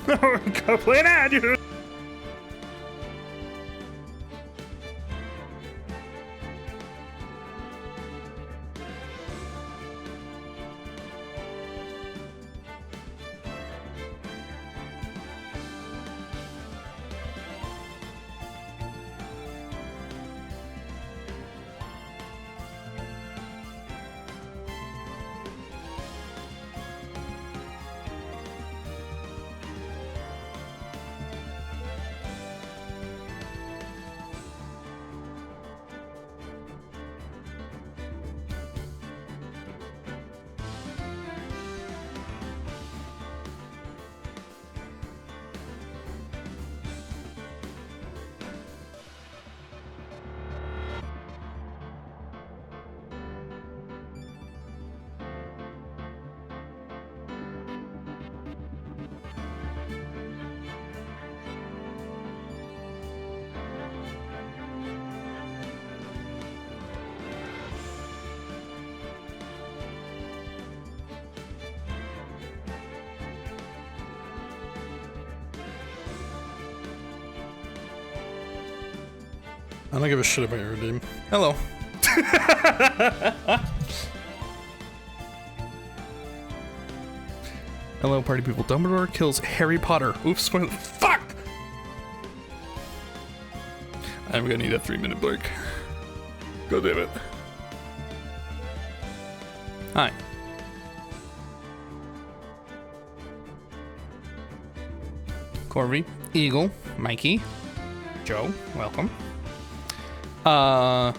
Go play an ad, dude. I don't give a shit about your redeem. Hello. Hello, party people. Dumbledore kills Harry Potter. Oops, fuck! I'm gonna need a 3-minute break. God damn it. Hi. Corby, Eagle, Mikey, Joe, welcome. My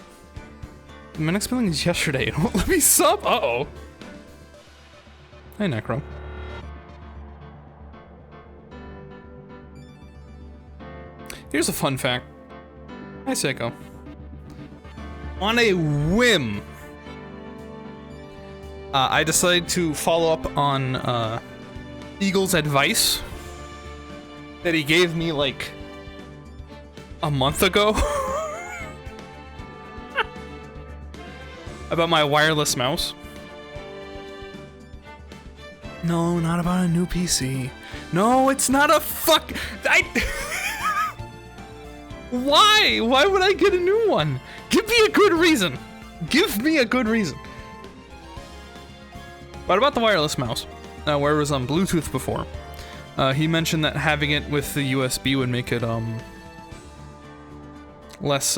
next billing is yesterday. It won't let me sub. Uh-oh. Hey, Necro. Here's a fun fact. Hi, Seiko. On a whim, I decided to follow up on Eagle's advice that he gave me like a month ago. About my wireless mouse. No, not about a new PC. No, it's not a fuck. Why? Why would I get a new one? Give me a good reason. Give me a good reason. What about the wireless mouse? Where it was on Bluetooth before. He mentioned that having it with the USB would make it less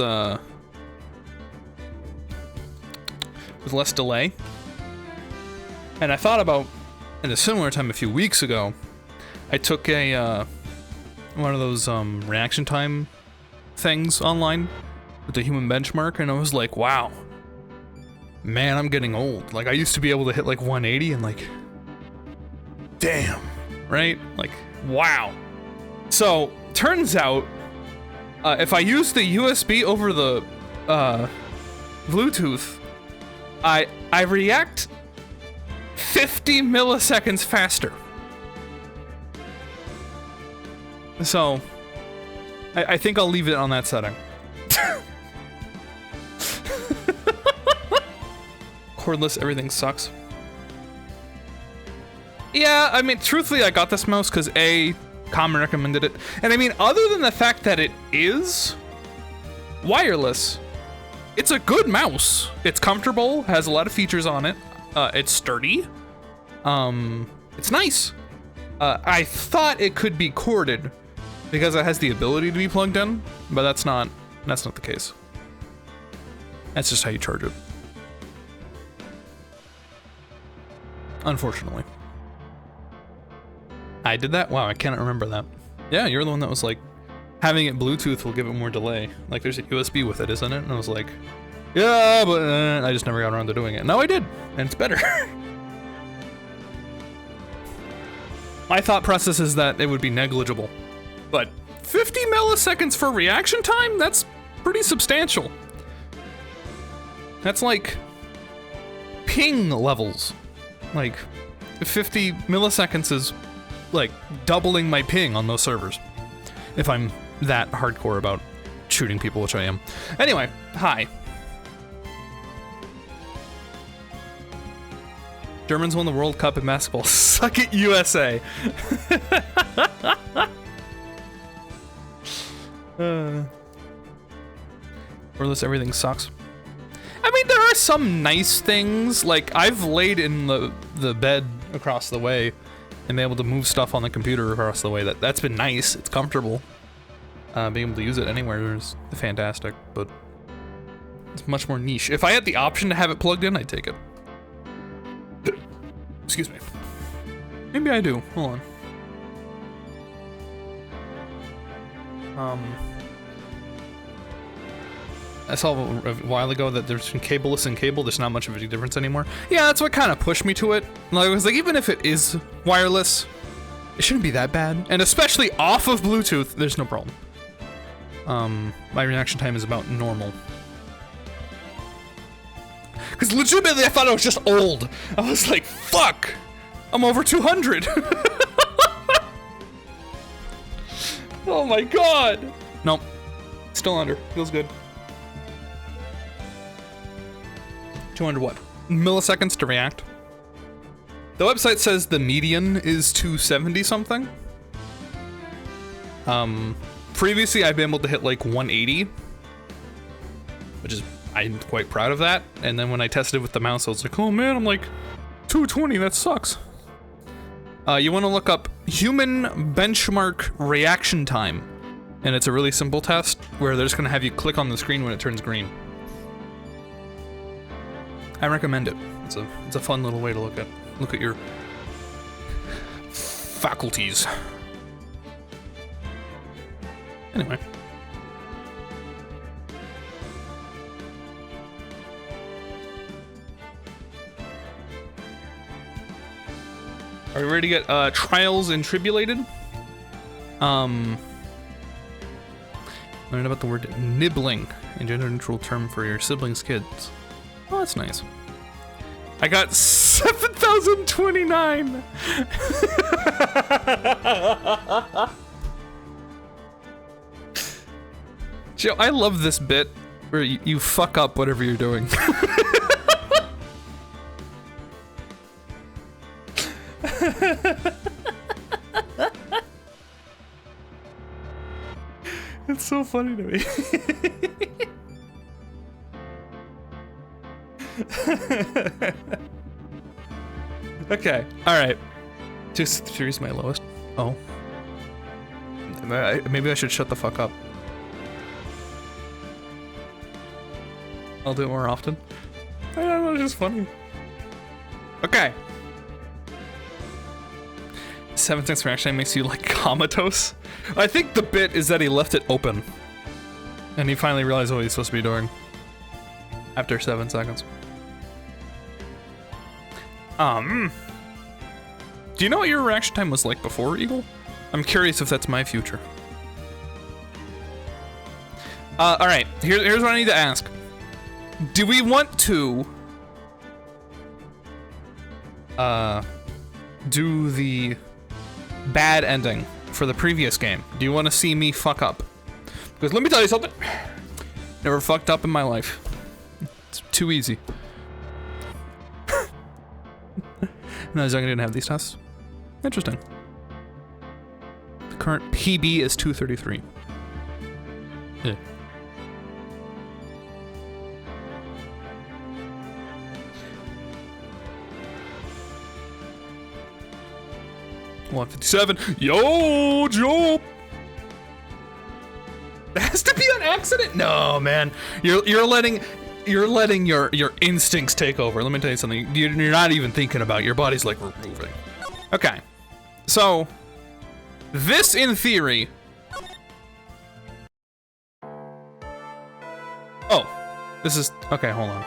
with less delay. And I thought about, at a similar time a few weeks ago, I took a one of those reaction time things online with the human benchmark, and I was like, wow, man, I'm getting old. Like, I used to be able to hit like 180 and like, damn, right? Like, wow. So turns out if I use the USB over the Bluetooth, I react 50 milliseconds faster. So I think I'll leave it on that setting. Cordless, everything sucks. Yeah, I mean, truthfully, I got this mouse because Common recommended it. And I mean, other than the fact that it is wireless, it's a good mouse. It's comfortable, has a lot of features on it. It's sturdy. It's nice. I thought it could be corded because it has the ability to be plugged in, but that's not the case. That's just how you charge it. Unfortunately. I did that? Wow, I cannot remember that. Yeah, you're the one that was like, having it Bluetooth will give it more delay. Like, there's a USB with it, isn't it? And I was like, yeah, but I just never got around to doing it. Now I did, and it's better. My thought process is that it would be negligible. But 50 milliseconds for reaction time? That's pretty substantial. That's like ping levels. Like, 50 milliseconds is like doubling my ping on those servers. If I'm that hardcore about shooting people, which I am. Anyway, hi. Germans won the World Cup in basketball. Suck it, USA. Or unless everything sucks. I mean, there are some nice things. Like, I've laid in the bed across the way and been able to move stuff on the computer across the way. That's been nice. It's comfortable. Being able to use it anywhere is fantastic, but it's much more niche. If I had the option to have it plugged in, I'd take it. Excuse me. Maybe I do. Hold on. I saw a while ago that there's cableless and cable, there's not much of a difference anymore. Yeah, that's what kind of pushed me to it. Like, I was like, even if it is wireless, it shouldn't be that bad. And especially off of Bluetooth, there's no problem. My reaction time is about normal. Because legitimately, I thought I was just old. I was like, fuck, I'm over 200. Oh my god. Nope, still under, feels good. 200 what? Milliseconds to react. The website says the median is 270 something. Previously I've been able to hit like 180, which is, I'm quite proud of that. And then when I tested it with the mouse, I was like, oh man, I'm like 220, that sucks. You want to look up human benchmark reaction time. And it's a really simple test where they're just gonna have you click on the screen when it turns green. I recommend it. It's a fun little way to look at your faculties. Anyway. Are we ready to get trials and tribulated? Learn about the word nibbling, a gender neutral term for your siblings' kids. Oh, that's nice. I got 7,029. Joe, I love this bit where you fuck up whatever you're doing. It's so funny to me. Okay, alright. 263 is my lowest. Oh. Maybe I should shut the fuck up. I'll do it more often. I don't know, it's just funny. Okay. 7 seconds reaction makes you like comatose. I think the bit is that he left it open. And he finally realized what he's supposed to be doing. After 7 seconds. Do you know what your reaction time was like before, Eagle? I'm curious if that's my future. Alright, here's what I need to ask. Do we want to do the bad ending for the previous game? Do you want to see me fuck up? Because let me tell you something. Never fucked up in my life. It's too easy. No, Zung didn't have these tests. Interesting. The current PB is 233. Yeah. $157. Yo, Joe. That has to be an accident. No, man. You're letting your instincts take over. Let me tell you something. You're not even thinking about it. Your body's like, we're moving. Okay. So, this in theory. Oh, this is, okay, hold on.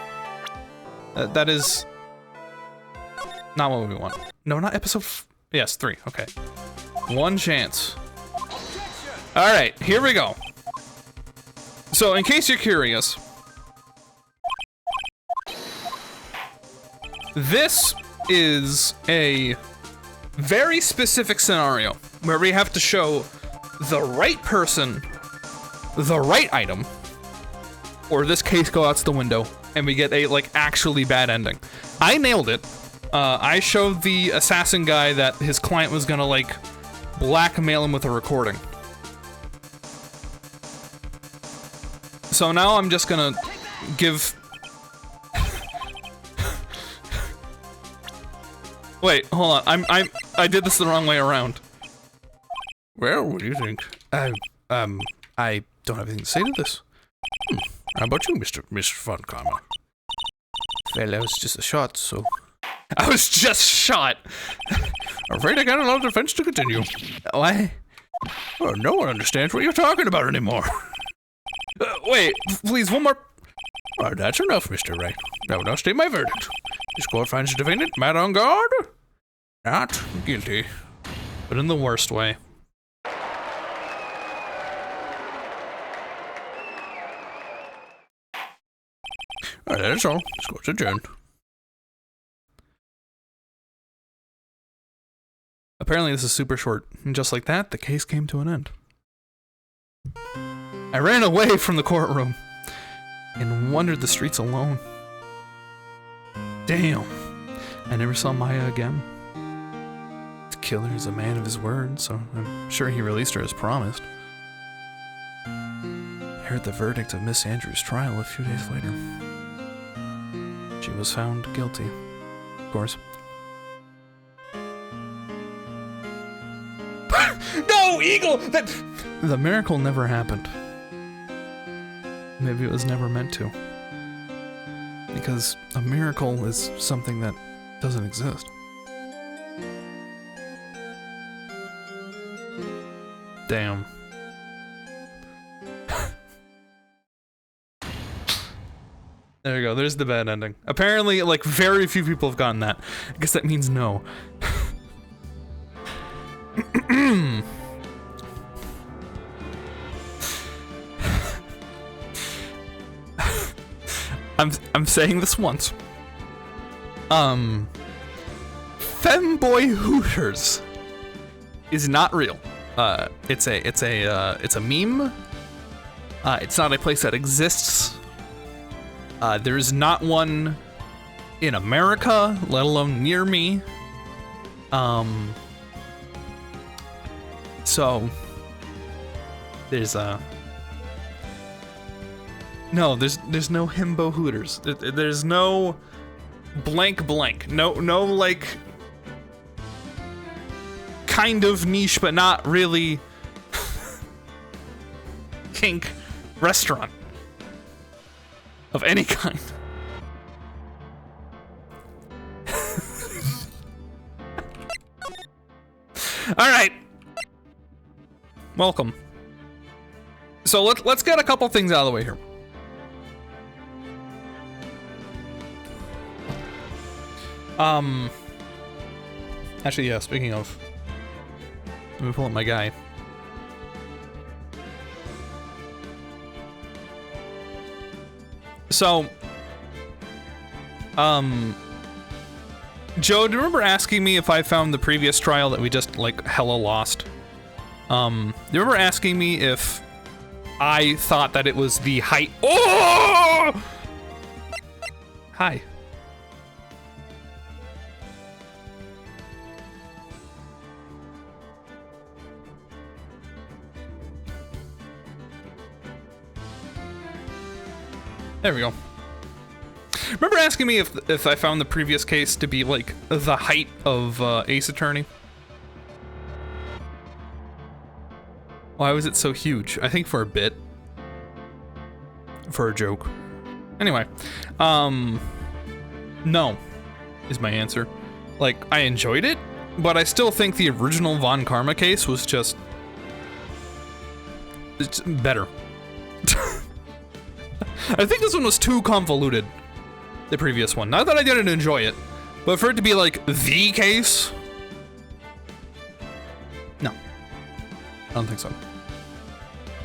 That is not what we want. No, not episode, yes, 3, okay. One chance. All right, here we go. So, in case you're curious, this is a very specific scenario where we have to show the right person the right item, or this case go out the window, and we get a, like, actually bad ending. I nailed it. I showed the assassin guy that his client was gonna, like, blackmail him with a recording. So now I'm just gonna give... Wait, hold on. I did this the wrong way around. Well, what do you think? I don't have anything to say to this. How about you, Mr. Von Karma? Well, I was just a shot, so... I was just shot! I'm afraid I got a lot of defense to continue. What? Oh, no one understands what you're talking about anymore. Wait, please, one more... Oh, that's enough, Mr. Wright. Now state my verdict. This court finds the defendant, mad on guard, not guilty. But in the worst way. Alright, that's all. This court's adjourned. Apparently this is super short, and just like that, the case came to an end. I ran away from the courtroom and wandered the streets alone. Damn. I never saw Maya again. The killer is a man of his word, so I'm sure he released her as promised. I heard the verdict of Miss Andrews' trial a few days later. She was found guilty, of course. No, Eagle! The miracle never happened. Maybe it was never meant to. Because a miracle is something that doesn't exist. Damn. There you go, there's the bad ending. Apparently, like, very few people have gotten that. I guess that means no. I'm saying this once. Femboy Hooters is not real. It's a meme. It's not a place that exists. There is not one in America, let alone near me. So there's no, there's no himbo Hooters. There's no blank blank. No like kind of niche but not really kink restaurant of any kind. All right. Welcome. So let's get a couple things out of the way here. Actually, yeah, speaking of, let me pull up my guy. So, Joe, do you remember asking me if I found the previous trial that we just, like, hella lost? Do you remember asking me if I thought that it was the height? Oh! Hi. There we go. Remember asking me if I found the previous case to be like the height of Ace Attorney? Why was it so huge? I think for a bit. For a joke. Anyway, no is my answer. Like, I enjoyed it, but I still think the original Von Karma case was just... it's better. I think this one was too convoluted, the previous one. Not that I didn't enjoy it, but for it to be like the case, no, I don't think so.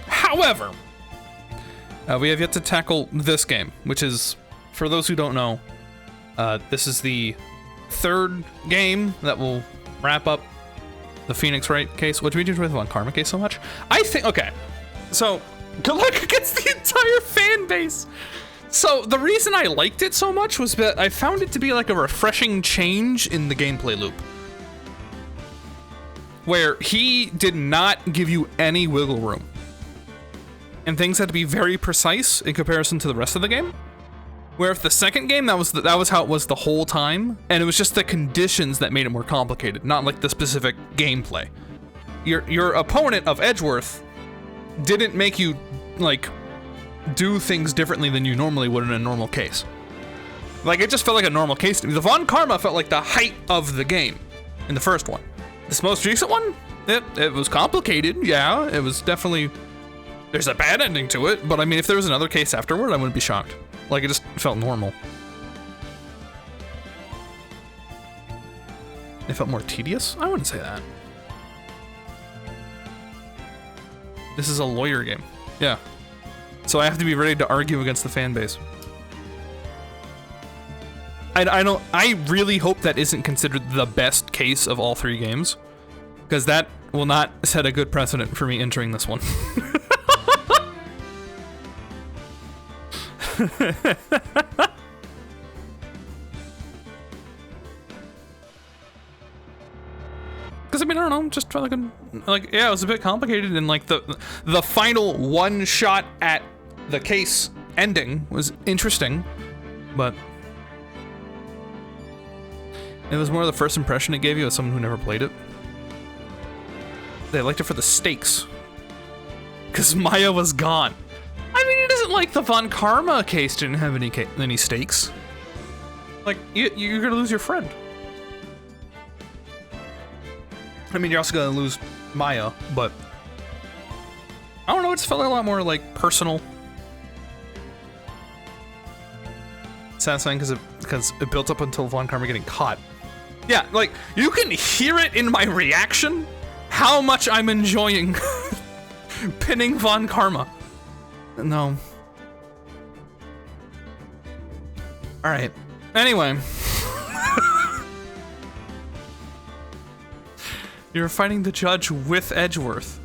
However, we have yet to tackle this game, which is, for those who don't know, this is the third game that will wrap up the Phoenix Wright case. What do we do with the Von Karma case so much? I think, okay, so good luck against the entire fan base. So the reason I liked it so much was that I found it to be like a refreshing change in the gameplay loop. where he did not give you any wiggle room. And things had to be very precise in comparison to the rest of the game. Where if the second game, that was how it was the whole time, and it was just the conditions that made it more complicated, not like the specific gameplay. Your opponent of Edgeworth didn't make you, like, do things differently than you normally would in a normal case. Like, it just felt like a normal case to me. The Von Karma felt like the height of the game in the first one. This most recent one, it was complicated, yeah. It was definitely, there's a bad ending to it, but I mean, if there was another case afterward, I wouldn't be shocked. Like, it just felt normal. It felt more tedious? I wouldn't say that. This is a lawyer game. Yeah. So I have to be ready to argue against the fan base. I really hope that isn't considered the best case of all three games, because that will not set a good precedent for me entering this one. Because I mean, I don't know, just try like yeah, it was a bit complicated, and like the final one shot at the case ending was interesting, but it was more the first impression it gave you as someone who never played it. They liked it for the stakes, because Maya was gone. I mean, it isn't like the Von Karma case didn't have any stakes. Like, you're gonna lose your friend. I mean, you're also gonna lose Maya, but I don't know, it just felt a lot more like personal. Satisfying because it built up until Von Karma getting caught. Yeah, like, you can hear it in my reaction how much I'm enjoying pinning Von Karma. No. Alright. Anyway. You're fighting the judge with Edgeworth.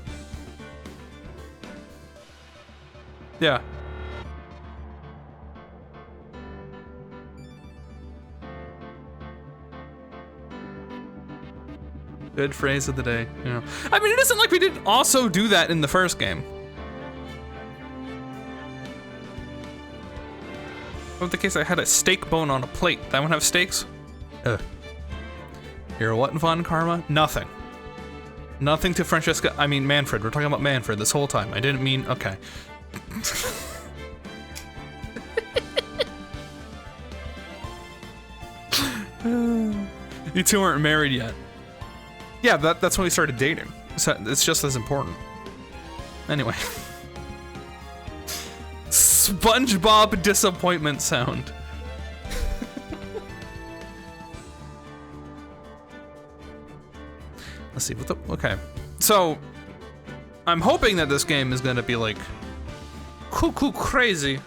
Yeah. Good phrase of the day, you know. I mean, it isn't like we didn't also do that in the first game. But the case I had a steak bone on a plate. That one have steaks? Ugh. You're what in Von Karma? Nothing. Nothing to Francesca. I mean, Manfred. We're talking about Manfred this whole time. I didn't mean. Okay. You two aren't married yet. Yeah, that's when we started dating. So it's just as important. Anyway. SpongeBob disappointment sound. Let's see what the, okay. So I'm hoping that this game is gonna be like cuckoo crazy,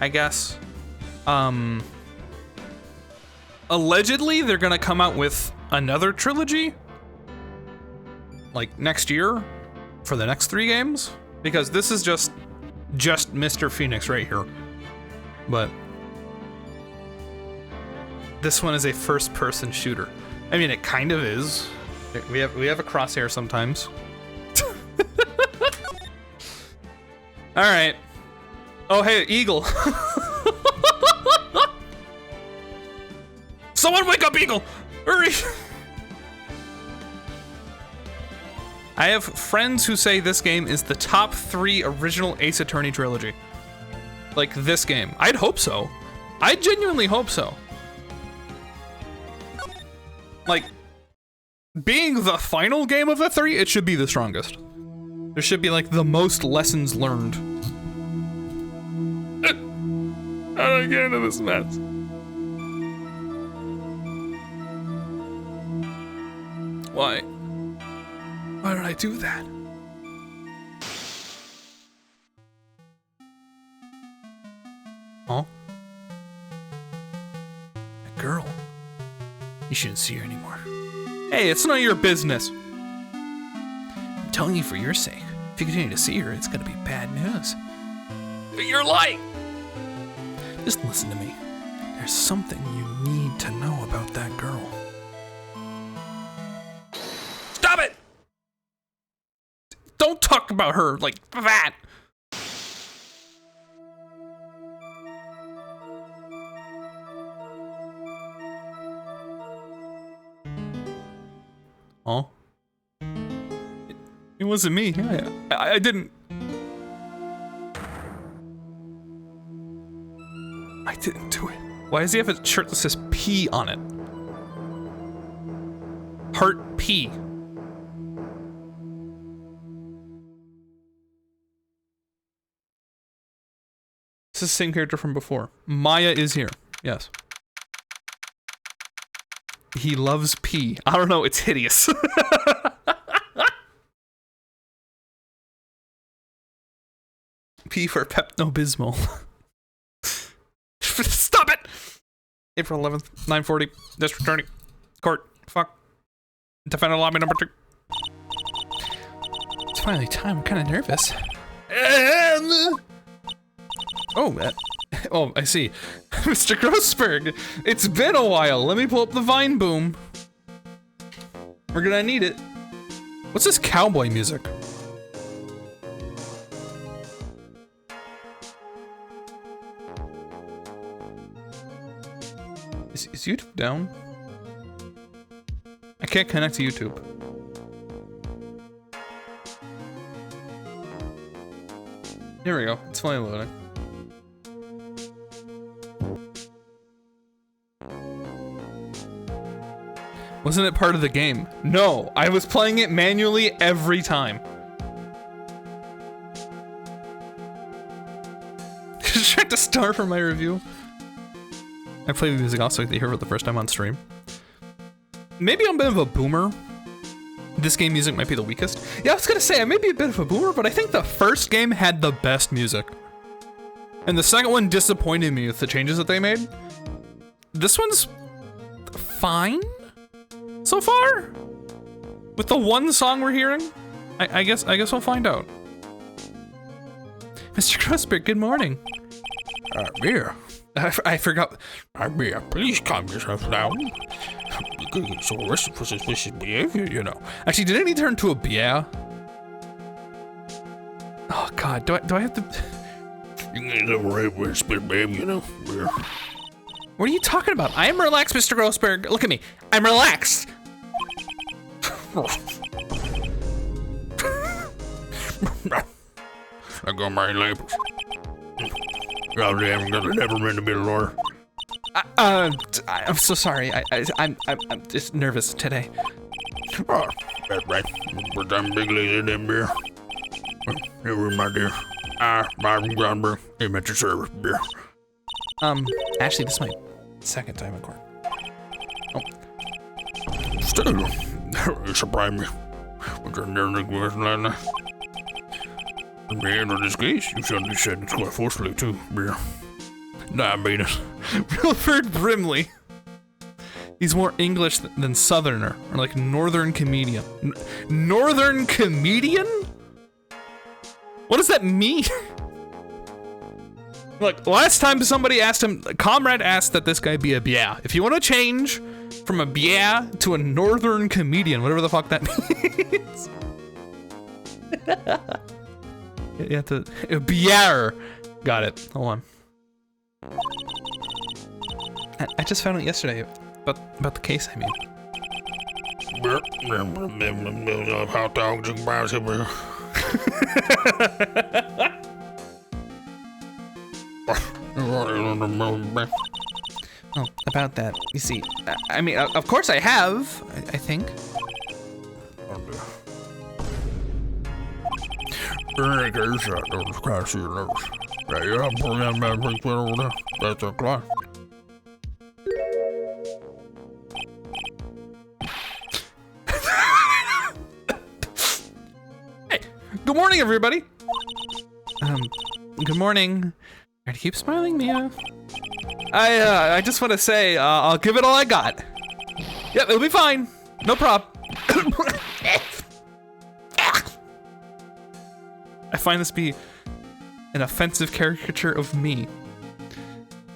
I guess. Allegedly they're gonna come out with another trilogy like next year for the next 3 games, because this is just Mr. Phoenix right here. But this one is a first-person shooter. I mean, it kind of is. We have a crosshair sometimes. All right. Oh, hey, Eagle. Someone wake up, Eagle! Hurry! I have friends who say this game is the top 3 original Ace Attorney trilogy. Like, this game. I'd hope so. I genuinely hope so. Like, being the final game of the 3, it should be the strongest. There should be, like, the most lessons learned. How do I get into this mess? Why? Why did I do that? Huh? That girl. You shouldn't see her anymore. Hey, it's none of your business. I'm telling you for your sake. If you continue to see her, it's gonna be bad news. But you're lying! Just listen to me. There's something you need to know about that girl. about her like that. Oh. It wasn't me. I didn't. I didn't do it. Why does he have a shirt that says P on it? Heart P. This is the same character from before. Maya is here. Yes. He loves P. I don't know, it's hideous. P for Pepto-Bismol. Stop it! April 11th, 9:40. District Attorney. Court. Fuck. Defender lobby number 2. It's finally time. I'm kind of nervous. Oh, I see. Mr. Grossberg, it's been a while. Let me pull up the Vine Boom. We're gonna need it. What's this cowboy music? Is YouTube down? I can't connect to YouTube. Here we go. It's finally loading. Wasn't it part of the game? No, I was playing it manually every time. Just tried to start for my review. I play the music also they hear for the first time on stream. Maybe I'm a bit of a boomer. This game music might be the weakest. Yeah, I was gonna say I may be a bit of a boomer, but I think the first game had the best music. And the second one disappointed me with the changes that they made. This one's fine so far. With the one song we're hearing, I guess we'll find out. Mr. Grossberg, good morning. Mia. I forgot. Mia, please calm yourself down. You could get so arrested for suspicious behavior, you know. Actually, did it turn to a yeah? Oh God, do I have to? You can get right with spit, babe, you know. Yeah. What are you talking about? I am relaxed, Mr. Grossberg. Look at me. I'm relaxed. I got my labels. God damn, I never meant to be a lawyer. I'm so sorry. I'm just nervous today. Oh, that's right. But I'm big lazy in beer. Here, my dear. Byron Groundberg, I'm at your service, beer. Actually, this is my second time in court. Oh. Still, you surprised me. But I never think last night. In the end of this case, you suddenly said it's quite forcefully, too, beer. Diabetes. Wilford Brimley. He's more English than Southerner, or like Northern comedian. Northern comedian? What does that mean? Look, last time somebody asked him, Comrade asked that this guy be a yeah. If you want to change from a yeah to a Northern comedian, whatever the fuck that means. You have to, Bier. Got it, hold on. I just found out yesterday about the case, I mean. Hot dogs and bars. Oh, about that. You see, I mean, of course I have, I think. That's a clock. Hey, good morning, everybody. Good morning. Try to keep smiling, Mia. I just want to say, I'll give it all I got. Yep, it'll be fine. No problem. I find this to be an offensive caricature of me.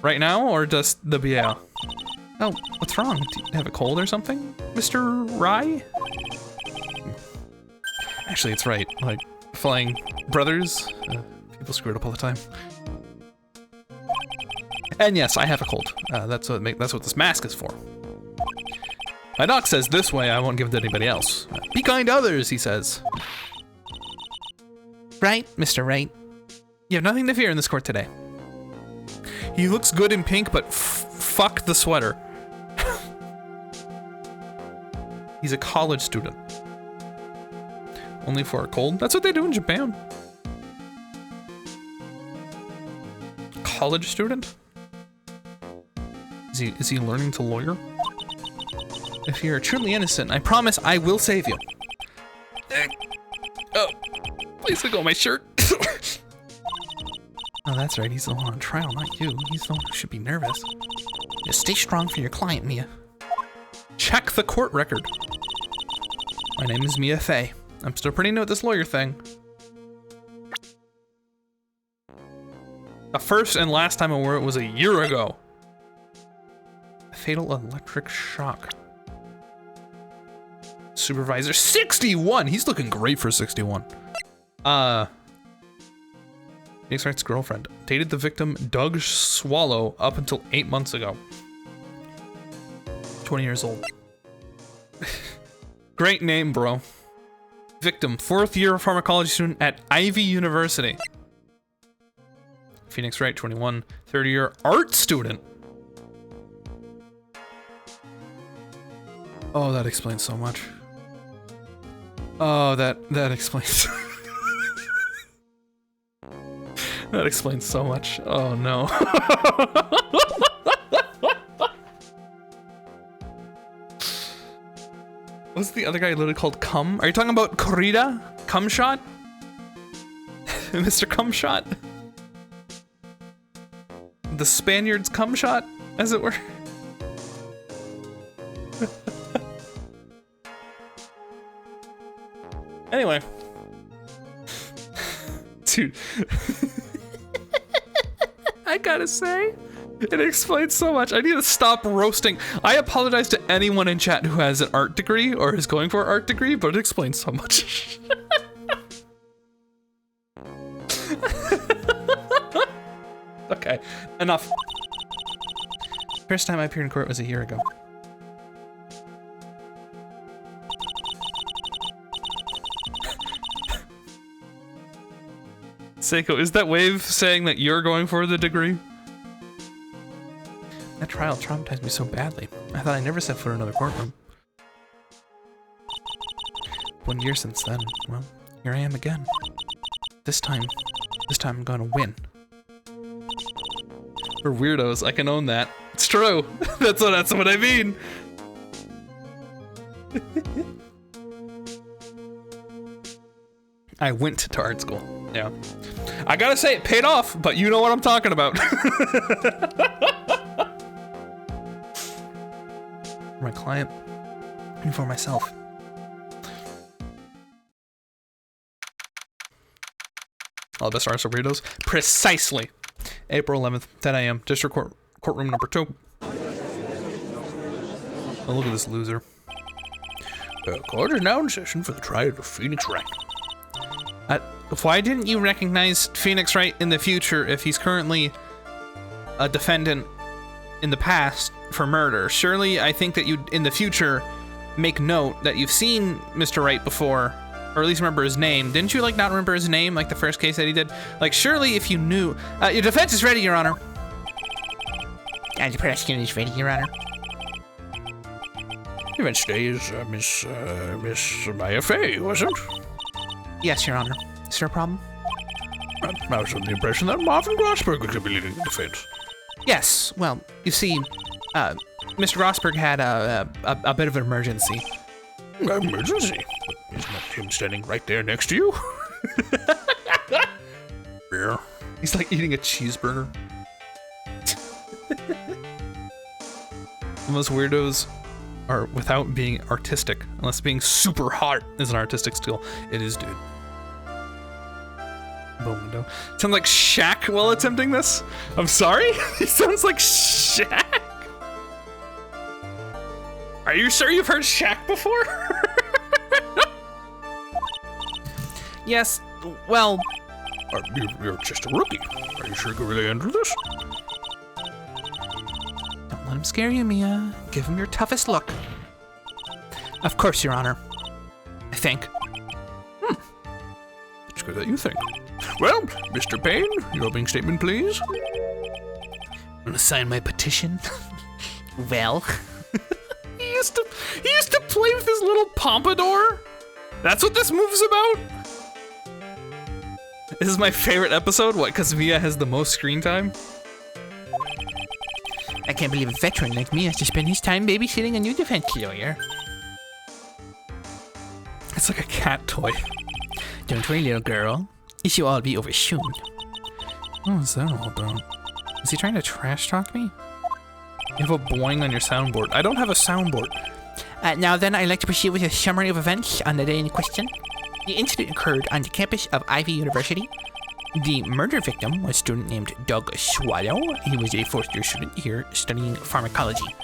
Right now, or just the BL? Oh, what's wrong? Do you have a cold or something, Mr. Rye? Actually, it's right. Like, flying brothers. People screw it up all the time. And yes, I have a cold. That's what this mask is for. My doc says this way I won't give it to anybody else. Be kind to others, he says. Right, Mr. Wright. You have nothing to fear in this court today. He looks good in pink, but fuck the sweater. He's a college student. Only for a cold? That's what they do in Japan. College student? Is he learning to lawyer? If you're truly innocent, I promise I will save you. Oh, please let go of my shirt. Oh, that's right. He's the one on trial, not you. He's the one who should be nervous. Just stay strong for your client, Mia. Check the court record. My name is Mia Fey. I'm still pretty new at this lawyer thing. The first and last time I wore it was a year ago. Fatal electric shock. Supervisor 61. He's looking great for 61. Phoenix Wright's girlfriend dated the victim Doug Swallow up until 8 months ago. 20 years old. Great name, bro. Victim, 4th year pharmacology student at Ivy University. Phoenix Wright, 21, 3rd year art student. Oh, that explains so much. Oh, that explains. That explains so much. Oh no. What's the other guy literally called Cum? Are you talking about Corrida? Cum Shot? Mr. Cum Shot? The Spaniard's Cum Shot, as it were? Anyway. Dude. I gotta say, it explains so much. I need to stop roasting. I apologize to anyone in chat who has an art degree or is going for an art degree, but it explains so much. Okay, enough. First time I appeared in court was a year ago. Seiko, is that Wave saying that you're going for the degree? That trial traumatized me so badly. I thought I'd never set foot in another courtroom. 1 year since then. Well, here I am again. This time I'm gonna win. We're weirdos, I can own that. It's true. That's what I mean. I went to art school. Yeah. I gotta say, it paid off, but you know what I'm talking about. For my client and for myself. All the stars are weirdos. Precisely. April 11th, 10 a.m. District Court, courtroom number 2. Oh, look at this loser. The court is now in session for the trial of Phoenix Wright. Why didn't you recognize Phoenix Wright in the future if he's currently a defendant in the past for murder? Surely I think that you'd, in the future, make note that you've seen Mr. Wright before, or at least remember his name. Didn't you, like, not remember his name, like the first case that he did? Like, surely if you knew... your defense is ready, Your Honor. And the prosecutor is ready, Your Honor. The defense today is Miss Maya Fey, wasn't it? Yes, Your Honor. Is there a problem? I was under the impression that Marvin Grossberg was going to be leading the defense. Yes, well, you see, Mr. Grossberg had a bit of an emergency. Emergency? Isn't that him standing right there next to you? Yeah. He's like eating a cheeseburger. Most weirdos are without being artistic, unless being super hot is an artistic skill. It is, dude. Boom window. Sounds like Shaq while attempting this. I'm sorry? He sounds like Shaq. Are you sure you've heard Shaq before? Yes, Well, You're just a rookie. Are you sure you can really handle this? Don't let him scare you, Mia. Give him your toughest look. Of course, Your Honor. I think. It's good that you think. Well, Mr. Payne, your opening statement, please. Wanna sign my petition? Well, he used to play with his little pompadour. That's what this move's about. This is my favorite episode. What? Because Mia has the most screen time. I can't believe a veteran like me has to spend his time babysitting a new defense lawyer. It's like a cat toy. Don't worry, little girl. It shall all be over soon. What was that all about? Is he trying to trash talk me? You have a boing on your soundboard. I don't have a soundboard. Now then, I'd like to proceed with a summary of events on the day in question. The incident occurred on the campus of Ivy University. The murder victim was a student named Doug Swallow. He was a fourth-year student here studying pharmacology.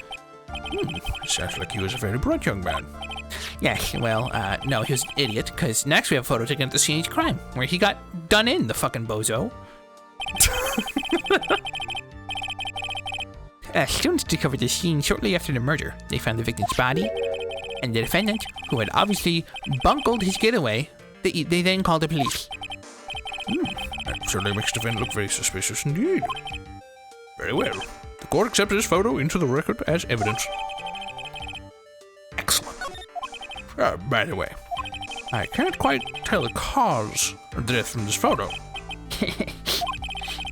Sounds like he was a very bright young man. Yes, well, no, he was an idiot, because next we have a photo taken at the scene of the crime, where he got done in, the fucking bozo. Students discovered the scene shortly after the murder. They found the victim's body, and the defendant, who had obviously bungled his getaway, they then called the police. That certainly makes the event look very suspicious indeed. Very well. The court accepts this photo into the record as evidence. Excellent. By the way, I can't quite tell the cause of death from this photo.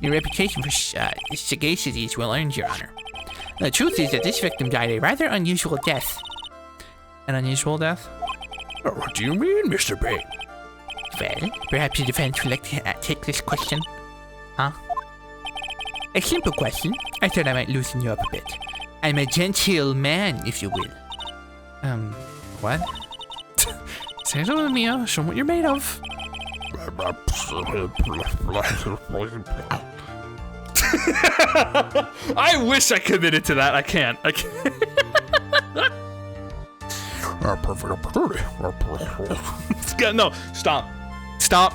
Your reputation for sagacity is well earned, Your Honor. The truth is that this victim died a rather unusual death. An unusual death? Oh, what do you mean, Mr. Payne? Well, perhaps the defense would like to take this question. Huh? A simple question. I thought I might loosen you up a bit. I'm a genteel man, if you will. What? Say it to Mia. Show 'em what you're made of. I wish I committed to that. I can't. Perfect opportunity. No, stop. Stop.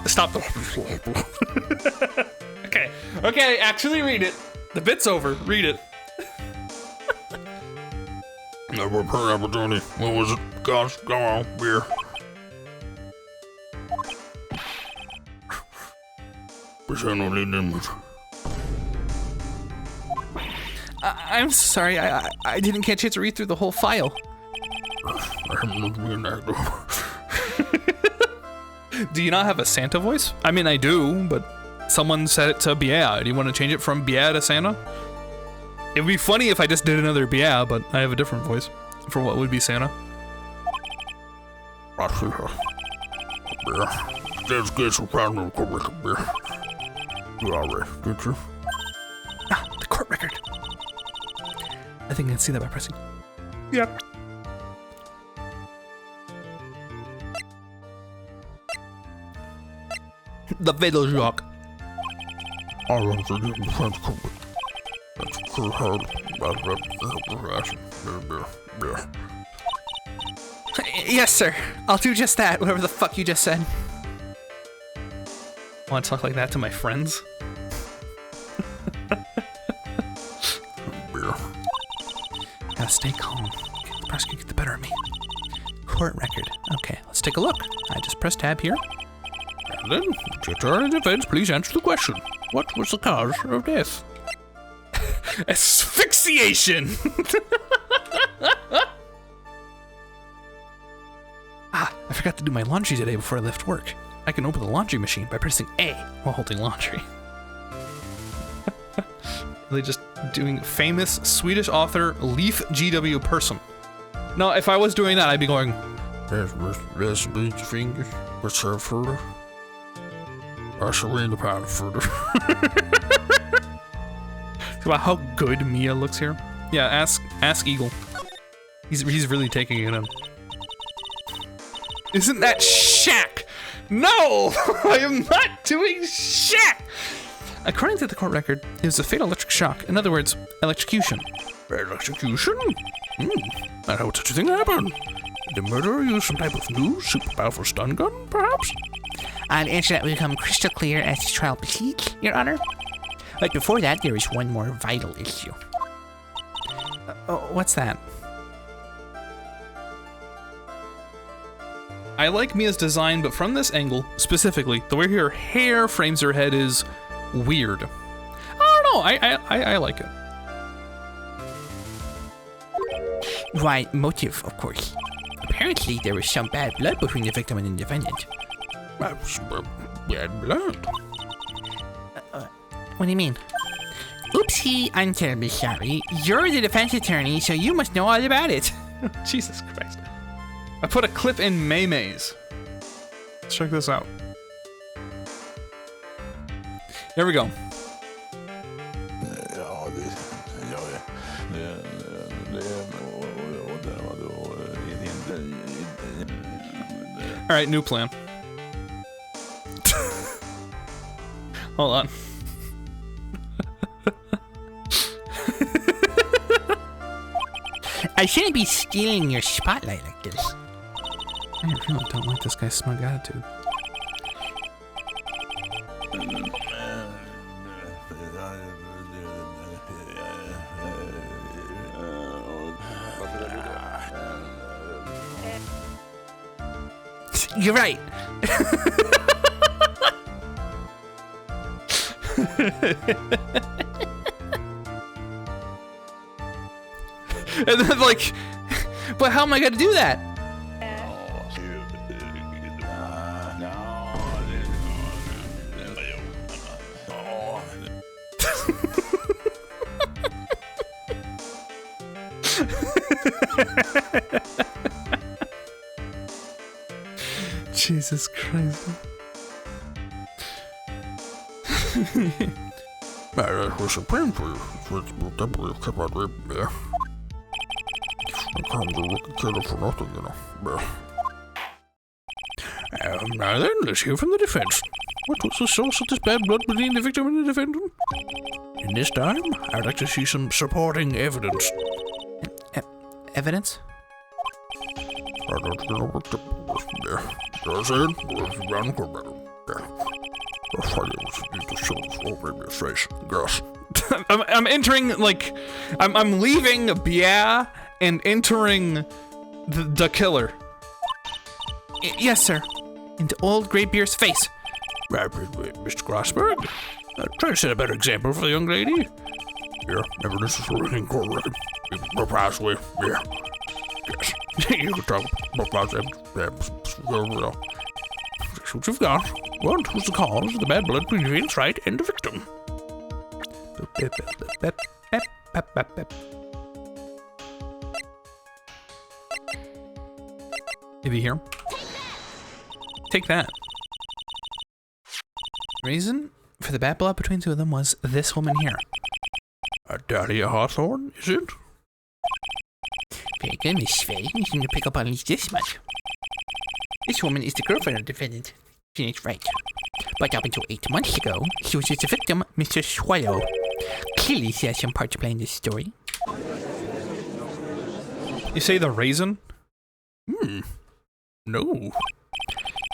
Okay, actually read it. The bit's over. Read it. Perfect opportunity. What was it? Gosh, go on, beer. I'm sorry. I didn't catch it to read through the whole file. Do you not have a Santa voice? I mean, I do, but someone said it to Bia. Do you want to change it from Bia to Santa? It would be funny if I just did another Bia, but I have a different voice for what would be Santa. Let's get some problem with beer. You already, did you? Ah, the court record. I think I can see that by pressing. Yep. The Fiddle Rock. I don't think you can find cover. That's too hard. Yes, sir. I'll do just that, whatever the fuck you just said. Want to talk like that to my friends? Beer. Gotta stay calm. The press can get the better of me. Court record. Okay, let's take a look. I just press tab here. And then, the attorney defense, please answer the question. What was the cause of death? Asphyxiation! I forgot to do my laundry today before I left work. I can open the laundry machine by pressing A while holding laundry. Really just doing famous Swedish author Leif G.W. Persson. No, if I was doing that, I'd be going, Yes, bleach fingers. What's her further? I shall lean the pound further. about how good Mia looks here. Yeah, ask Eagle. He's really taking it in. Isn't that Shaq? No! I am not doing Shaq! According to the court record, it was a fatal electric shock. In other words, electrocution. Electrocution? And how such a thing happened? Did the murderer use some type of new, super powerful stun gun, perhaps? I'll answer that will become crystal clear as the trial proceeds, Your Honor. But before that, there is one more vital issue. What's that? I like Mia's design, but from this angle, specifically, the way her hair frames her head is weird. I don't know, I like it. Right, motive, of course. Apparently, there was some bad blood between the victim and the defendant. That's bad blood. What do you mean? Oopsie, I'm terribly sorry. You're the defense attorney, so you must know all about it. Jesus Christ. I put a clip in May's. Check this out. There we go. All right, new plan. Hold on. I shouldn't be stealing your spotlight like this. I really don't like this guy's smug attitude. You're right. And then like, but how am I gonna do that? Jesus Christ. Now then, let's hear from the defense. What was the source of this bad blood between the victim and the defendant? In this time, I'd like to see some supporting evidence. Evidence? I'm entering, like, I'm leaving Bia and entering the killer. Yes, sir. Into old Greybeard's face. Mr. Grossberg, try to set a better example for the young lady. Yeah, evidence is for in court record. Reprise with, yeah. Yes. You can talk about them. That's what you've got. What was the cause of the bad blood between Vince Wright and the victim? Did you hear him? Take that. Reason for the bad blood between two of them was this woman here. Dahlia Hawthorne, is it? Very good, Miss Svay. You seem to pick up on at least this much. This woman is the girlfriend of the defendant, Phoenix Wright. But up until 8 months ago, she was just a victim, Mr. Swallow. Clearly, she has some part to play in this story. You say the raisin? No.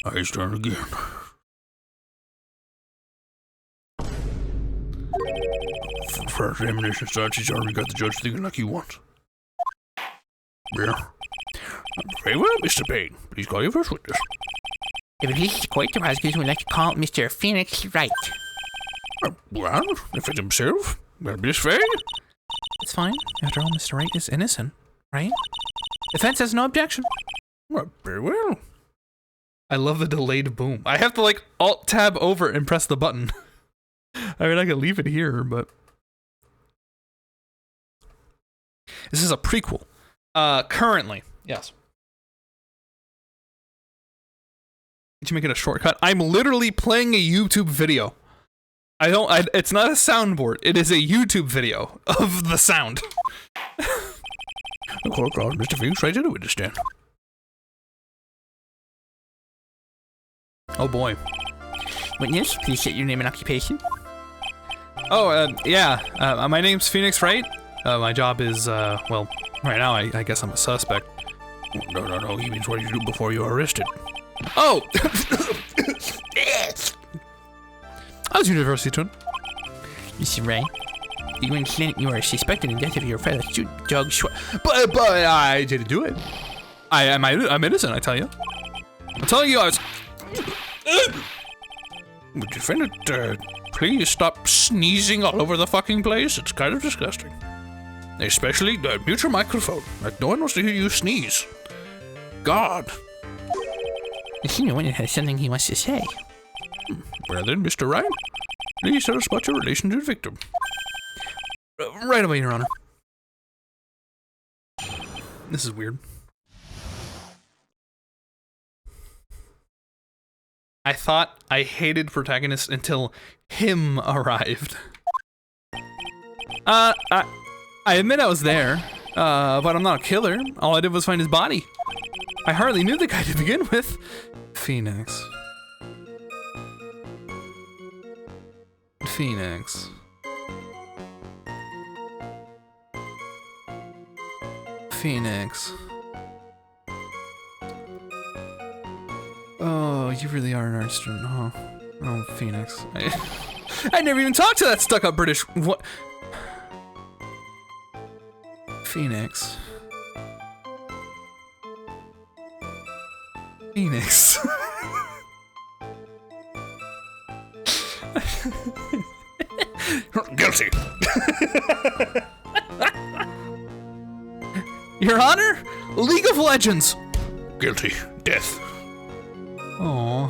Eyes turn again. For examination starts, he's already got the judge thinking like he wants. Yeah. Very well, Mr. Payne. Please call your first witness. If it pleases the court, the prosecution would like to call Mr. Phoenix Wright. Well, if it's himself, that'll be his fate. It's fine. After all, Mr. Wright is innocent, right? Defense has no objection. Well, very well. I love the delayed boom. I have to like Alt-Tab over and press the button. I mean, I could leave it here, but... This is a prequel. Currently. Yes. Did you make it a shortcut? I'm literally playing a YouTube video. It's not a soundboard. It is a YouTube video of the sound. The court calls Mr. Phoenix right to the witness stand. Oh boy. Witness, please state your name and occupation. Oh, yeah. My name's Phoenix Wright. My job is, well, right now I guess I'm a suspect. No. He means what you do before you're arrested. Oh! was university student. Mr. Wright, you understand you are suspected in death of your fellow student, Doug Schwartz. But I didn't do it. I'm innocent, I tell you. I'm telling you, I was... Defendant, please stop sneezing all over the fucking place. It's kind of disgusting. Especially, mute your microphone. Like, no one wants to hear you sneeze. God. The senior witness has something he wants to say. Well then, Mr. Wright, please tell us about your relation to the victim. Right away, Your Honor. This is weird. I thought I hated protagonists until him arrived. I admit I was there, but I'm not a killer. All I did was find his body. I hardly knew the guy to begin with. Phoenix. Phoenix. Phoenix. Oh, you really are an art student, huh? Oh, Phoenix. I never even talked to that stuck-up British... What? Phoenix. Phoenix. Guilty. Your Honor? League of Legends. Guilty. Death. Oh.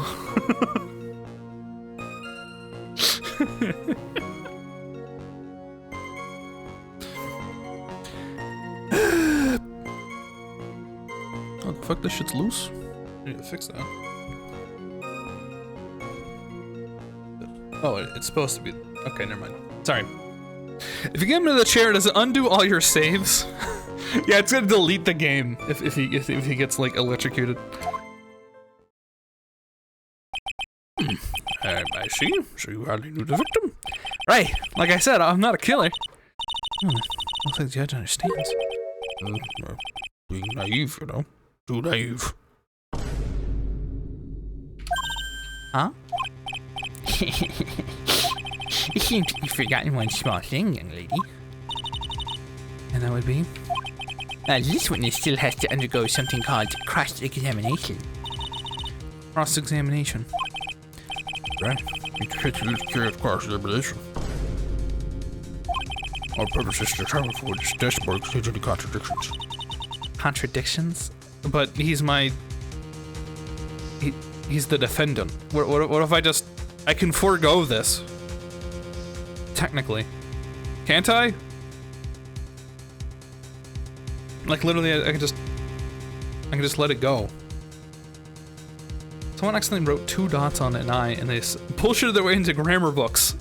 Oh, the fuck, this shit's loose? I need to fix that. Oh, it's supposed to be... Okay, never mind. Sorry. If you get him to the chair, does it undo all your saves? Yeah, it's gonna delete the game if he gets, like, electrocuted. I see. So you hardly knew the victim. Right. Like I said, I'm not a killer. Looks like the judge understands. Being naive, you know. Too naive. Huh? It seems you've forgotten one small thing, young lady. And that would be? This witness still has to undergo something called cross-examination. Cross-examination. Right. You can't use curious cross-examination. Our purpose is to determine for which test board contains any contradictions. Contradictions? But he's my... He's the defendant. What if I can forego this? Technically. Can't I? Like, literally, I can just let it go. Someone accidentally wrote 2 dots on an I, and they bullshitted their way into grammar books.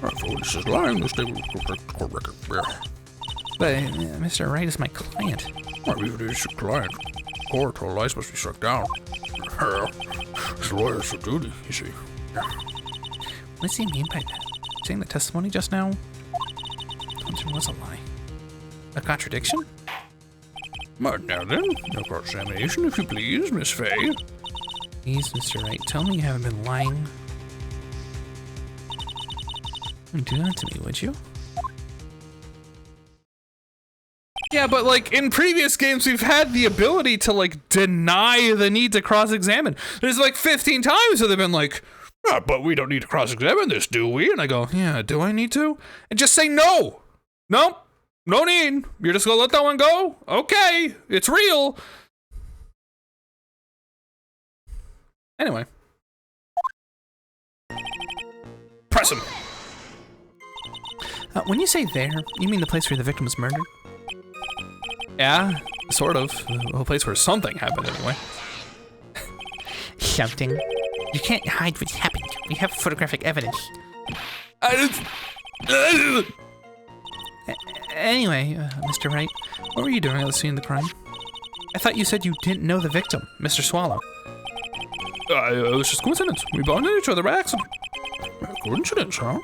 Alright, so this is lying, this statement will protect the court record. Yeah. But Mr. Wright is my client. Well, even if it's your client, court, all lies must be struck down. His lawyer's a duty, you see. What does he mean by that? Saying the testimony just now? It was a lie. A contradiction? But now then, no cross-examination, if you please, Miss Fay. Please, Mr. Wright, tell me you haven't been lying. Do that to me, would you? Yeah, but like in previous games, we've had the ability to like deny the need to cross-examine. There's like 15 times where they've been like, Ah, but we don't need to cross-examine this, do we? and I go, yeah, do I need to? And just say no. Nope. No need. You're just gonna let that one go? Okay, it's real. Anyway. Press him. When you say there, you mean the place where the victim was murdered? Yeah, sort of. The place where something happened, anyway. Something? You can't hide what's happened. We have photographic evidence. Anyway, Mr. Wright, what were you doing at the scene of the crime? I thought you said you didn't know the victim, Mr. Swallow. It was just coincidence. We bumped into each other by accident. Coincidence, huh?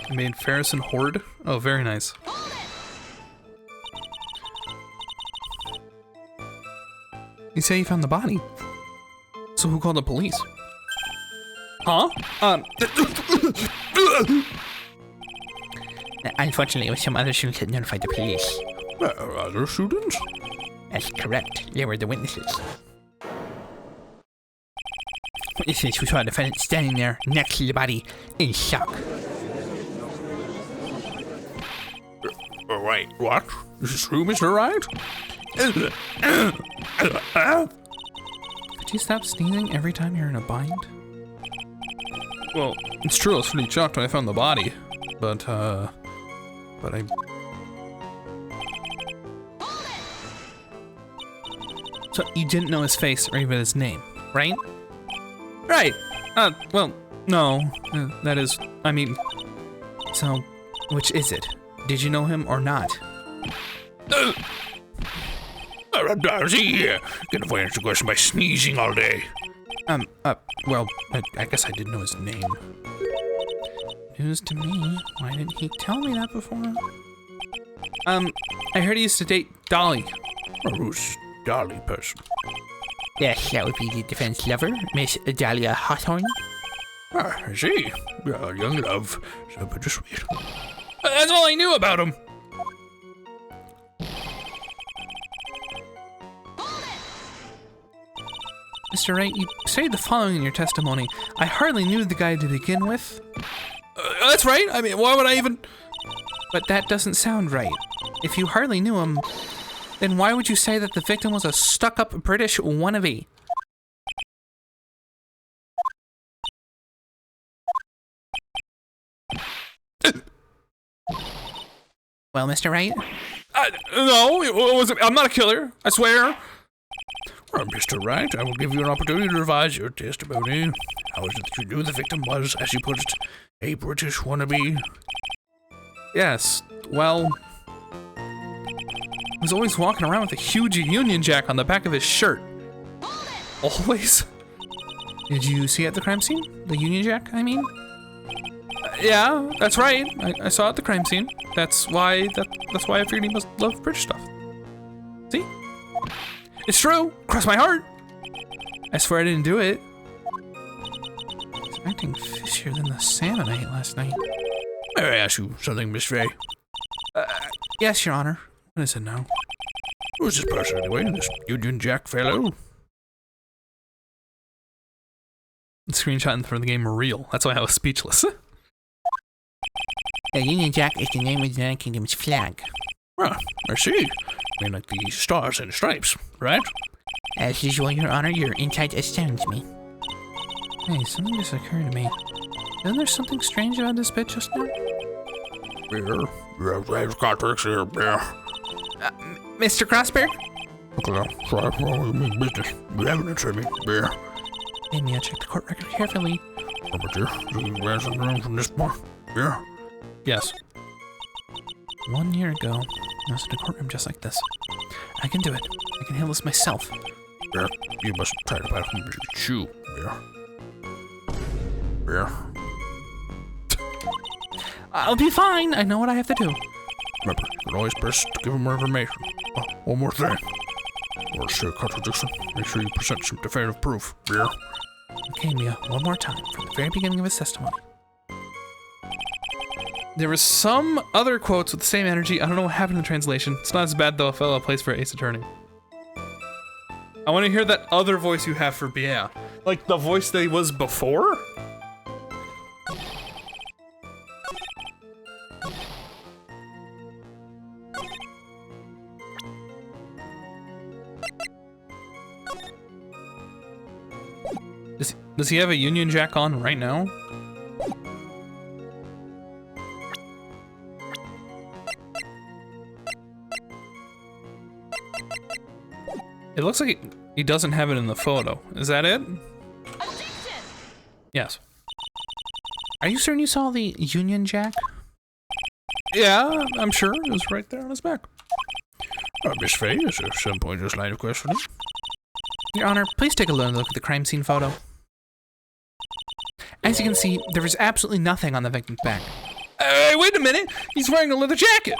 You made Ferris and Horde? Oh, very nice. You say you found the body. So who called the police? Huh? Unfortunately, it was some other students that notified the police. Other students? That's correct. They were the witnesses. Witnesses who saw the defendant standing there next to the body in shock. Wait, what? Is this true, Mr. Wright? Could you stop sneezing every time you're in a bind? Well, it's true, I was pretty shocked when I found the body. But I... So you didn't know his face or even his name, right? Right! Well, no. That is, I mean... So, which is it? Did you know him or not? Yeah. Gonna avoid answer the question by sneezing all day. Well, I guess I didn't know his name. News to me. Why didn't he tell me that before? I heard he used to date Dolly. Who's Dolly person? Yes, that would be the defense lover, Miss Dahlia Hawthorne. I see. Young love. So bittersweet. That's all I knew about him. Mr. Wright, you say the following in your testimony. I hardly knew the guy to begin with. That's right. I mean, why would I even... But that doesn't sound right. If you hardly knew him, then why would you say that the victim was a stuck-up British wannabe? Well, Mr. Wright? No, it wasn't. I'm not a killer. I swear. Well, Mr. Wright, I will give you an opportunity to revise your testimony. How is it that you knew the victim was, as you put it, a British wannabe? Yes. Well, he was always walking around with a huge Union Jack on the back of his shirt. Always? Did you see at the crime scene? The Union Jack, I mean? Yeah, that's right. I saw it at the crime scene. That's why I figured he must love British stuff. See? It's true. Cross my heart. I swear I didn't do it. He's acting fishier than the salmon I ate last night. May I ask you something, Miss Faye? Yes, Your Honor. What is it now? Who's this person anyway? This Union Jack fellow? The screenshot from the game are real. That's why I was speechless. The Union Jack is the name of the United Kingdom's flag. Ah, I see. I mean, like the stars and stripes, right? As usual, Your Honor, your insight astounds me. Hey, something just occurred to me. Isn't there something strange about this bit just now? Yeah, there's contracts here, yeah. Mr. Crossberg? Okay, sorry, business. You haven't answered me, yeah. Amy, I checked the court record carefully. But you answer the room from this point, yeah? Yes. 1 year ago, I was in a courtroom just like this. I can do it. I can handle this myself. Yeah, you must try to pass from your shoe, yeah. Yeah. I'll be fine. I know what I have to do. Remember, you can always press to give them more information. Oh, one more thing. Or it's a contradiction. Make sure you present some definitive proof, yeah? Okay, Mia, one more time, from the very beginning of his testimony. There were some other quotes with the same energy. I don't know what happened in the translation. It's not as bad, though, a fellow plays for Ace Attorney. I want to hear that other voice you have for Bia. Like the voice that he was before? Does he have a Union Jack on right now? It looks like he doesn't have it in the photo. Is that it? Objection! Yes. Are you certain you saw the Union Jack? Yeah, I'm sure. It was right there on his back. Miss Faye, is there some point in this line of questioning? Your Honor, please take a look at the crime scene photo. As you can see, there is absolutely nothing on the victim's back. Hey, wait a minute! He's wearing a leather jacket!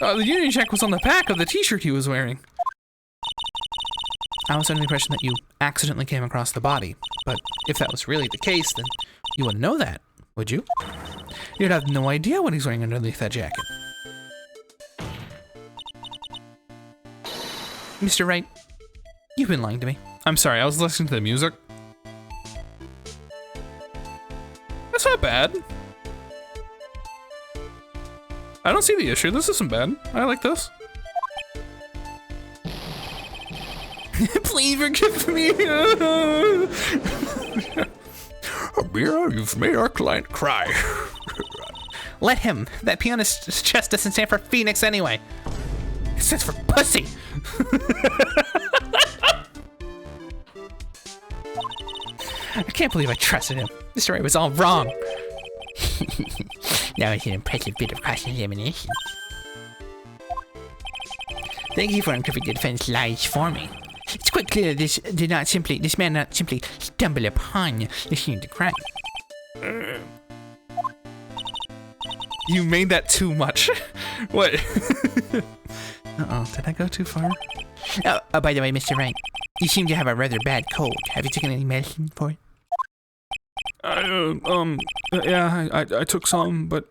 The Union Jack was on the back of the t-shirt he was wearing. I was under the impression that you accidentally came across the body. But if that was really the case, then you wouldn't know that, would you? You'd have no idea what he's wearing underneath that jacket. Mr. Wright, you've been lying to me. I'm sorry, I was listening to the music. That's not bad. I don't see the issue. This isn't bad. I like this. Please forgive me. Amira, you've made our client cry. Let him. That pianist's chest doesn't stand for Phoenix anyway. It stands for pussy. I can't believe I trusted him. This story was all wrong. That was an impressive bit of cross-examination. Thank you for uncovering the defense lies for me. It's quite clear this man not simply stumble upon the scene of the crime. You made that too much. What? Uh-oh, did I go too far? Oh, by the way, Mr. Wright, you seem to have a rather bad cold. Have you taken any medicine for it? Yeah, I took some, but...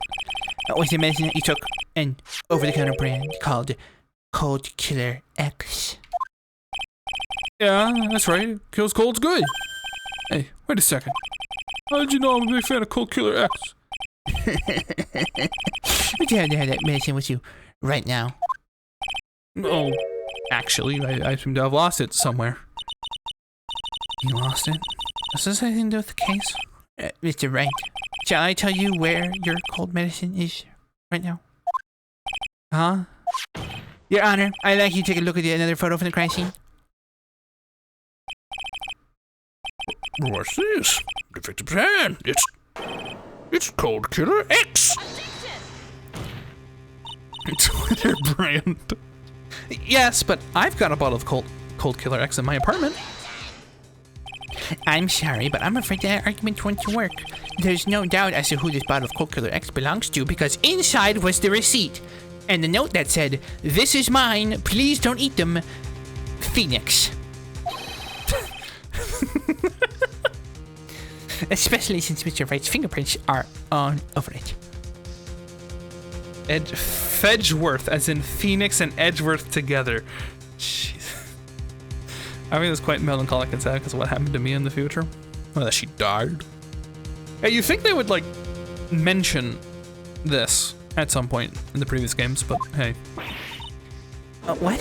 Was the medicine that you took an over-the-counter brand called Cold Killer X? Yeah, that's right. Kills colds good. Hey, wait a second. How did you know I'm a big fan of Cold Killer X? Would you have to have that medicine with you right now? Oh, actually, I seem to have lost it somewhere. You lost it? Does this have anything to do with the case? Mr. Wright, shall I tell you where your cold medicine is right now? Huh? Your Honor, I'd like you to take a look at another photo from the crime scene. What's this? The victim's hand. It's Cold Killer X. Twitter brand. Yes, but I've got a bottle of Cold Killer X in my apartment. I'm sorry, but I'm afraid that argument won't work. There's no doubt as to who this bottle of Cold Killer X belongs to because inside was the receipt and the note that said, "This is mine, please don't eat them, Phoenix." Especially since Mr. Wright's fingerprints are all over it. Fedgeworth, as in Phoenix and Edgeworth together. Jeez. I mean, it's quite melancholic and sad because of what happened to me in the future. Well, that she died. Yeah, you think they would, like, mention this at some point in the previous games, but hey. What?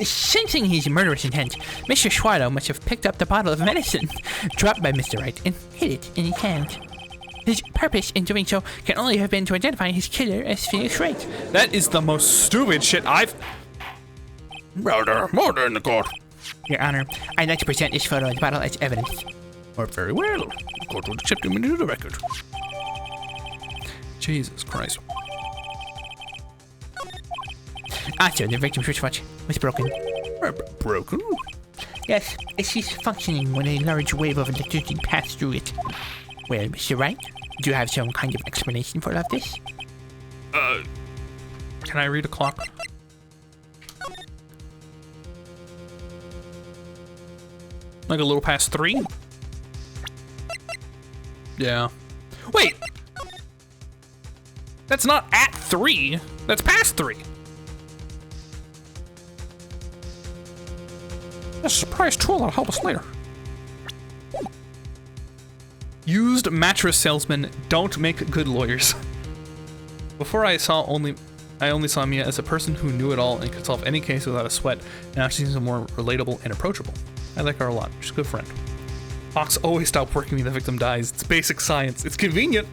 Sensing his murderous intent, Mr. Schwado must have picked up the bottle of medicine dropped by Mr. Wright and hid it in his hand. His purpose in doing so can only have been to identify his killer as Phoenix Wright. That is the most stupid shit I've... Murder in the court. Your Honor, I'd like to present this photo of the bottle as evidence. Or very well. The court will accept him into the record. Jesus Christ. Also, the victim's wristwatch was broken. Broken? Yes, it ceased functioning when a large wave of electricity passed through it. Well, Mr. Wright, do you have some kind of explanation for all of this? Can I read a clock? Like a little past 3? Yeah. Wait! That's not at 3. That's past 3. That's a surprise tool that'll help us later. Used mattress salesmen don't make good lawyers. Before I only saw Mia as a person who knew it all and could solve any case without a sweat. Now she seems more relatable and approachable. I like her a lot. She's a good friend. Clocks always stop working when the victim dies. It's basic science. It's convenient.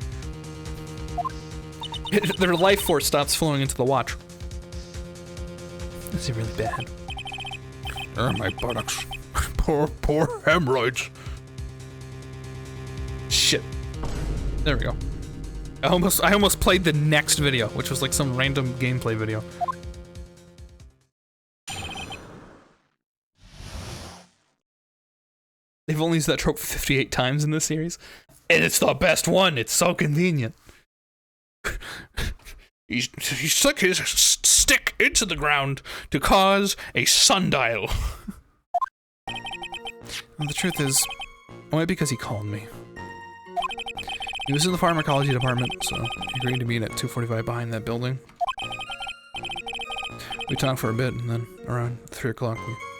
Their life force stops flowing into the watch. This is really bad. My buttocks. Poor hemorrhoids. Shit. There we go. I almost played the next video, which was like some random gameplay video. They've only used that trope 58 times in this series. And it's the best one. It's so convenient. He stuck his stick into the ground to cause a sundial. Well, the truth is, I went because he called me. He was in the pharmacology department, so he agreed to meet at 2:45 behind that building. We talked for a bit, and then around 3 o'clock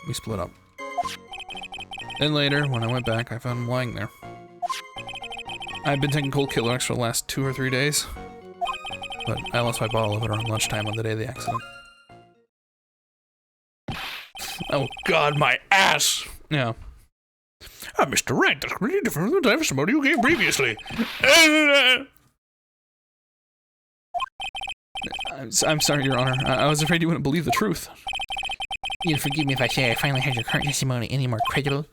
we split up. Then later, when I went back, I found him lying there. I've been taking cold killer X for the last 2 or 3 days, but I lost my bottle of it around lunchtime on the day of the accident. Oh God, my ass! Yeah. Ah, Mr. Wright, that's really different from the testimony you gave previously. I'm sorry, Your Honor. I was afraid you wouldn't believe the truth. You'll forgive me if I say I finally had your current testimony any more credible.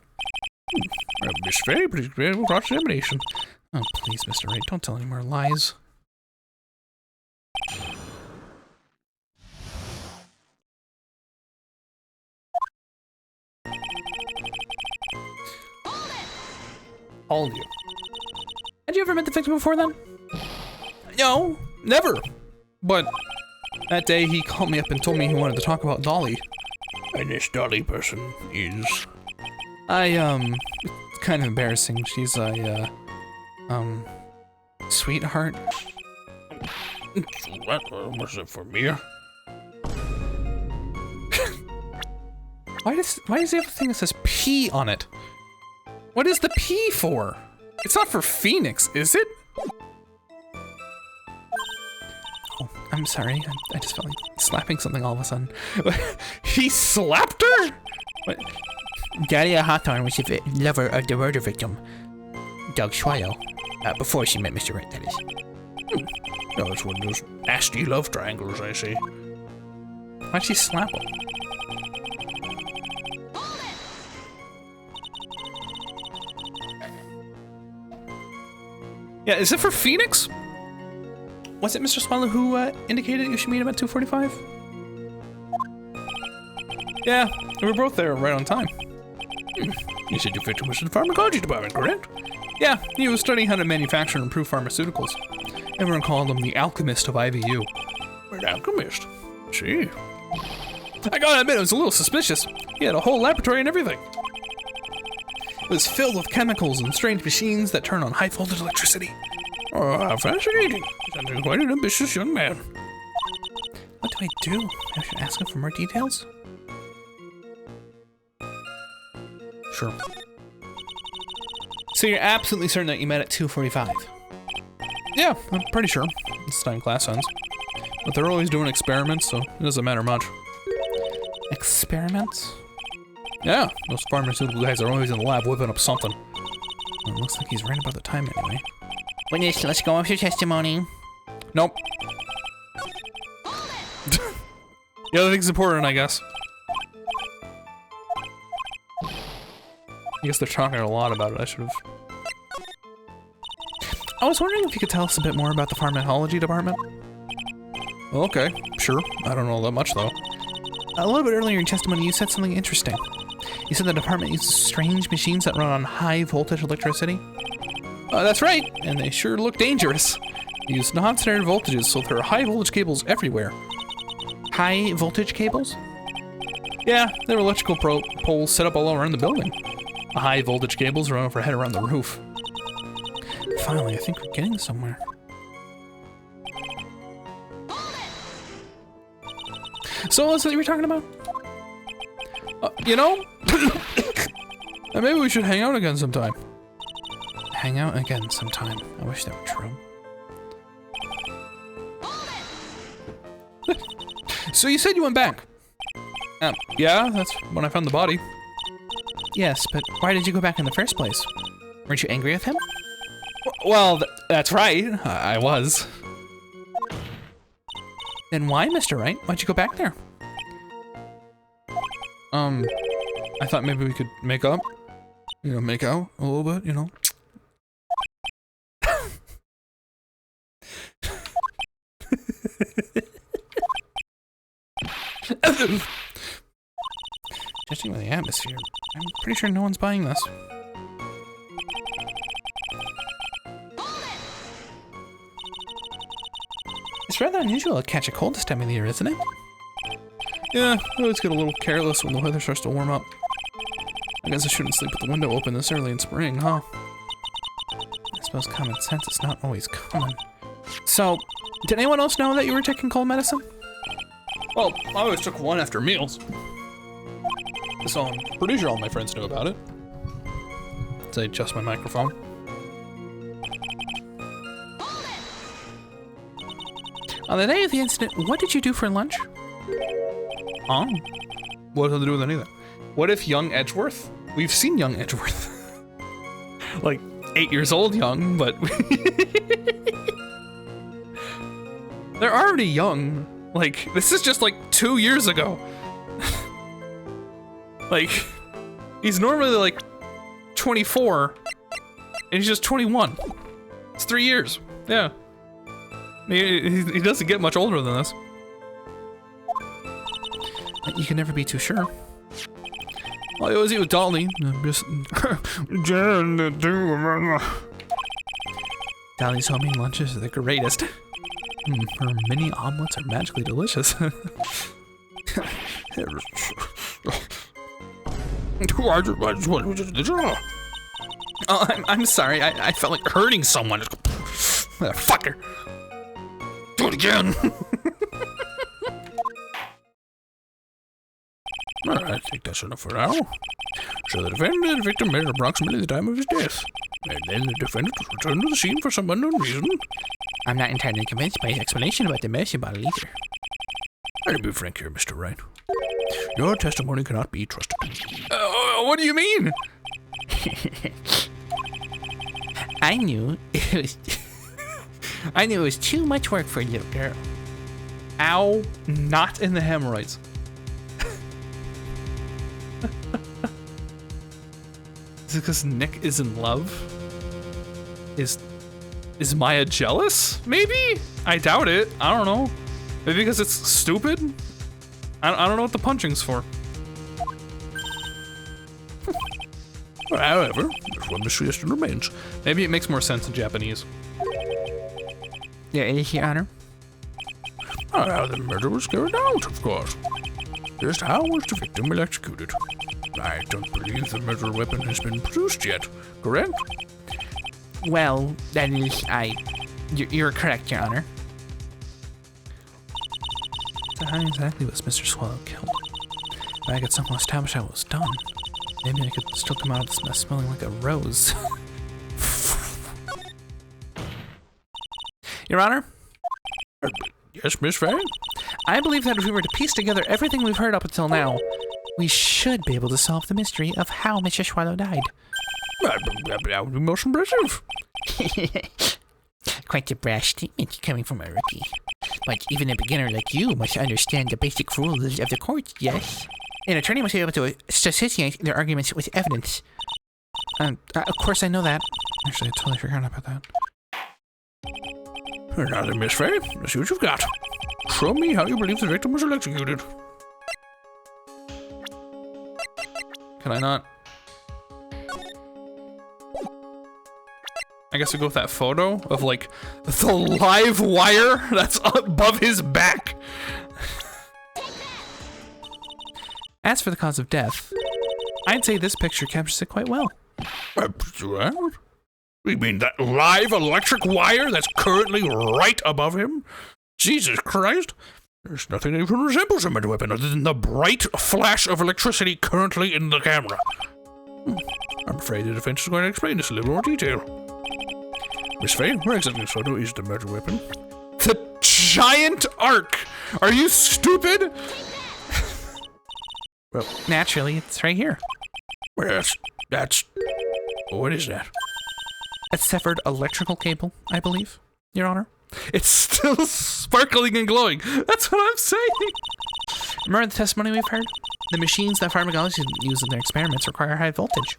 Miss Faye, please grant cross-examination. Oh, please, Mr. Wright, don't tell any more lies. All of you. Had you ever met the victim before then? No, never. But that day he called me up and told me he wanted to talk about Dolly. And this Dolly person is... It's kind of embarrassing. She's a, sweetheart. What was it for me? Why does he have a thing that says P on it? What is the P for? It's not for Phoenix, is it? Oh, I'm sorry. I just felt like slapping something all of a sudden. He slapped her? What? Dahlia Hawthorne was the lover of the murder victim, Doug Swallow, before she met Mr. Wright, that is. No, it's one of those nasty love triangles, I see. Why'd she slap him? Yeah, is it for Phoenix? Was it Mr. Swallow who indicated you should meet him at 2:45? Yeah, we were both there right on time. You said your victim was in the pharmacology department, correct? Yeah, he was studying how to manufacture and improve pharmaceuticals. Everyone called him the alchemist of IVU. An alchemist. See? I gotta admit, it was a little suspicious. He had a whole laboratory and everything. It was filled with chemicals and strange machines that turn on high voltage electricity. Oh, how fascinating. Sounds like quite an ambitious young man. What do I do? I should ask him for more details? Sure. So you're absolutely certain that you met at 2:45? Yeah, I'm pretty sure. It's time class ends. But they're always doing experiments, so it doesn't matter much. Experiments? Yeah, those pharmaceutical guys are always in the lab whipping up something. Well, it looks like he's right about the time anyway. Witness, let's go off your testimony. Nope. The other thing's important, I guess. I guess they're talking a lot about it. I should have. I was wondering if you could tell us a bit more about the pharmacology department. Okay, sure. I don't know that much, though. A little bit earlier in your testimony, you said something interesting. You said the department uses strange machines that run on high voltage electricity? That's right, and they sure look dangerous. They use non-standard voltages, so there are high voltage cables everywhere. High voltage cables? Yeah, there are electrical poles set up all around the building. The high voltage cables run overhead around the roof. Finally, I think we're getting somewhere. So what was it you were talking about? You know? Maybe we should hang out again sometime. Hang out again sometime. I wish that were true. So you said you went back? Yeah, that's when I found the body. Yes, but why did you go back in the first place? Weren't you angry with him? Well, that's right. I was. Then why, Mr. Wright? Why'd you go back there? I thought maybe we could make up. You know, make out a little bit, you know. Judging by the atmosphere, I'm pretty sure no one's buying this. It's rather unusual to catch a cold this time of the year, isn't it? Yeah, I always get a little careless when the weather starts to warm up. I guess I shouldn't sleep with the window open this early in spring, huh? I suppose common sense is not always common. So, did anyone else know that you were taking cold medicine? Well, I always took one after meals. So I'm pretty sure all my friends knew about it. As I adjust my microphone. On the day of the incident, what did you do for lunch? Oh. What does it do with anything? What if young Edgeworth? We've seen young Edgeworth. Like, 8 years old young, but... They're already young. Like, this is just like 2 years ago. Like, he's normally like 24, and he's just 21. It's 3 years. Yeah. He doesn't get much older than this. You can never be too sure. Well, I always eat with Dolly. Just... Dolly's homemade lunches are the greatest. Her mini omelets are magically delicious. Oh, I'm sorry. I felt like hurting someone. Fucker. Do it again. I think that's enough for now. So the defendant and the victim met at approximately the time of his death. And then the defendant was returned to the scene for some unknown reason. I'm not entirely convinced by his explanation about the medicine bottle either. I'll be frank here, Mr. Wright. Your testimony cannot be trusted. What do you mean? I knew it was too much work for a little girl. Ow, not in the hemorrhoids. Is it because Nick is in love? Is Maya jealous? Maybe? I doubt it. I don't know. Maybe because it's stupid? I don't know what the punching's for. Well, however, there's one mystery still remains. Maybe it makes more sense in Japanese. Yeah, it is, Your Honor. How the murder was carried out, of course. Just how was the victim electrocuted? I don't believe the murder weapon has been produced yet, correct? Well, that is, you're correct, Your Honor. So how exactly was Mr. Swallow killed? If I could somehow establish how it was done, maybe I could still come out of this mess smelling like a rose. Your Honor? Yes, Miss Faye? I believe that if we were to piece together everything we've heard up until now, we should be able to solve the mystery of how Mr. Swallow died. That would be most impressive. Quite a brash statement coming from a rookie. But even a beginner like you must understand the basic rules of the court, yes? An attorney must be able to substantiate their arguments with evidence. Of course I know that. Actually, I totally forgot about that. Now then, Miss Faye, let's see what you've got. Show me how you believe the victim was electrocuted. Can I not? I guess we go with that photo of like the live wire that's above his back. As for the cause of death, I'd say this picture captures it quite well. You mean that live electric wire that's currently right above him? Jesus Christ. There's nothing that even resembles a murder weapon other than the bright flash of electricity currently in the camera. I'm afraid the defense is going to explain this in a little more detail. Miss Faye, where exactly in this photo is the murder weapon? The giant arc! Are you stupid? Well, Naturally, it's right here. well, that's... What is that? A severed electrical cable, I believe, Your Honor. It's still sparkling and glowing. That's what I'm saying. Remember the testimony we've heard? The machines that pharmacologists use in their experiments require high voltage.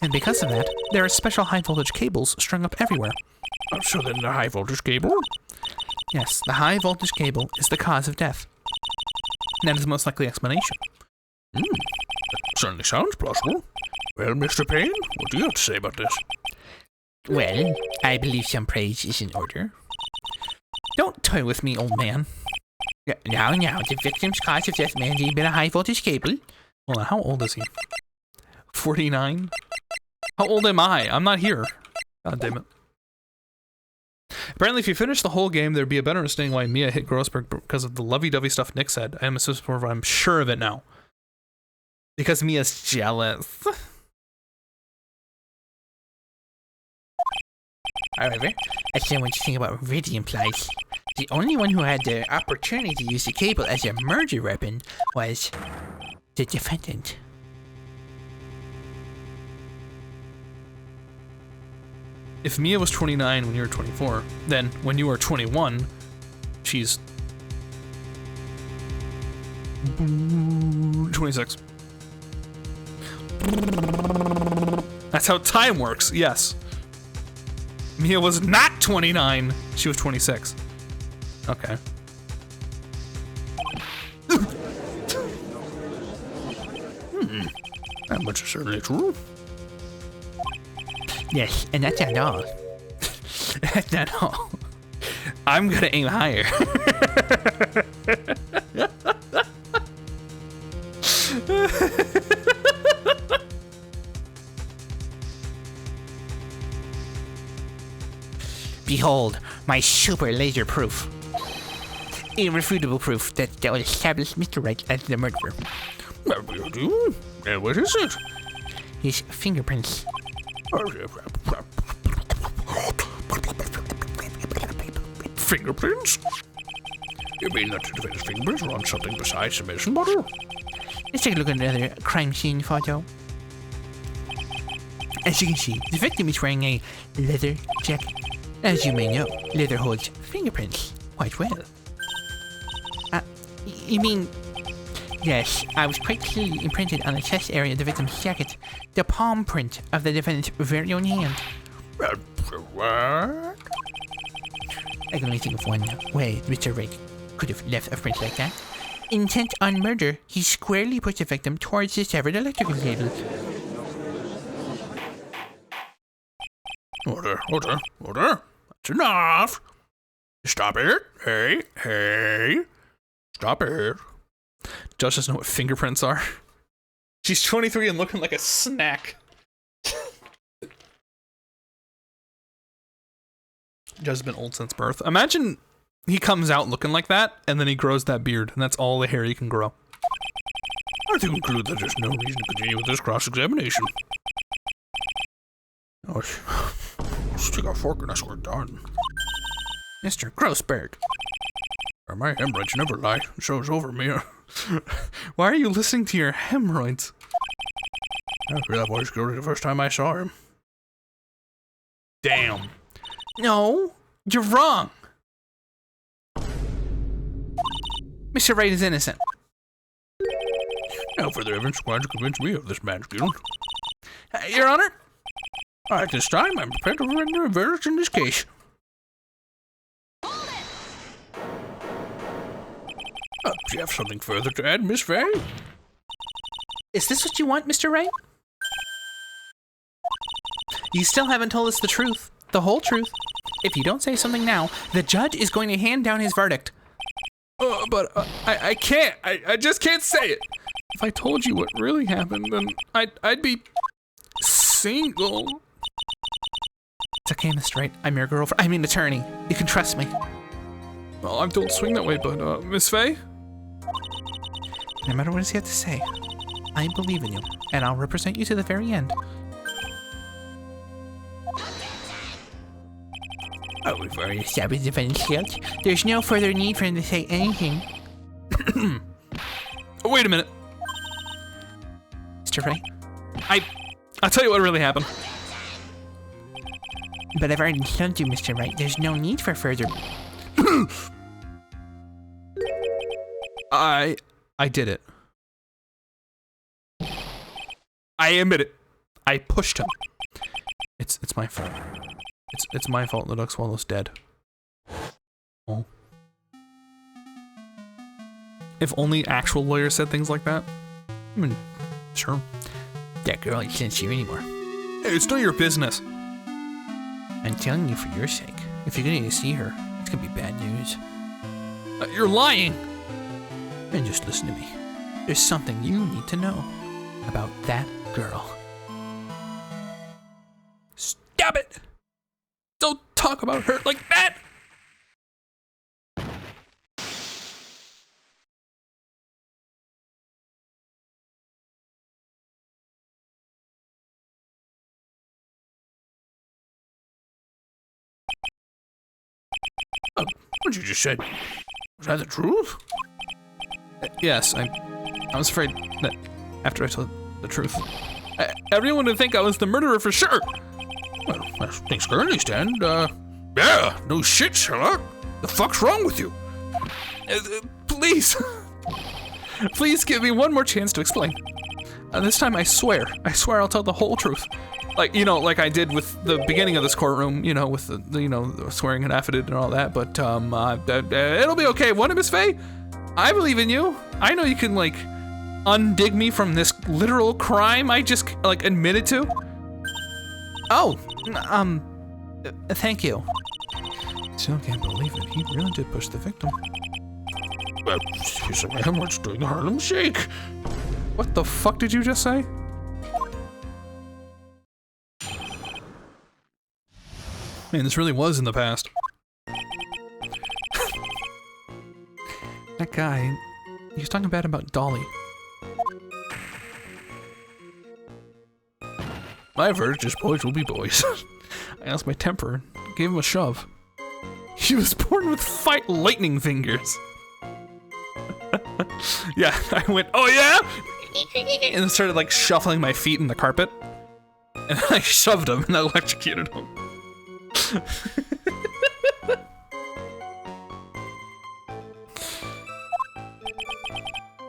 And because of that, there are special high voltage cables strung up everywhere. So then the high voltage cable? Yes, the high voltage cable is the cause of death. That is the most likely explanation. That certainly sounds plausible. Well, Mr. Payne, what do you have to say about this? Well, I believe some praise is in order. Don't toy with me, old man. Now, the victim's cause of death may indeed been a high voltage cable. Well, now, how old is he? 49? How old am I? I'm not here. God damn it. Apparently, if you finish the whole game, there'd be a better understanding why Mia hit Grossberg because of the lovey-dovey stuff Nick said. I am a supporter, I'm sure of it now. Because Mia's jealous. However, I still want you to think about what Riddy implies. The only one who had the opportunity to use the cable as a murder weapon was the defendant. If Mia was 29 when you were 24, then when you were 21, she's 26. That's how time works, yes. Mia was not 29, she was 26. Okay. That much is certainly true. Yes, and that's not all. That's not all. I'm gonna aim higher. Behold, my super laser proof. Irrefutable proof that will establish Mr. Wright as the murderer. And what is it? His fingerprints. Fingerprints? You mean that the defendant's fingerprints are on something besides the medicine bottle? Let's take a look at another crime scene photo. As you can see, the victim is wearing a leather jacket. As you may know, leather holds fingerprints quite well. You mean... Yes, I was quite clearly imprinted on the chest area of the victim's jacket, the palm print of the defendant's very own hand. What? I can only think of one way Mr. Wright could have left a print like that. Intent on murder, he squarely pushed the victim towards the severed electrical cable. Order. That's enough. Stop it. Hey. Stop it. Josh doesn't know what fingerprints are. She's 23 and looking like a snack. Josh has been old since birth. Imagine he comes out looking like that, and then he grows that beard, and that's all the hair he can grow. I think conclude that there's no reason to continue with this cross-examination. Let's take our fork and we're done. Mr. Grossberg. My hemorrhoids never lie. It shows over me. Why are you listening to your hemorrhoids? I heard that voice guilty the first time I saw him. Damn. No, you're wrong. Mr. Wright is innocent. No further evidence required to convince me of this man's guilt. Your Honor? At this time, I'm prepared to render a verdict in this case. Do you have something further to add, Miss Faye? Is this what you want, Mr. Wright? You still haven't told us the truth. The whole truth. If you don't say something now, the judge is going to hand down his verdict. But I can't. I just can't say it. If I told you what really happened, then I'd be single. It's okay, Mr. Wright. I'm your girlfriend. I mean, attorney. You can trust me. Well, I don't swing that way, but Miss Faye? No matter what you have to say, I believe in you, and I'll represent you to the very end. We've already established the defendant's guilt. There's no further need for him to say anything. Oh, wait a minute. Mr. Wright, I'll tell you what really happened. But I've already told you, Mr. Wright, there's no need for further... I did it. I admit it. I pushed him. It's my fault. It's my fault the duck swallow's dead. Oh. If only actual lawyers said things like that. I mean, sure. That girl ain't sincere anymore. Hey, it's not your business. I'm telling you for your sake. If you're gonna need to see her, it's gonna be bad news. You're lying! And just listen to me. There's something you need to know about that girl. talk about her like that. What you just said, was that the truth? Yes, I was afraid that after I told the truth, everyone would think I was the murderer for sure. Well, as things currently stand, yeah, no shit, Sherlock. The fuck's wrong with you? Please. Please give me one more chance to explain. This time I swear I'll tell the whole truth. Like, you know, like I did with the beginning of this courtroom, you know, with the you know, the swearing an affidavit and all that, but it'll be okay, won't it, Miss Faye? I believe in you. I know you can, like, undig me from this literal crime I just, like, admitted to. Oh, thank you. Still can't believe it. He really did push the victim. Well, he's a man what's doing the Harlem Shake. What the fuck did you just say? Man, this really was in the past. That guy, he was talking bad about Dolly. My verdict is boys will be boys. I lost my temper, gave him a shove. He was born with lightning fingers. Yeah, I went, oh yeah? And then started like shuffling my feet in the carpet. And I shoved him and I electrocuted him.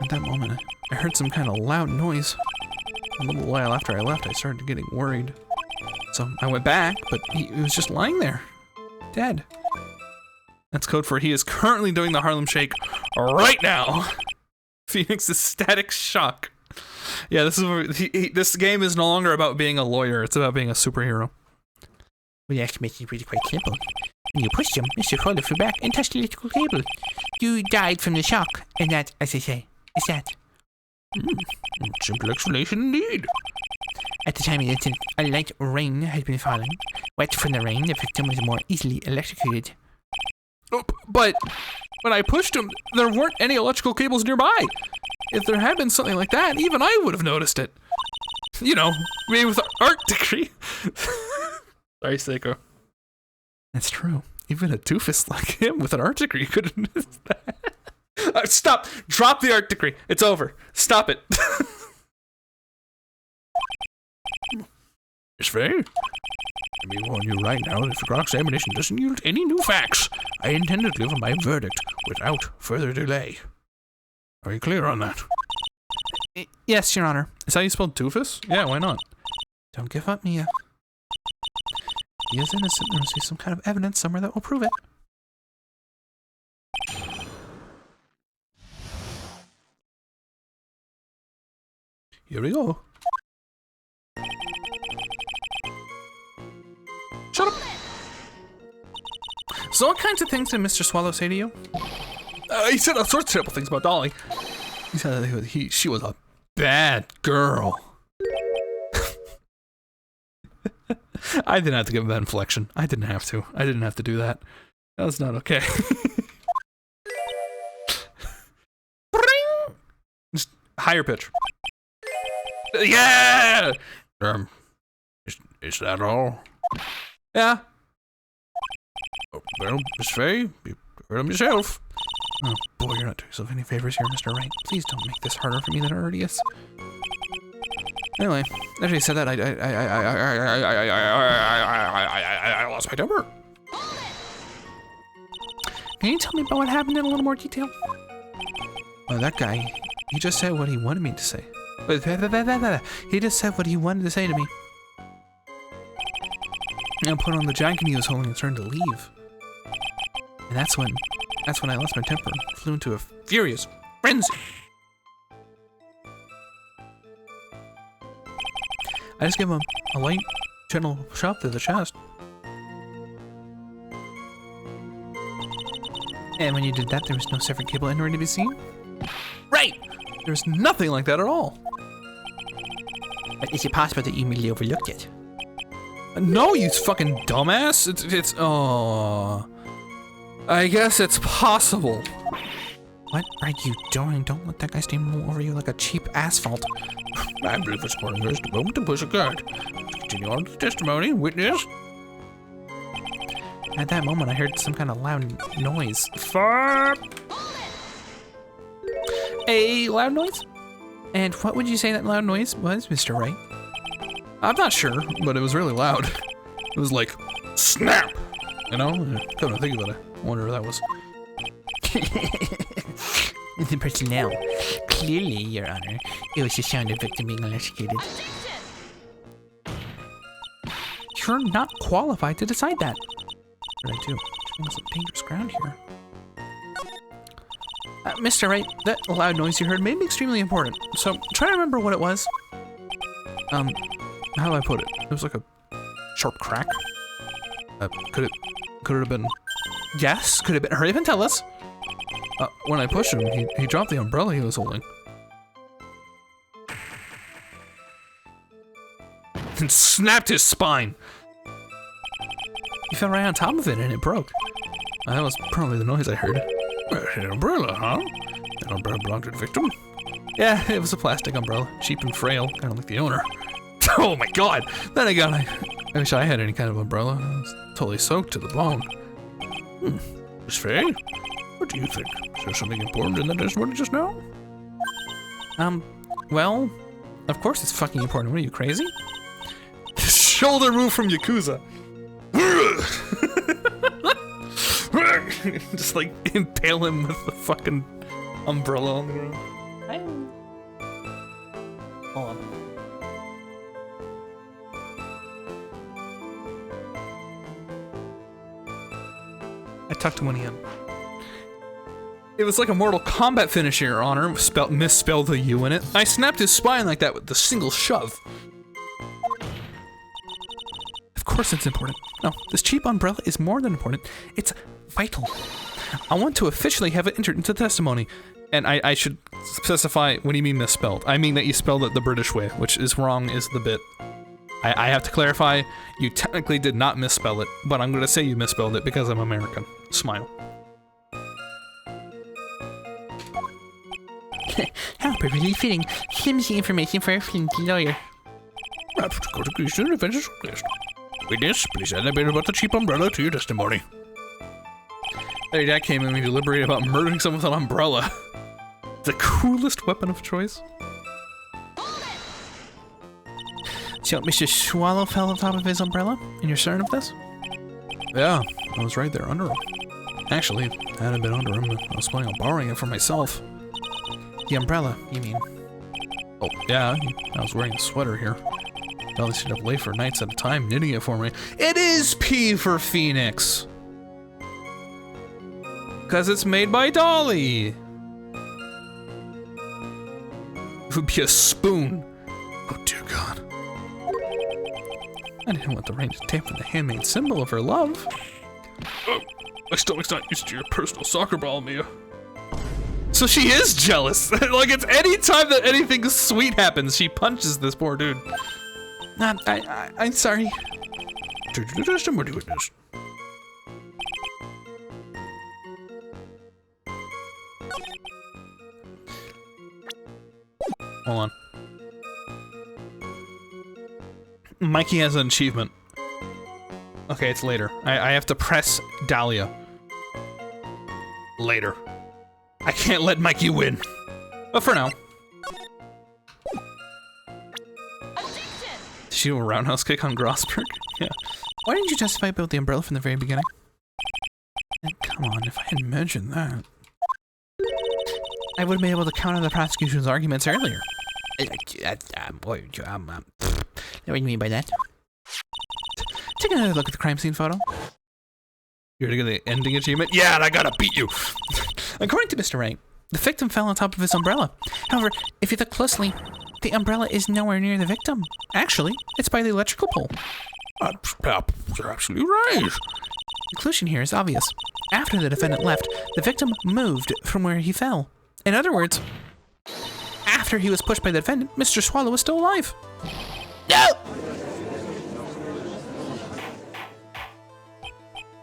At that moment, I heard some kind of loud noise. A little while after I left, I started getting worried. So I went back, but he was just lying there, dead. That's code for he is currently doing the Harlem Shake right now. Phoenix's static shock. Yeah, this is this game is no longer about being a lawyer. It's about being a superhero. Well, the explanation is really quite simple. When you pushed him, Mr. Fuller flew back and touched the electrical cable. You died from the shock, and that, as they say, is that. Simple explanation indeed. At the time of the incident, a light rain had been falling. Wet from the rain, the victim was more easily electrocuted. Oh, but when I pushed him, there weren't any electrical cables nearby. If there had been something like that, even I would have noticed it. You know, me with an art degree. Sorry, Seiko. That's true. Even a doofus like him with an art degree couldn't miss that. Stop! Drop the art degree. It's over. Stop it. Miss Faye, let me warn you right now that if the cross-examination doesn't yield any new facts, I intend to deliver my verdict without further delay. Are you clear on that? Yes, Your Honor. Is that how you spelled doofus? Yeah, why not? Don't give up, Mia. He is innocent. There must be some kind of evidence somewhere that will prove it. Here we go. Shut up! So what kinds of things did Mr. Swallow say to you? He said all sorts of terrible things about Dolly. He said that she was a bad girl. I didn't have to give him that inflection. I didn't have to. I didn't have to do that. That was not okay. Just higher pitch. Yeah! Is that all? Yeah. Oh, well, Miss Faye, you heard him yourself. Oh boy, you're not doing yourself any favors here, Mr. Wright. Please don't make this harder for me than it already is. Anyway, after he said that, I lost my temper. Can you tell me about what happened in a little more detail? Well, that guy, he just said what he wanted me to say. He just said what he wanted to say to me. And put on the jacket he was holding and started to leave. And that's when I lost my temper and flew into a furious frenzy. I just gave him a light, gentle shot to the chest. And when you did that, there was no severed cable anywhere to be seen? Right! There was nothing like that at all. But is it possible that you merely overlooked it? No, you fucking dumbass. It's oh. I guess it's possible. What are you doing? Don't let that guy steamroll over you like a cheap asphalt. I believe it's more than just a moment to push a card. Continue on with the testimony, witness. At that moment, I heard some kind of loud noise. A loud noise? And what would you say that loud noise was, Mr. Wright? I'm not sure, but it was really loud. It was like, snap! You know? Come to think of it, I wonder if that was. The personnel. Clearly, Your Honor, it was the sound of victim being electrocuted. You're not qualified to decide that. What did I do? There's some dangerous ground here. Mr. Wright, that loud noise you heard may be extremely important, so try to remember what it was. How do I put it? It was like a sharp crack. Could it have been? Yes, could have been. Hurry up and tell us. When I pushed him, he dropped the umbrella he was holding. And snapped his spine. You fell right on top of it and it broke. That was probably the noise I heard. An umbrella, huh? That umbrella belonged to the victim? Yeah, it was a plastic umbrella. Cheap and frail, kind of like the owner. Oh my god! Then again, I wish I had any kind of umbrella. I was totally soaked to the bone. Miss Faye, what do you think? Is there something important in that testimony just now? Well, of course it's fucking important. What are you, crazy? Shoulder move from Yakuza. Just like impale him with the fucking umbrella on the ground. Hold on. I tucked one in. It was like a Mortal Kombat finish, Your Honor. Misspelled the U in it. I snapped his spine like that with the single shove. Of course it's important. No, this cheap umbrella is more than important. It's vital. I want to officially have it entered into testimony. And I should specify, what do you mean misspelled? I mean that you spelled it the British way, which is wrong is the bit. I have to clarify, you technically did not misspell it, but I'm going to say you misspelled it because I'm American. Smile. How perfectly fitting. Flimsy information for a flimsy lawyer. Perhaps to court accused in offenses list. Witness, please add a bit about the cheap umbrella to your testimony. Hey, that came in when you deliberated about murdering someone with an umbrella. The coolest weapon of choice. So, Mr. Swallow fell on top of his umbrella, and you're certain of this? Yeah, I was right there under him. Actually, I hadn't been under him. I was planning on borrowing it for myself. The umbrella, you mean? Oh, yeah, I was wearing a sweater here. Dolly stayed up late for nights at a time knitting it for me. It is P for Phoenix! Because it's made by Dolly! It would be a spoon. Oh dear God. I didn't want the rain to dampen the handmade symbol of her love. My stomach's not used to your personal soccer ball, Mia. So she is jealous. Like, it's any time that anything sweet happens, she punches this poor dude. I'm sorry. To the testimony, witness. Hold on. Mikey has an achievement. Okay, it's later. I have to press Dahlia. Later. I can't let Mikey win. But for now. Did she do a roundhouse kick on Grossberg? Yeah. Why didn't you testify about the umbrella from the very beginning? Come on, if I had mentioned that. I would have been able to counter the prosecution's arguments earlier. What do you mean by that? Take another look at the crime scene photo. You're gonna get the ending achievement? Yeah, and I gotta beat you! According to Mr. Wright, the victim fell on top of his umbrella. However, if you look closely, the umbrella is nowhere near the victim. Actually, it's by the electrical pole. You're absolutely right. The conclusion here is obvious. After the defendant left, the victim moved from where he fell. In other words, after he was pushed by the defendant, Mr. Swallow was still alive. No!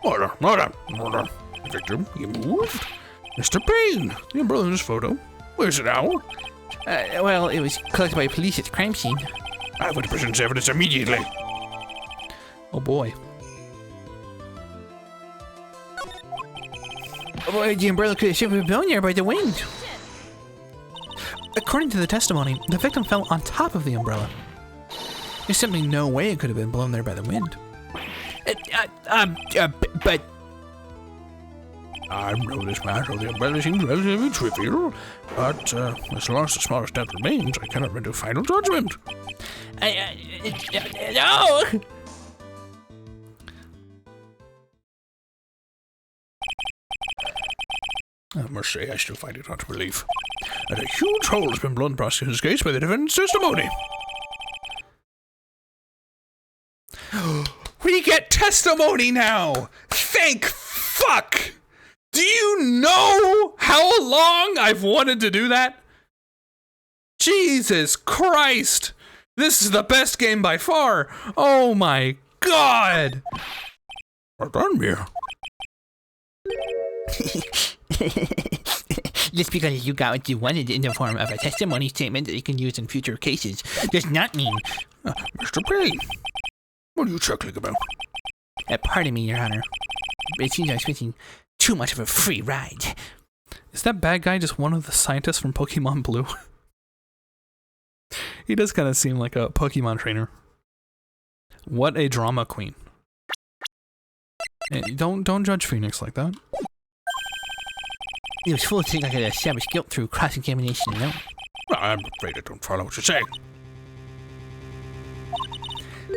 Hold on. Victim, you moved? Mr. Payne, the umbrella in this photo. Where's it now? Well, it was collected by police at the crime scene. I want to present evidence immediately. Oh boy. Well, the umbrella could have simply been blown there by the wind. According to the testimony, the victim fell on top of the umbrella. There's simply no way it could have been blown there by the wind. But I know this matter. The umbrella seems relatively trivial, but as long as the smallest doubt remains, I cannot render final judgment. No! I must say, I still find it hard to believe that a huge hole has been blown in the prosecution's case by the defendant's testimony. We get testimony now! Thank fuck! Do you know how long I've wanted to do that? Jesus Christ! This is the best game by far! Oh my god! Well done, Mia. Just because you got what you wanted in the form of a testimony statement that you can use in future cases does not mean... Mr. Payne, what are you chuckling about? Pardon me, Your Honor. It seems I'm expecting too much of a free ride. Is that bad guy just one of the scientists from Pokemon Blue? He does kind of seem like a Pokemon trainer. What a drama queen. Hey, don't judge Phoenix like that. It was foolish to think I could establish guilt through cross-examination alone. I'm afraid I don't follow what you're saying.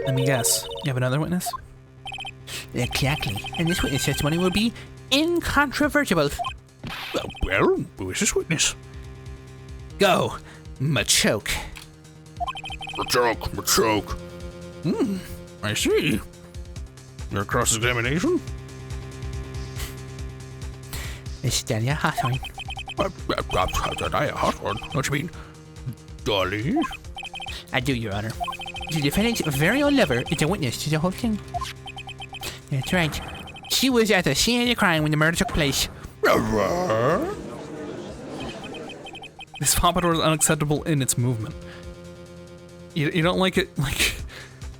Let me guess. You have another witness? Exactly. And this witness testimony will be incontrovertible. Well, who is this witness? Go, Machoke. Machoke. I see. Your cross-examination? Miss Delia Hawthorne. Delia Hawthorne? What you mean? Dolly? I do, Your Honor. The defendant's very own lover is a witness to the whole thing. That's right. She was at the scene of the crime when the murder took place. This pompadour is unacceptable in its movement. You don't like it, like,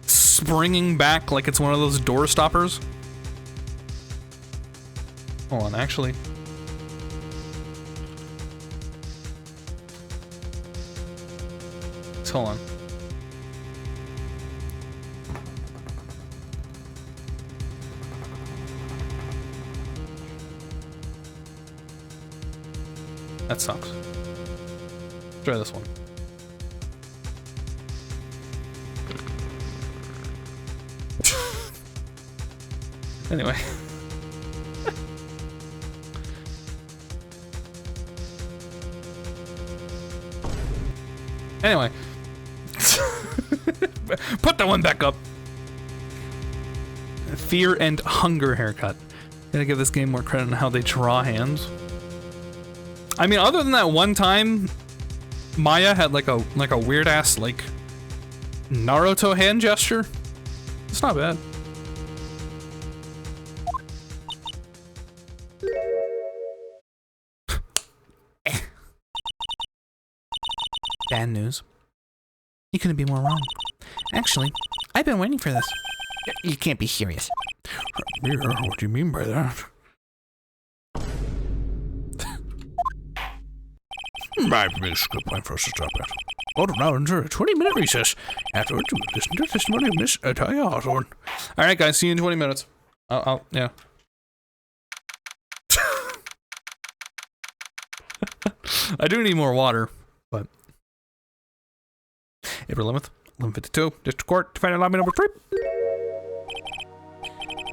springing back like it's one of those door stoppers? Hold on, actually. Hold on. That sucks. Try this one. Anyway. Anyway. Put that one back up. Fear and hunger haircut. Gotta give this game more credit on how they draw hands. I mean, other than that one time, Maya had like a weird ass like Naruto hand gesture. It's not bad. Bad news. You couldn't be more wrong. Actually, I've been waiting for this. You can't be serious. Mia, what do you mean by that? I've made a good point for us to stop at. Hold on now, enter a 20-minute recess. Afterwards, we'll listen to the testimony of Miss Delia Hawthorne. Alright guys, see you in 20 minutes. Yeah. I do need more water, but... April 11th, 11:52, District Court, defendant lobby number 3.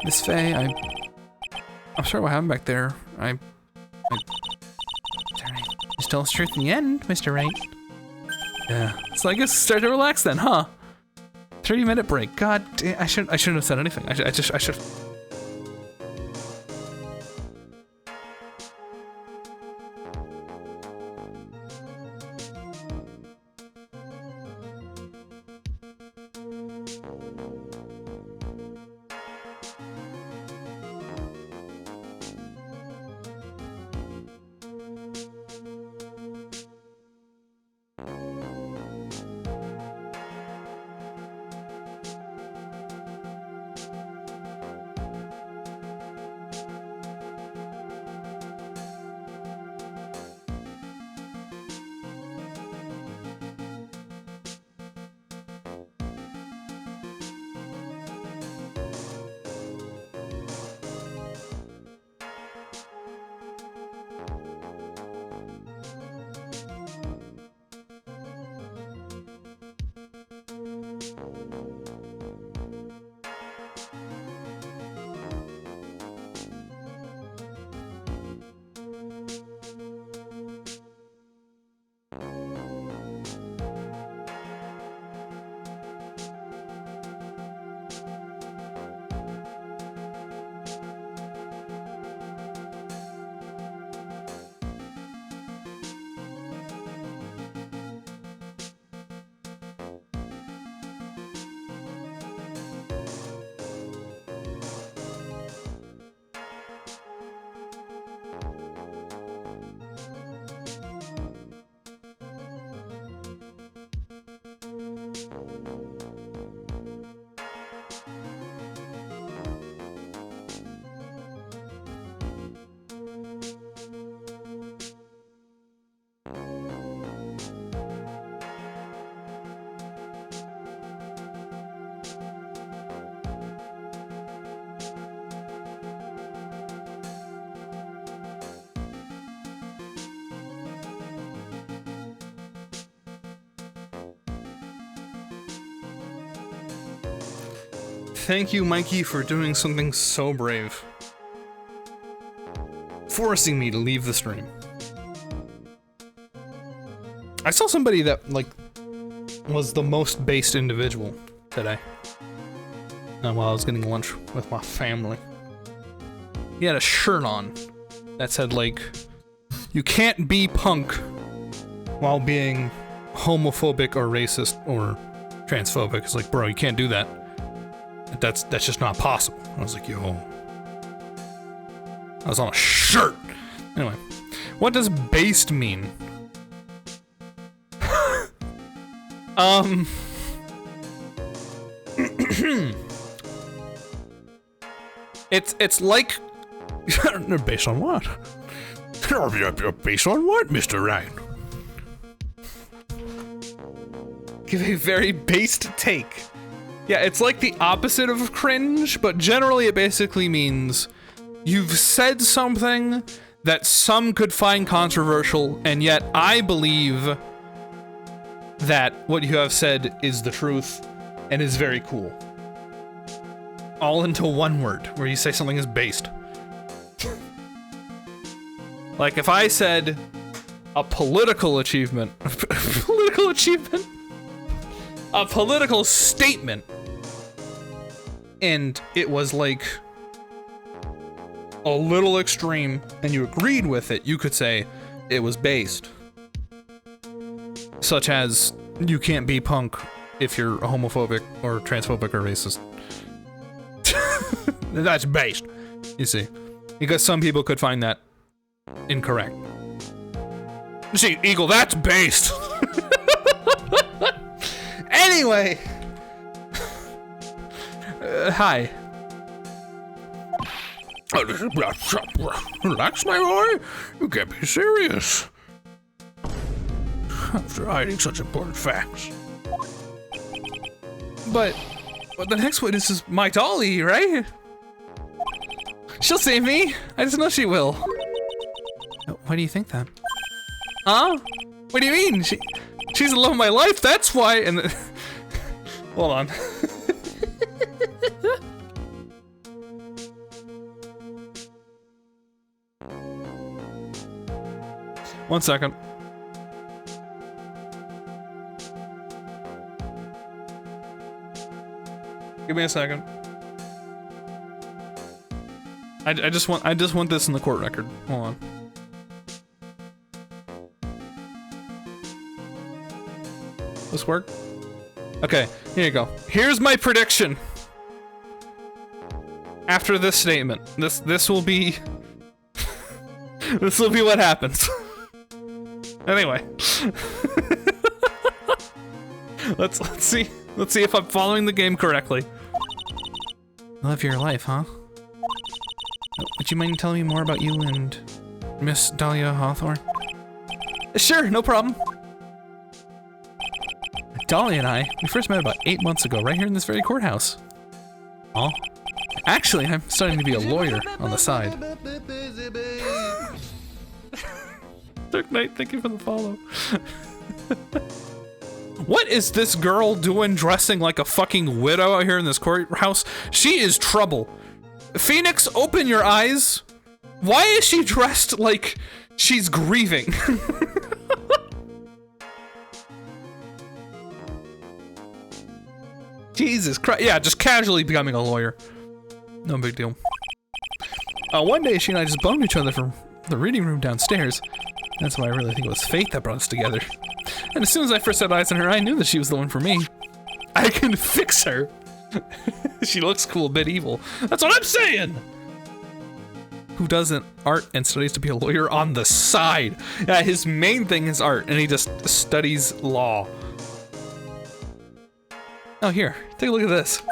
Miss Faye, I'm sorry what happened back there. It's alright. Just tell us the truth in the end, Mr. Wright. Yeah. So I guess start to relax then, huh? 30-minute break. God damn, I shouldn't have said anything. I should. Thank you, Mikey, for doing something so brave. Forcing me to leave the stream. I saw somebody that, like, was the most based individual today. While I was getting lunch with my family. He had a shirt on that said, like, you can't be punk while being homophobic or racist or transphobic. It's like, bro, you can't do that. That's just not possible. I was like, yo. I was on a shirt. Anyway, what does based mean? It's like based on what? Based on what, Mr. Wright? Give a very based take. Yeah, it's like the opposite of cringe, but generally it basically means you've said something that some could find controversial, and yet I believe that what you have said is the truth and is very cool. All into one word, where you say something is based. Like if I said a political achievement, a political statement, and it was like a little extreme, and you agreed with it, you could say it was based. Such as, you can't be punk if you're homophobic or transphobic or racist. That's based, you see. Because some people could find that incorrect. You see, Eagle, that's based. Anyway. Hi. Relax, my boy. You can't be serious. After hiding such important facts. But the next witness is my dolly, right? She'll save me. I just know she will. Why do you think that? Huh? What do you mean? She's the love of my life, that's why. And hold on. One second. Give me a second. I just want this in the court record. Hold on. This work? Okay, here you go. Here's my prediction. After this statement, this will be this will be what happens. Anyway. let's see if I'm following the game correctly. Love your life, huh? Would you mind telling me more about you and Miss Dahlia Hawthorne? Sure, no problem. Dahlia and I, we first met about 8 months ago, right here in this very courthouse. Oh, actually, I'm starting to be a lawyer on the side. Dark Knight, thank you for the follow. What is this girl doing dressing like a fucking widow out here in this courthouse? She is trouble. Phoenix, open your eyes. Why is she dressed like she's grieving? Jesus Christ. Yeah, just casually becoming a lawyer. No big deal. One day she and I just boned each other from the reading room downstairs. That's why I really think it was fate that brought us together. And as soon as I first set eyes on her, I knew that she was the one for me. I can fix her. She looks cool, a bit evil. That's what I'm saying! Who doesn't art and studies to be a lawyer on the side? Yeah, his main thing is art, and he just studies law. Oh, here, take a look at this.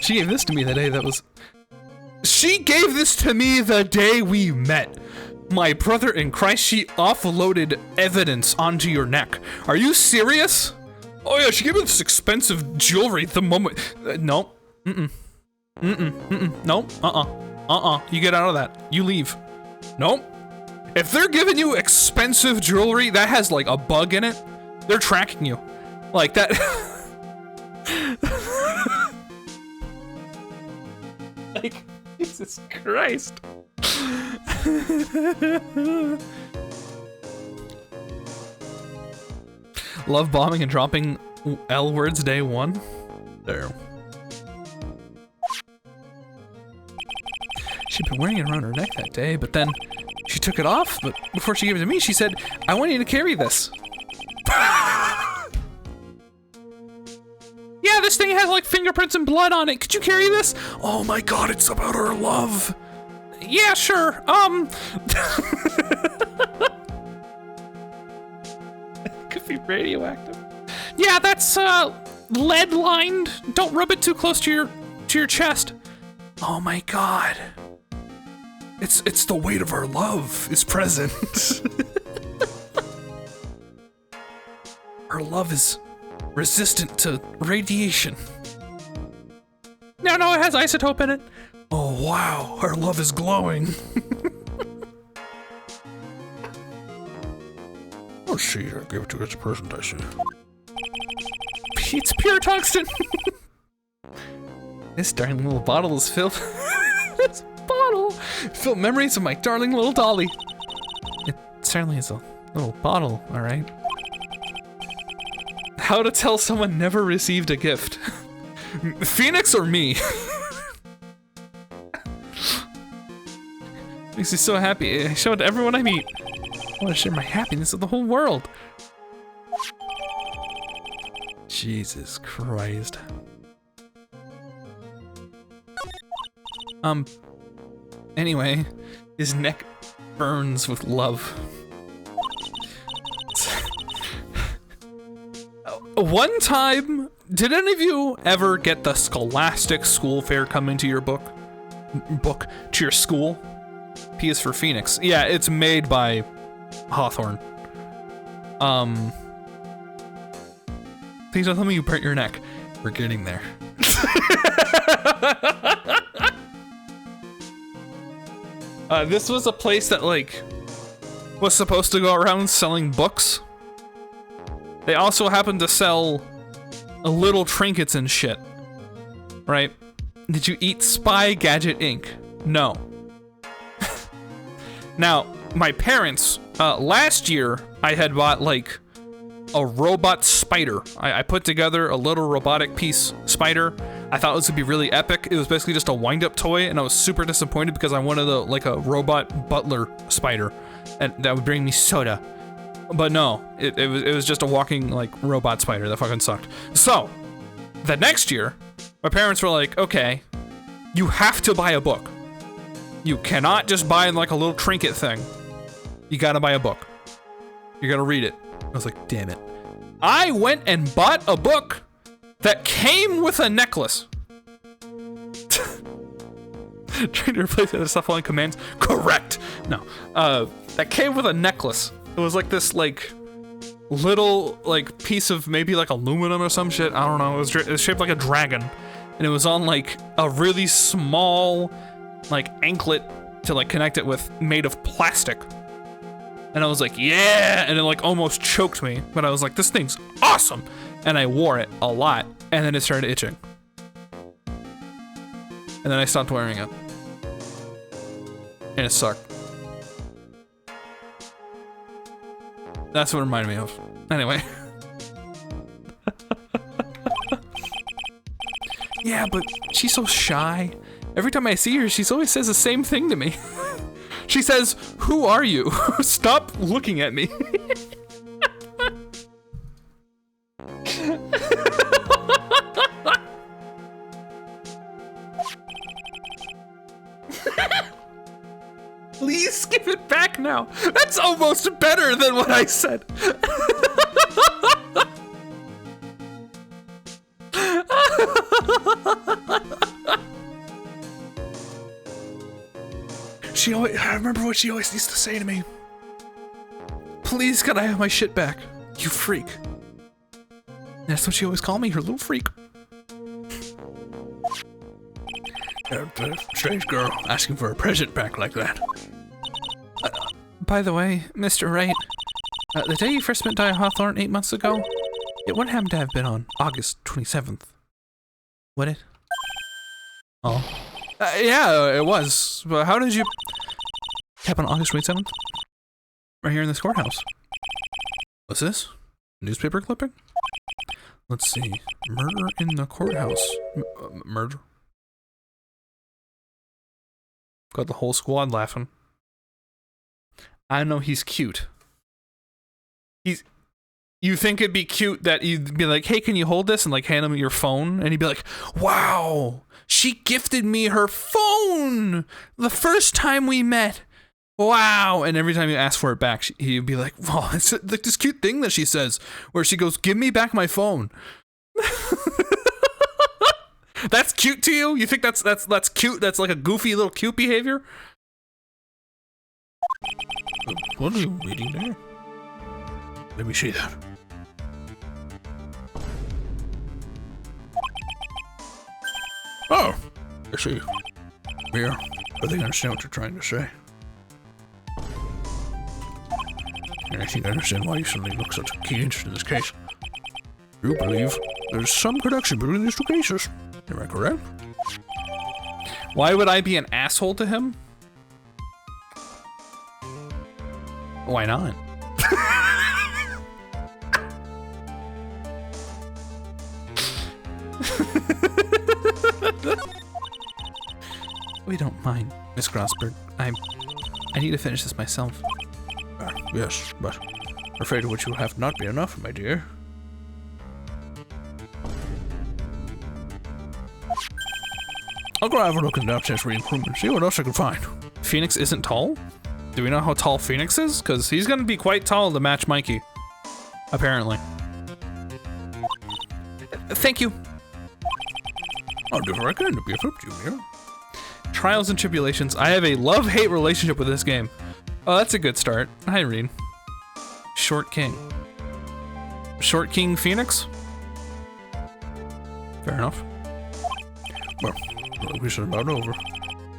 She gave this to me the day that was... She gave this to me the day we met. My brother in Christ, she offloaded evidence onto your neck. Are you serious? Oh yeah, she gave me this expensive jewelry the moment... no. No. You get out of that. You leave. Nope. If they're giving you expensive jewelry that has like a bug in it, they're tracking you. Like that... Like, Jesus Christ. Love bombing and dropping L words day one. There. She'd been wearing it around her neck that day, but then she took it off, but before she gave it to me, she said, I want you to carry this. Yeah, this thing has like fingerprints and blood on it. Could you carry this? Oh my god, it's about her love. Yeah, sure. Could be radioactive. Yeah, that's lead lined. Don't rub it too close to your chest. Oh my god. It's the weight of our love is present. Our love is resistant to radiation. No, it has isotope in it. Oh wow, our love is glowing. Oh shit, I gave it to this person, I see. It's pure tungsten. This darling little bottle is filled. This bottle filled memories of my darling little dolly. It certainly is a little bottle, all right. How to tell someone never received a gift? Phoenix or me? Makes me so happy. I show it to everyone I meet. I want to share my happiness with the whole world. Jesus Christ. Anyway, his neck burns with love. One time, did any of you ever get the Scholastic School Fair coming to your book to your school? P is for Phoenix. Yeah, it's made by Hawthorne. Please don't tell me you burnt your neck. We're getting there. This was a place that like was supposed to go around selling books. They also happened to sell little trinkets and shit. Right? Did you eat Spy Gadget Inc? No. Now, my parents, last year, I had bought like a robot spider. I put together a little robotic piece spider. I thought it was gonna be really epic. It was basically just a wind-up toy, and I was super disappointed because I wanted like a robot butler spider, and that would bring me soda. But no, it was just a walking like robot spider that fucking sucked. So, the next year, my parents were like, okay, you have to buy a book. You cannot just buy like a little trinket thing. You gotta buy a book. You gotta read it. I was like, damn it. I went and bought a book that came with a necklace. Trying to replace other stuff following commands. Correct. No. That came with a necklace. It was like this like little like piece of maybe like aluminum or some shit. I don't know. It was shaped like a dragon, and it was on like a really small like anklet to like connect it with, made of plastic. And I was like, yeah, and it like almost choked me, but I was like, this thing's awesome, and I wore it a lot, and then it started itching, and then I stopped wearing it, and it sucked. That's what it reminded me of. Anyway. Yeah, but she's so shy. Every time I see her, she always says the same thing to me. She says, "Who are you? Stop looking at me." Please give it back now. That's almost better than what I said. I remember what she always used to say to me. Please, can I have my shit back? You freak. That's what she always called me, her little freak. Strange girl asking for a present back like that. By the way, Mr. Wright, the day you first met Dia Hawthorne 8 months ago, it wouldn't happen to have been on August 27th, would it? Oh. Yeah, it was. But how did you... Happened on August 27th? Right here in this courthouse. What's this? Newspaper clipping? Let's see. Murder in the courthouse. Murder. Got the whole squad laughing. I know he's cute. You think it'd be cute that you'd be like, hey, can you hold this? And like hand him your phone. And he'd be like, wow, she gifted me her phone the first time we met. Wow. And every time you ask for it back, he'd be like, wow, it's like this cute thing that she says where she goes, give me back my phone. That's cute to you? You think that's cute? That's like a goofy little cute behavior? What are you reading there? Let me see that. Oh, I see. Yeah, I think I understand what you're trying to say. And I think I understand why you suddenly look such a keen interest in this case. You believe there's some connection between these two cases. Am I correct? Why would I be an asshole to him? Why not? We don't mind, Miss Grossberg. I need to finish this myself. Yes, but I'm afraid what you have not be enough, my dear. I'll go have a look in the downstairs reading room and see what else I can find. Phoenix isn't tall? Do we know how tall Phoenix is? Because he's going to be quite tall to match Mikey. Apparently. Thank you. I'll do what I can to be of help to you, Mia. Trials and Tribulations. I have a love-hate relationship with this game. Oh, that's a good start. Hi, Reed. Short King. Short King Phoenix? Fair enough. Well, we should about over.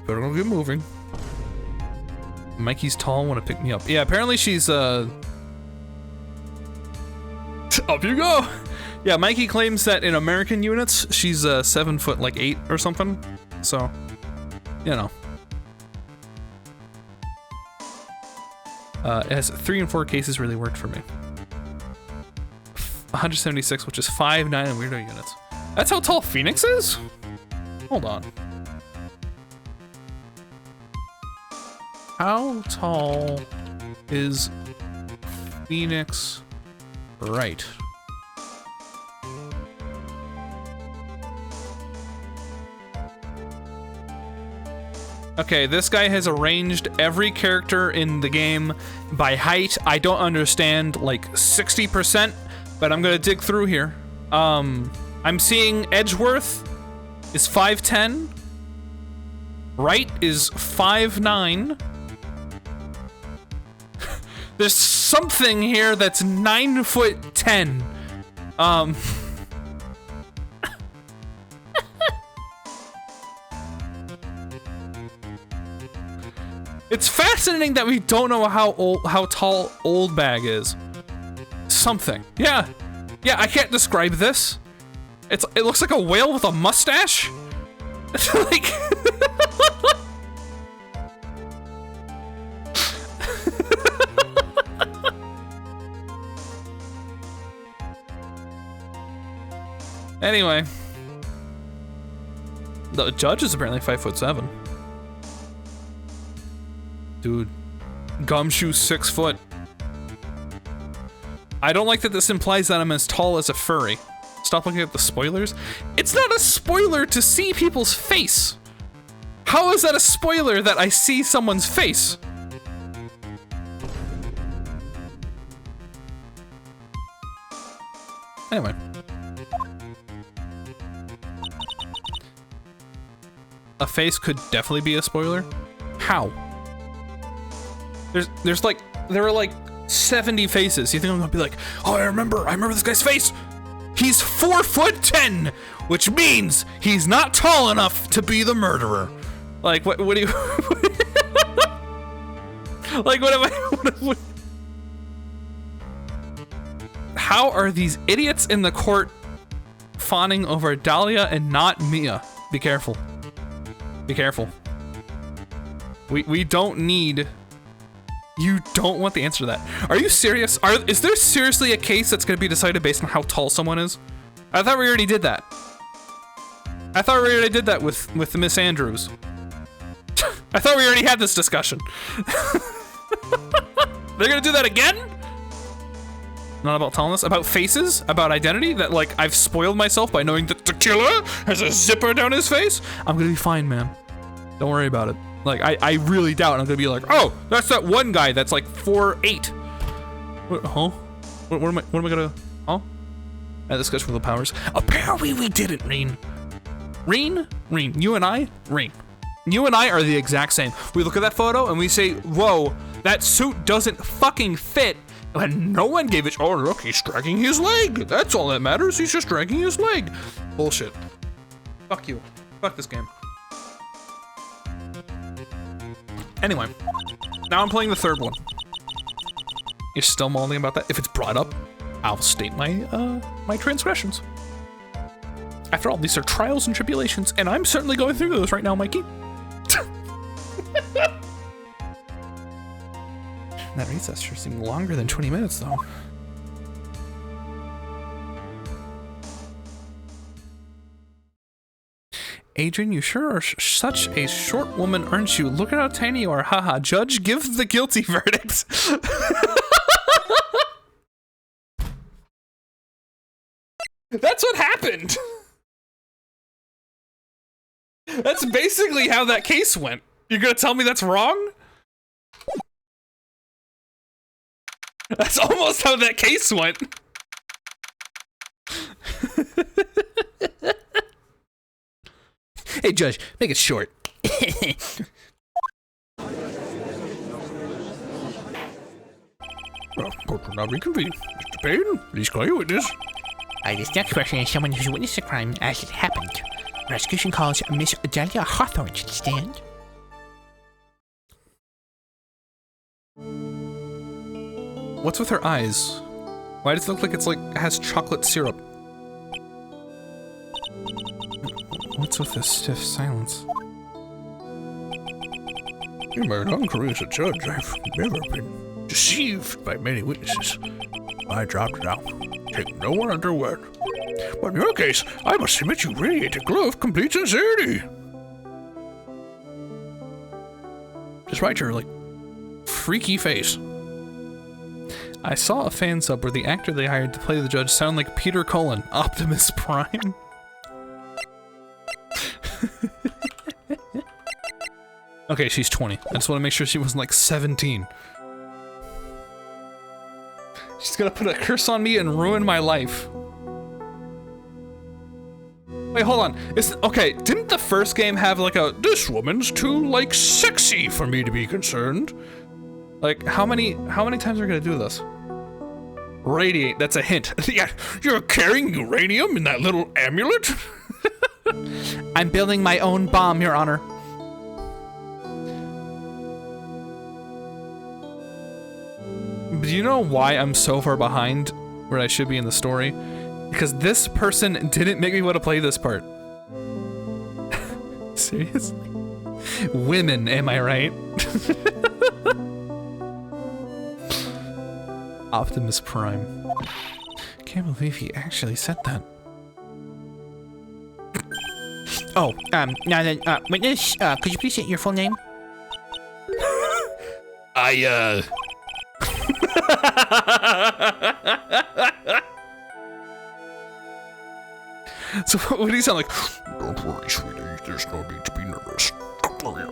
Better go get moving. Mikey's tall, want to pick me up. Yeah, apparently she's, Up you go! Yeah, Mikey claims that in American units, she's, 7 foot, like, 8 or something. So, you know. It has 3 and 4 cases really worked for me. 176, which is 5'9" in weirdo units. That's how tall Phoenix is? Hold on. How tall is Phoenix Wright? Okay, this guy has arranged every character in the game by height. I don't understand like 60%, but I'm gonna dig through here. I'm seeing Edgeworth is 5'10". Wright is 5'9". There's something here that's 9'10". It's fascinating that we don't know how tall Old Bag is. Something. Yeah, I can't describe this. It looks like a whale with a mustache. It's like Anyway. The judge is apparently 5'7". Dude. Gumshoe 6 foot. I don't like that this implies that I'm as tall as a furry. Stop looking at the spoilers. It's not a spoiler to see people's face. How is that a spoiler that I see someone's face? Anyway. A face could definitely be a spoiler. How? There are like 70 faces. You think I'm gonna be like, oh, I remember this guy's face. He's 4'10", which means he's not tall enough to be the murderer. Like, what do you, like, what am I, how are these idiots in the court fawning over Dahlia and not Mia? Be careful. Be careful. We don't need... You don't want the answer to that. Are you serious? Is there seriously a case that's going to be decided based on how tall someone is? I thought we already did that. I thought we already did that with the Miss Andrews. I thought we already had this discussion. They're gonna do that again? Not about tallness, about faces, about identity, that like I've spoiled myself by knowing that the killer has a zipper down his face. I'm gonna be fine, man. Don't worry about it. Like I really doubt I'm gonna be like, oh, that's that one guy that's like 4'8". What, huh? What am I gonna, huh? I had a discussion with the powers. Apparently we didn't, Reen. Reen, you and I, Reen. You and I are the exact same. We look at that photo and we say, whoa, that suit doesn't fucking fit. And no one gave it, oh look, he's dragging his leg. That's all that matters, he's just dragging his leg. Bullshit. Fuck you. Fuck this game. Anyway, now I'm playing the third one. You're still mulling about that? If it's brought up, I'll state my, my transgressions. After all, these are trials and tribulations, and I'm certainly going through those right now, Mikey. That recess sure seemed longer than 20 minutes, though. Adrian, you sure are such a short woman, aren't you? Look at how tiny you are. Haha, judge, give the guilty verdict. That's what happened. That's basically how that case went. You're gonna tell me that's wrong? That's almost how that case went. Hey, Judge, make it short. Court will now reconvene. Mr. Payne, please call your witness. This next question is someone who's witnessed the crime as it happened. Prosecution calls Miss Delia Hawthorne to the stand. What's with her eyes? Why does it look like it's like has chocolate syrup? What's with this stiff silence? In my long career as a judge, I've never been deceived by many witnesses. My job now, take no one under word. But in your case, I must admit you radiate a glow of complete sincerity. Just right your like freaky face. I saw a fan sub where the actor they hired to play the judge sound like Peter Cullen, Optimus Prime. Okay, she's 20. I just want to make sure she wasn't like 17. She's gonna put a curse on me and ruin my life. Wait, hold on. Okay, didn't the first game have like a, this woman's too, like, sexy for me to be concerned? Like, how many times are we gonna do this? Radiate, that's a hint. Yeah, you're carrying uranium in that little amulet? I'm building my own bomb, Your Honor. Do you know why I'm so far behind where I should be in the story? Because this person didn't make me want to play this part. Seriously? Women, am I right? Optimus Prime. Can't believe he actually said that. Oh, now then, witness, could you please state your full name? So what do you sound like? Don't worry, sweetie. There's no need to be nervous. Don't worry.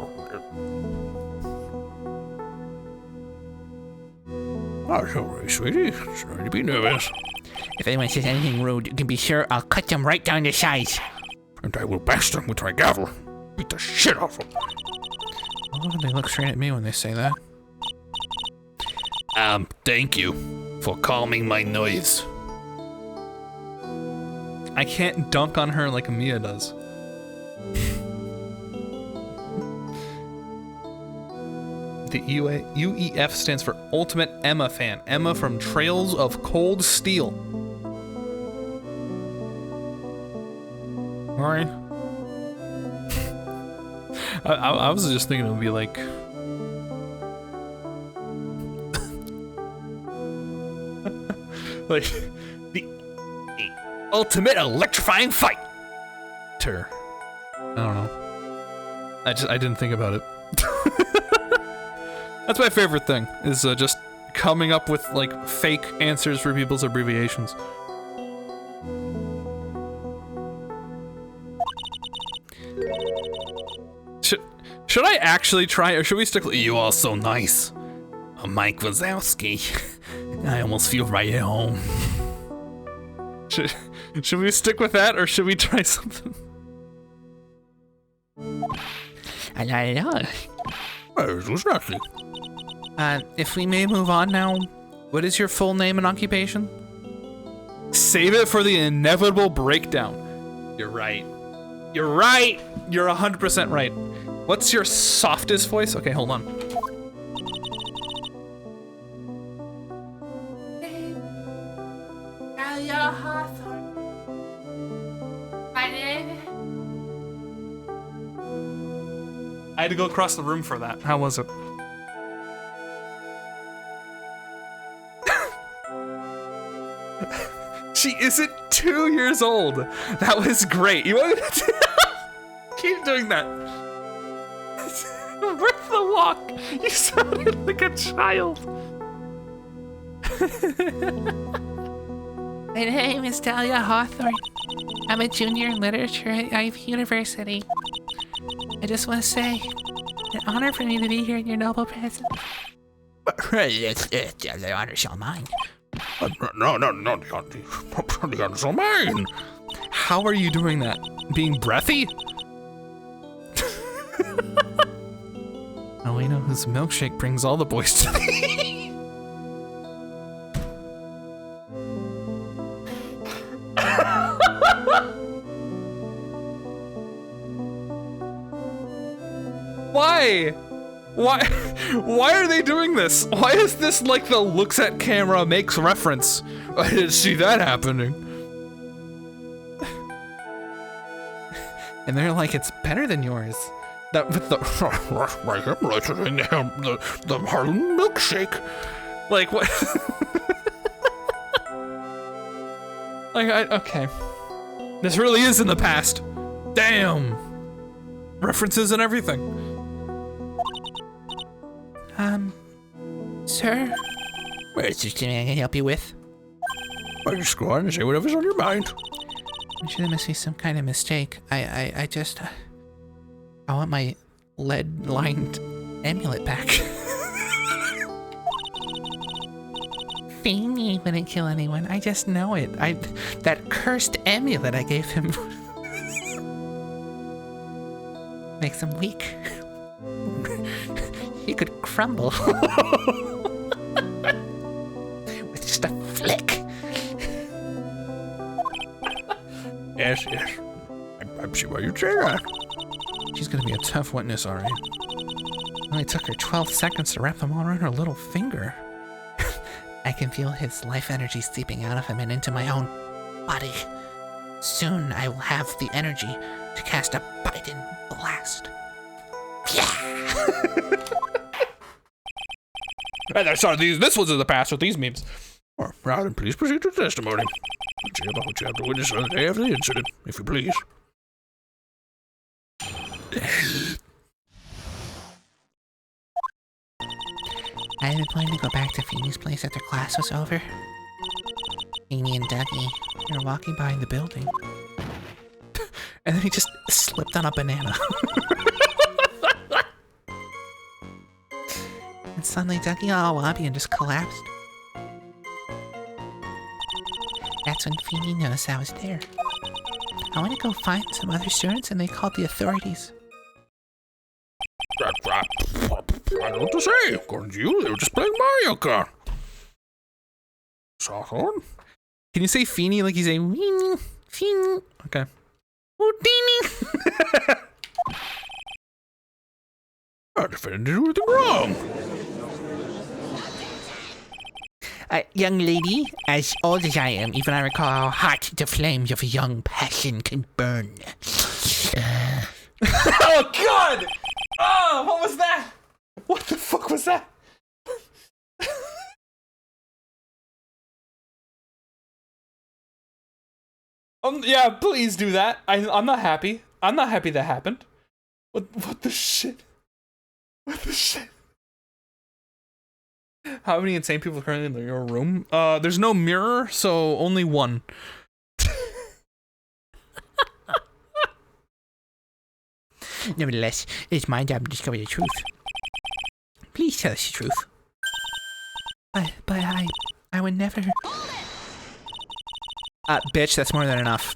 Oh, don't worry, sweetie. There's no need to be nervous. If anyone says anything rude, you can be sure I'll cut them right down to size. And I will bash them with my gavel. Beat the shit off them. Why would they look straight at me when they say that? Thank you for calming my noise. I can't dunk on her like Mia does. The UEF stands for Ultimate Emma Fan. Emma from Trails of Cold Steel. Alright. I was just thinking it would be like... like, the ultimate electrifying fight! I don't know. I didn't think about it. That's my favorite thing, is just coming up with, like, fake answers for people's abbreviations. Should I actually try, or should we stick with you all so nice? Mike Wazowski. I almost feel right at home. Should we stick with that, or should we try something? I don't know. It was nothing. If we may move on now, what is your full name and occupation? Save it for the inevitable breakdown. You're right. You're right! You're 100% right. What's your softest voice? Okay, hold on. I had to go across the room for that. How was it? She isn't 2 years old. That was great. You want me to keep doing that? Worth the walk. You sounded like a child. My name is Dahlia Hawthorne. I'm a junior in literature at Ivy University. I just want to say, an honor for me to be here in your noble presence. The honor's all mine. No, the honors are mine. How are you doing that? Being breathy? Oh, we know whose milkshake brings all the boys to me. Why? Why are they doing this? Why is this like the looks at camera makes reference? I didn't see that happening. And they're like, it's better than yours. That with the Like him later in the Harlem milkshake. like what? Okay. This really is in the past. Damn. References and everything. Sir? Is there something I can help you with? Well, just go on and say whatever's on your mind. I'm sure there must be some kind of mistake. I just... I want my lead-lined amulet back. Feeny wouldn't kill anyone. I just know it. That cursed amulet I gave him makes him weak. He could crumble with just a flick. Yes. I see why you'd say that. She's gonna be a tough witness, alright. Only took her 12 seconds to wrap them all around her little finger. I can feel his life energy seeping out of him and into my own body. Soon I will have the energy to cast a Biden blast. Sorry, this was in the past with these memes. Now then, please proceed to testimony. Say about what you have to witness on the day of the incident, if you please. I had been planning to go back to Feeny's place after class was over. Feeny and Dougie were walking by the building. And then he just slipped on a banana. And suddenly Dougie all wobbly and just collapsed. That's when Feeny noticed I was there. I went to go find some other students and they called the authorities. I don't know what to say. According to you, they were just playing Mario Kart. Sawthorn? Can you say Feeny like you say Weenie? Feeny? Okay. Houdini! I didn't do anything wrong. Young lady, as old as I am, even I recall how hot the flames of a young passion can burn. Oh God! Oh, what was that? What the fuck was that? Yeah, please do that. I'm not happy. I'm not happy that happened. What the shit? What the shit? How many insane people are currently in your room? There's no mirror, so only one. Nevertheless, it's my job to discover the truth. Please tell us the truth. But I would never... Bitch, that's more than enough.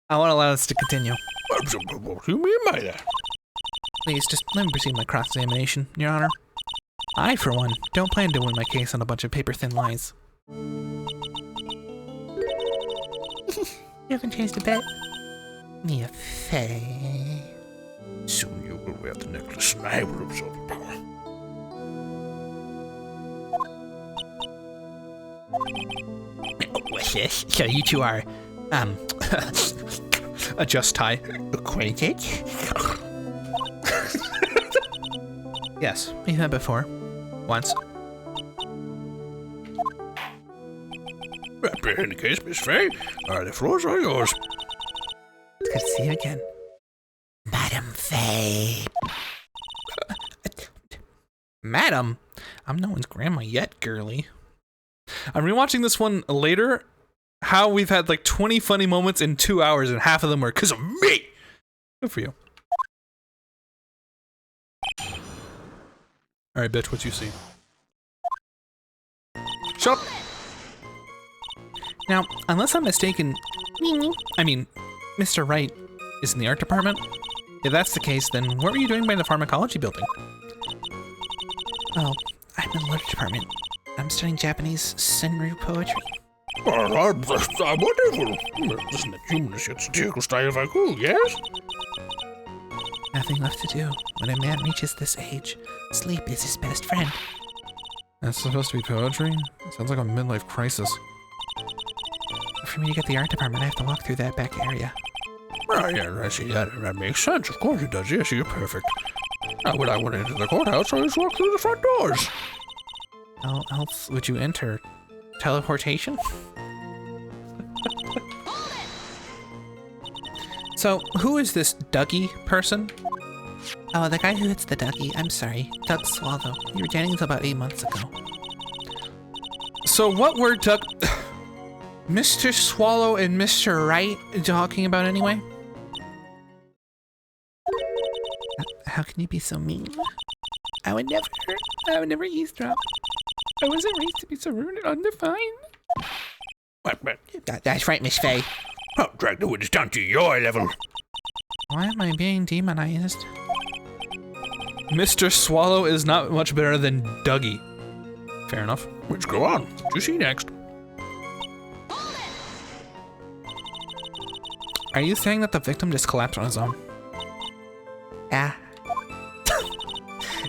I want to allow this to continue. What do you mean by that? Please, just let me proceed my cross-examination, Your Honor. I, for one, don't plan to win my case on a bunch of paper-thin lies. You haven't changed a bit. Me a fae. Soon you will wear the necklace and I will absorb the power. What's this? So you two are, Adjust tie. acquainted? Yes, we've met before. Once. Right, in the case, Miss Faye, the floors are yours. Good to see you again. Madam Faye. Madam? I'm no one's grandma yet, girly. I'm rewatching this one later. How we've had like 20 funny moments in 2 hours, and half of them were because of me. Good for you. Alright, bitch, what you see? Shut up! Now, unless I'm mistaken, Mr. Wright is in the art department? If that's the case, then what were you doing by the pharmacology building? Well, I'm in the literature department. I'm studying Japanese Senryu poetry. I'm wonderful. Isn't it humanist yet satirical style of haiku, yes? Nothing left to do. When a man reaches this age, sleep is his best friend. That's supposed to be poetry? Sounds like a midlife crisis. For me to get the art department, I have to walk through that back area. Oh, yeah, I see that. That makes sense. Of course it does. Yes, you're perfect. Now, when I went into the courthouse, I just walked through the front doors. How else would you enter? Teleportation? So, who is this Dougie person? Oh, the guy who hits the Dougie. I'm sorry. Doug Swallow. You were dating until about 8 months ago. So what were Mr. Swallow and Mr. Wright talking about anyway? How can you be so mean? I would never eavesdrop. I wasn't raised to be so rude and undefined. What? That's right, Miss Faye. I'll drag the witness down to your level. Why am I being demonized? Mr. Swallow is not much better than Dougie. Fair enough. Let's go on. What you see next? Are you saying that the victim just collapsed on his own? Yeah.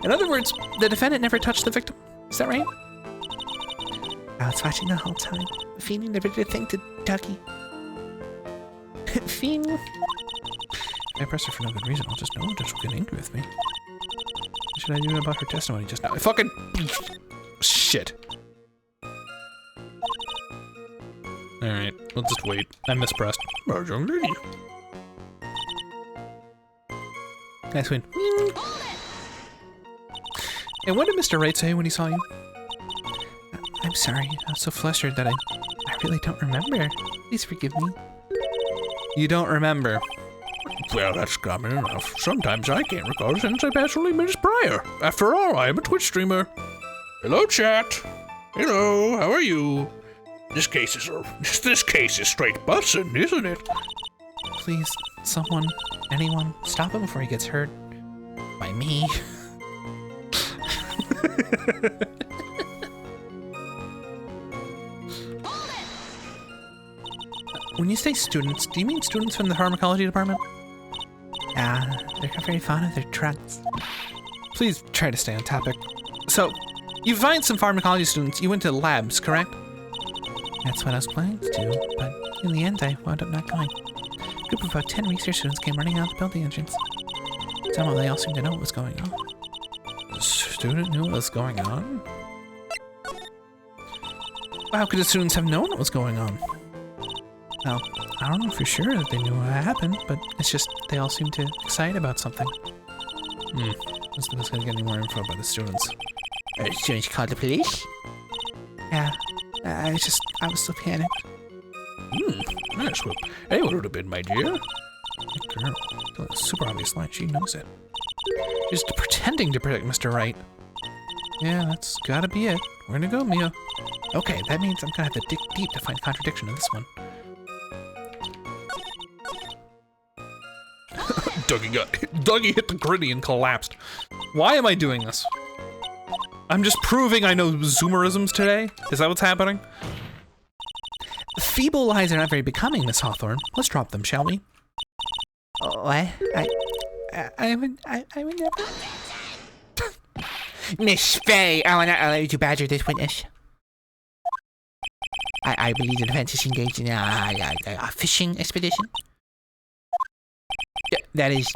In other words, the defendant never touched the victim. Is that right? I was watching the whole time. Feeny never did a thing to Dougie. Feeny. I pressed her for no good reason. I'll just know that she'll get angry with me. What should I do about her testimony just now? Fucking shit. Alright, we'll just wait. I mispressed. Our young lady. Nice win. And what did Mr. Wright say when he saw you? I'm sorry. I was so flustered that I really don't remember. Please forgive me. You don't remember. Well, that's common enough. Sometimes I can't recall since I passed only minutes prior. After all, I am a Twitch streamer. Hello, chat. Hello, how are you? This case is straight bussin', isn't it? Please, someone, anyone, stop him before he gets hurt. By me. When you say students, do you mean students from the pharmacology department? They're very fond of their drugs. Please try to stay on topic. So, you find some pharmacology students, you went to labs, correct? That's what I was planning to do, but in the end I wound up not going. group of about 10 research students came running out of the building entrance. Somehow they all seemed to know what was going on. The student knew what was going on? How could the students have known what was going on? Well, I don't know for sure that they knew what happened, but it's just they all seemed to excited about something. Must have gonna get any more info about the students. Students called the police? Yeah, I was so panicked. Yes, well, anyone would have been, my dear. Girl, that's a super obvious line. She knows it. She's pretending to protect Mr. Wright. Yeah, that's gotta be it. Where to go, Mia? Okay, that means I'm gonna have to dig deep to find contradiction in this one. Dougie hit the gritty and collapsed. Why am I doing this? I'm just proving I know Zoomerisms today? Is that what's happening? Feeble lies are not very becoming, Miss Hawthorne. Let's drop them, shall we? What? I would never. Miss Faye, I will not allow you to badger this witness. I believe the defense is engaged in a fishing expedition. Yeah, that is,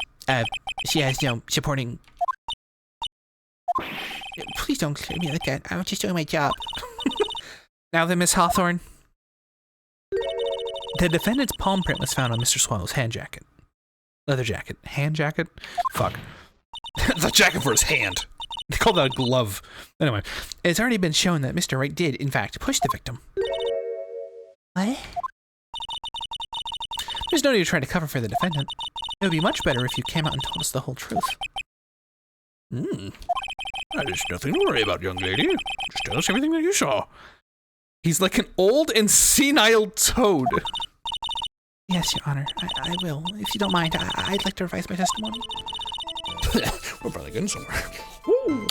she has no supporting. Please don't clear me like that. I'm just doing my job. Now then, Miss Hawthorne. The defendant's palm print was found on Mr. Swallow's hand jacket. Leather jacket. Hand jacket? Fuck. It's a jacket for his hand. They call that a glove. Anyway. It's already been shown that Mr. Wright did, in fact, push the victim. What? There's no need to try to cover for the defendant. It would be much better if you came out and told us the whole truth. There's nothing to worry about, young lady. Just tell us everything that you saw. He's like an old and senile toad. Yes, Your Honor, I will. If you don't mind, I'd like to revise my testimony. We're probably getting somewhere. Woo!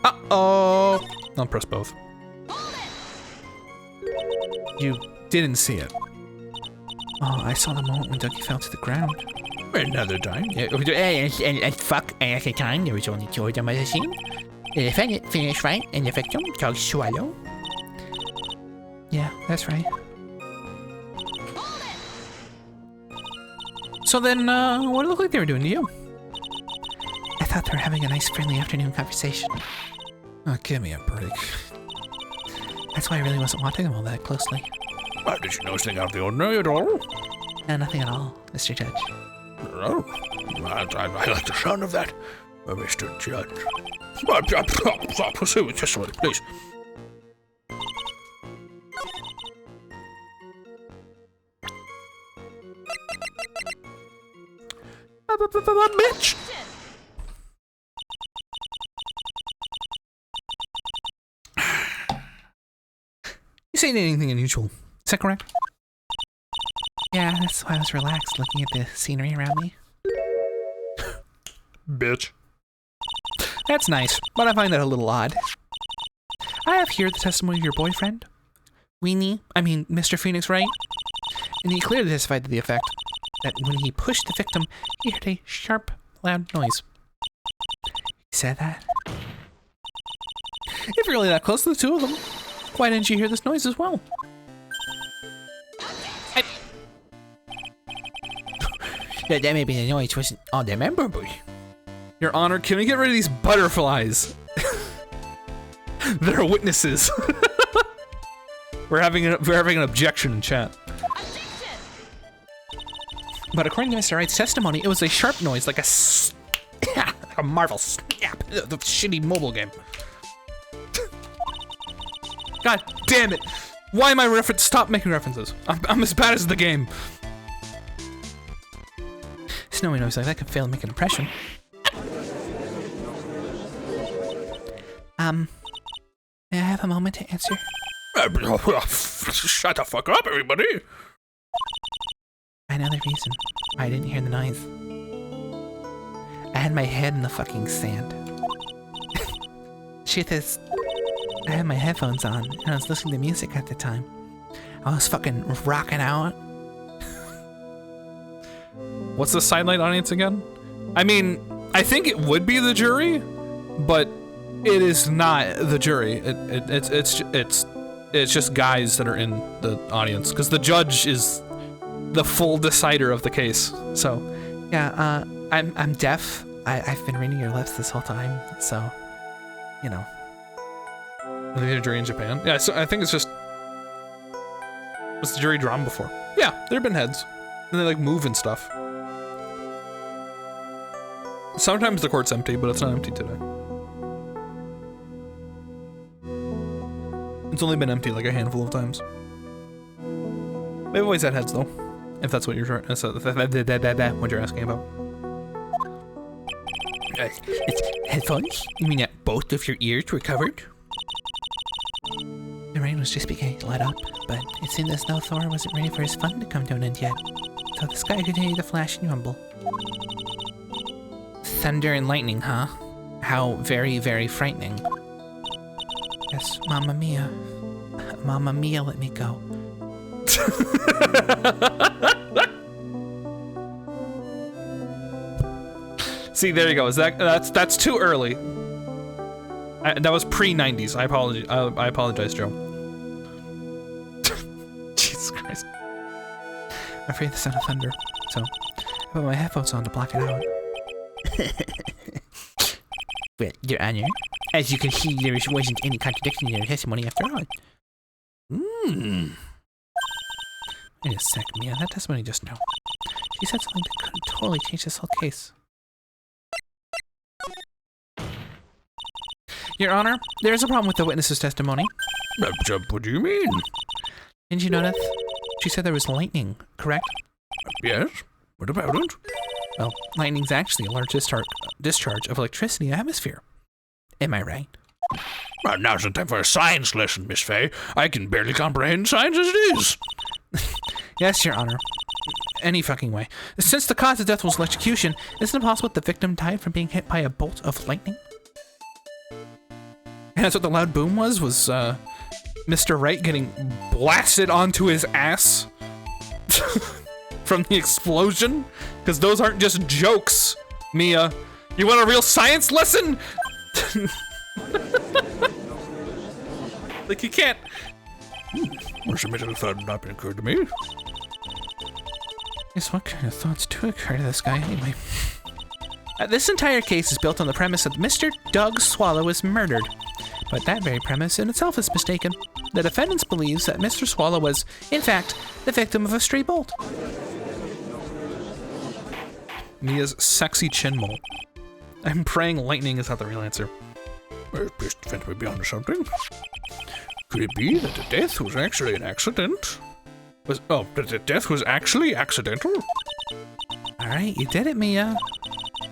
Uh-oh. I'll press both. You didn't see it. Oh, I saw the moment when Dougie fell to the ground. Another time. And fuck, at the time, there was only two of them at the scene. The defendant finished right, and the victim, Doug Swallow. Yeah, that's right. So then, what did it look like they were doing to you? I thought they were having a nice, friendly afternoon conversation. Oh, give me a break. That's why I really wasn't watching them all that closely. Did you notice anything out of the ordinary at all? No, nothing at all, Mr. Judge. Oh, I like the sound of that, Mr. Judge. Pursue it, testimony, please. Bitch! You saying anything unusual? Is that correct? Yeah, that's why I was relaxed looking at the scenery around me. Bitch. That's nice, but I find that a little odd. I have here the testimony of your boyfriend, Mr. Phoenix Wright, and he clearly testified to the effect that when he pushed the victim, he heard a sharp, loud noise. He said that? If you're really that close to the two of them, why didn't you hear this noise as well? That maybe the noise wasn't all that memorable. Your Honor, can we get rid of these butterflies? They're witnesses. we're having an objection in chat. But according to Mr. Wright's testimony, it was a sharp noise, like a Marvel Snap, the shitty mobile game. God damn it! Why am I reference? Stop making references. I'm as bad as the game. Snowy noise like that could fail to make an impression. May I have a moment to answer? Shut the fuck up, everybody! Another reason why I didn't hear the noise. I had my head in the fucking sand. Truth is, I had my headphones on and I was listening to music at the time. I was fucking rocking out. What's the sidelight audience again? I mean, I think it would be the jury, but It is not the jury. It's just guys that are in the audience because the judge is the full decider of the case. So, Yeah, I'm deaf. I've been reading your lips this whole time, so, you know. I think a jury in Japan. Yeah, so I think it's just. Was the jury drawn before? Yeah, there have been heads, and they like move and stuff. Sometimes the court's empty, but it's not empty today. It's only been empty like a handful of times. They've always had heads though, if that's what you're what you're asking about. It's headphones? You mean that both of your ears were covered? The rain was just beginning to let up, but it seemed as though Thor wasn't ready for his fun to come to an end yet. So the sky continued to flash and rumble. Thunder and lightning, huh? How very, very frightening. Yes, Mamma Mia. Mamma Mia, let me go. See, there you go. That's too early. That was pre-90s. I apologize, Joe. Jesus Christ. I'm afraid of the sound of thunder, so I put my headphones on to block it out. Well, Your Honor, as you can see, there wasn't any contradiction in your testimony after all. Wait a sec, Mia. That testimony just now. She said something that could totally change this whole case. Your Honor, there is a problem with the witness's testimony. What do you mean? Didn't you notice? She said there was lightning, correct? Yes? What about it? Well, lightning's actually a large discharge of electricity in the atmosphere. Am I right? Well, now's the time for a science lesson, Miss Fay. I can barely comprehend science as it is. Yes, Your Honor. Any fucking way. Since the cause of death was electrocution, isn't it possible that the victim died from being hit by a bolt of lightning? And that's what the loud boom was Mr. Wright getting blasted onto his ass from the explosion? Because those aren't just jokes, Mia. You want a real science lesson? Like, you can't. Where's the middle thought not been occurred to me? Guess what kind of thoughts do occur to this guy anyway? This entire case is built on the premise that Mr. Doug Swallow was murdered. But that very premise in itself is mistaken. The defendants believes that Mr. Swallow was, in fact, the victim of a stray bolt. Mia's sexy chin mole. I'm praying lightning is not the real answer. This defense may be onto something. Could it be that the death was actually an accident? That the death was actually accidental? Alright, you did it, Mia.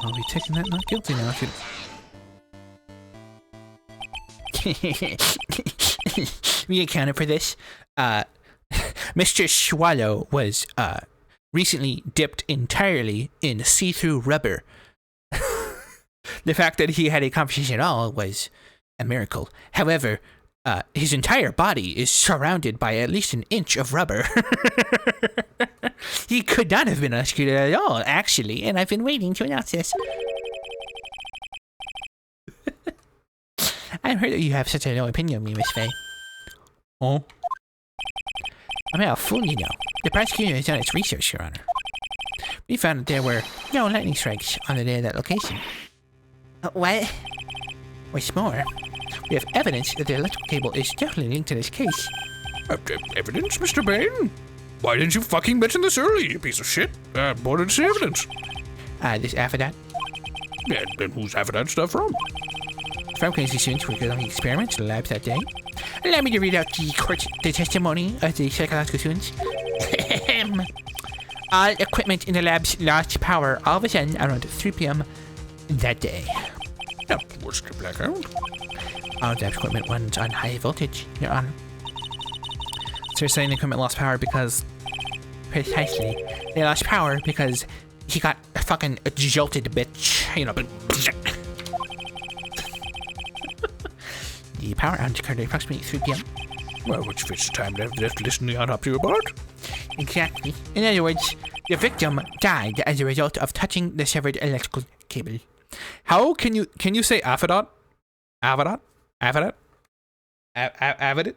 I'll be taking that not guilty now if you... We accounted for this. Mr. Swallow was recently dipped entirely in see-through rubber. The fact that he had a conversation at all was a miracle. However, his entire body is surrounded by at least an inch of rubber. He could not have been electrocuted at all, actually, and I've been waiting to announce this. I've heard that you have such a low opinion of me, Miss Fay. Oh? I'm not a fool, you know. The prosecutor has done its research, Your Honor. We found that there were no lightning strikes on the day of that location. What? What's more, we have evidence that the electrical cable is definitely linked to this case. Evidence, Mr. Bain? Why didn't you fucking mention this earlier, you piece of shit? What is the evidence? This affidavit Yeah, then who's having that stuff from? from crazy students who were conducting experiments in the labs that day. Allow me to read out the testimony of the psychological students. All equipment in the labs lost power all of a sudden around 3 p.m. that day. Yeah, what's the blackout? All labs equipment runs on high voltage, Your Honor. So you're saying the equipment lost power because... Precisely. They lost power because he got fucking jolted, bitch. You know, the power outage occurred at approximately 3 p.m. Well, which fits the time to listen to the autopsy report. Exactly. In other words, the victim died as a result of touching the severed electrical cable. How can you say affidavit? Avidot? Avidot? Avidot?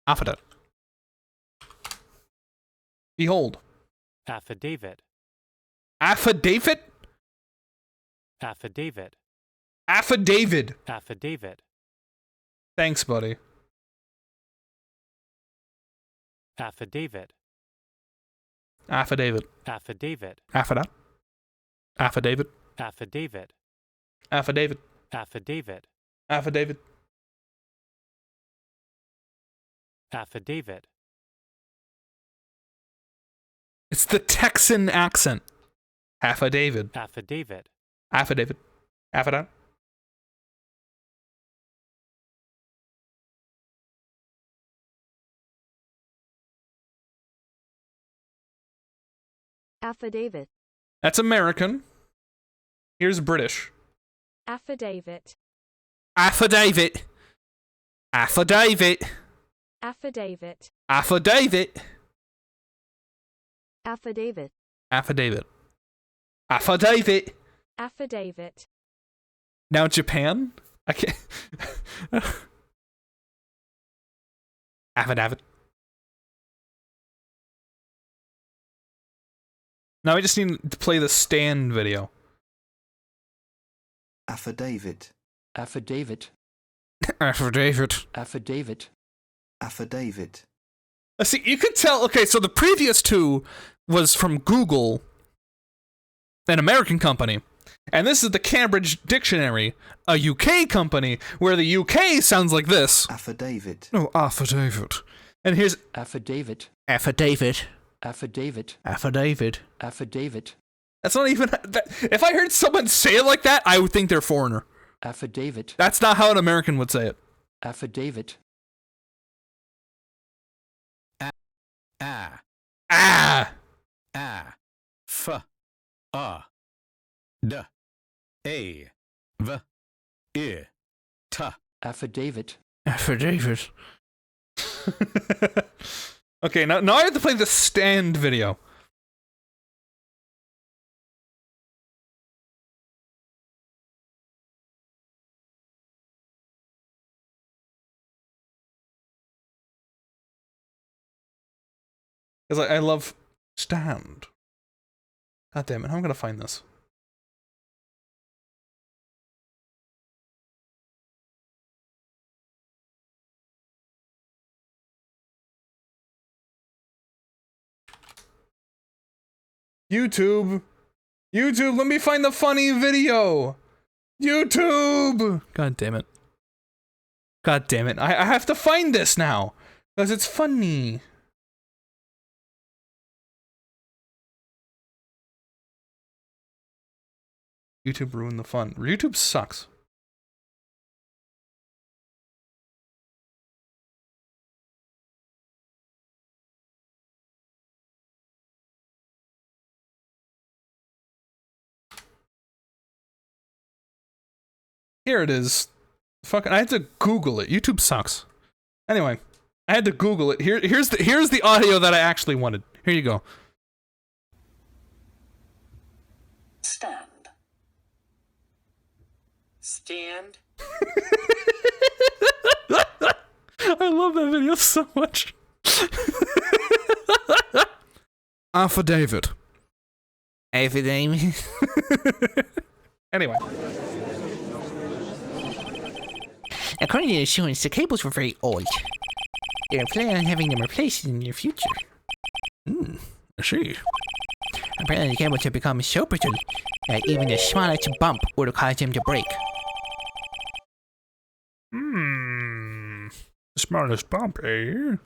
Avidot. Behold. Affidavit. Affidavit? Affidavit. Affidavit. Affidavit. Thanks, buddy. Affidavit. Affidavit. Affidavit. Affidavit. Affidavit. Affidavit. Affidavit. Affidavit. Affidavit. Affidavit. It's the Texan accent. Affidavit. Affidavit. Affidavit. Affidavit. Affidavit. That's American. Here's British. Affidavit. Affidavit. Affidavit. Affidavit. Affidavit. Affidavit. Affidavit. Affidavit. Affidavit. Now Japan? I can't. Affidavit. Now I just need to play the stand video. Affidavit. Affidavit. Affidavit. Affidavit. Affidavit. See, you could tell. Okay, so the previous two was from Google, an American company. And this is the Cambridge Dictionary, a UK company, where the UK sounds like this. Affidavit. Oh, affidavit. And here's Affidavit. affidavit. Affidavit. Affidavit. Affidavit. That's not even. If I heard someone say it like that, I would think they're a foreigner. Affidavit. That's not how an American would say it. Affidavit. Ah. Ah! Ah. F. A. D. A. V. I. T. Affidavit. Affidavit. Okay, now I have to play the stand video. Because I love stand. God damn it, how am I gonna find this? YouTube! YouTube, let me find the funny video! YouTube! God damn it. God damn it. I have to find this now! Because it's funny. YouTube ruined the fun. YouTube sucks. Here it is. Fucking, I had to Google it. YouTube sucks. Anyway, I had to Google it. Here's the audio that I actually wanted. Here you go. Stand. Stand. I love that video so much. Affidavit. Affidavit. Anyway. According to the insurance, the cables were very old. They are planning on having them replaced in the near future. I see. Apparently, the cables have become so brittle that even the smallest bump would have caused them to break. Smartest bump, eh?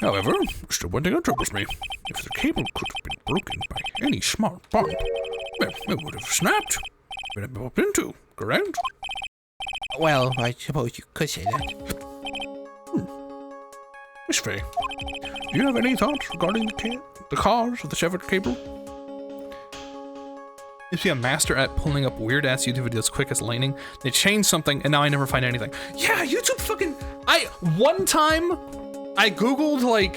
However, still one thing that troubles me. If the cable could have been broken by any smart bump, well, it would have snapped. Would have bumped into, correct? Well, I suppose you could say that. Miss Faye, do you have any thoughts regarding the cause of the severed cable? You see a master at pulling up weird ass YouTube videos quick as lightning. They changed something and now I never find anything. Yeah, YouTube fucking. One time I googled like,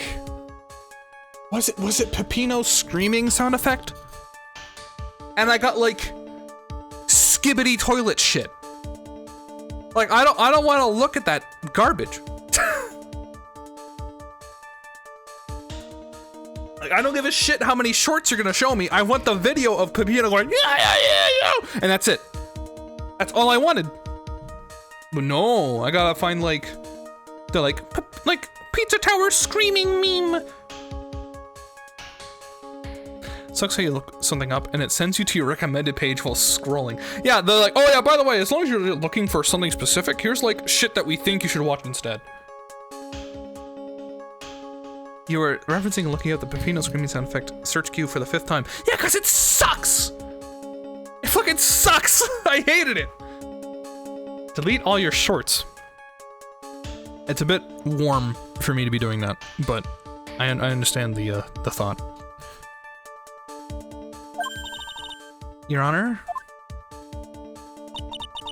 was it Peppino's screaming sound effect? And I got like skibbity toilet shit. Like, I don't want to look at that garbage. Like, I don't give a shit how many shorts you're gonna show me. I want the video of Pepino going, yeah, and that's it. That's all I wanted. But no, I gotta find like the like pizza tower screaming meme. Sucks how you look something up and it sends you to your recommended page while scrolling. Yeah, they're like, oh yeah, by the way, as long as you're looking for something specific, here's like shit that we think you should watch instead. You were referencing and looking at the Pepino screaming sound effect search queue for the 5th time. Yeah, cause it sucks! It fucking sucks! I hated it! Delete all your shorts. It's a bit warm for me to be doing that, but I understand the thought. Your Honor?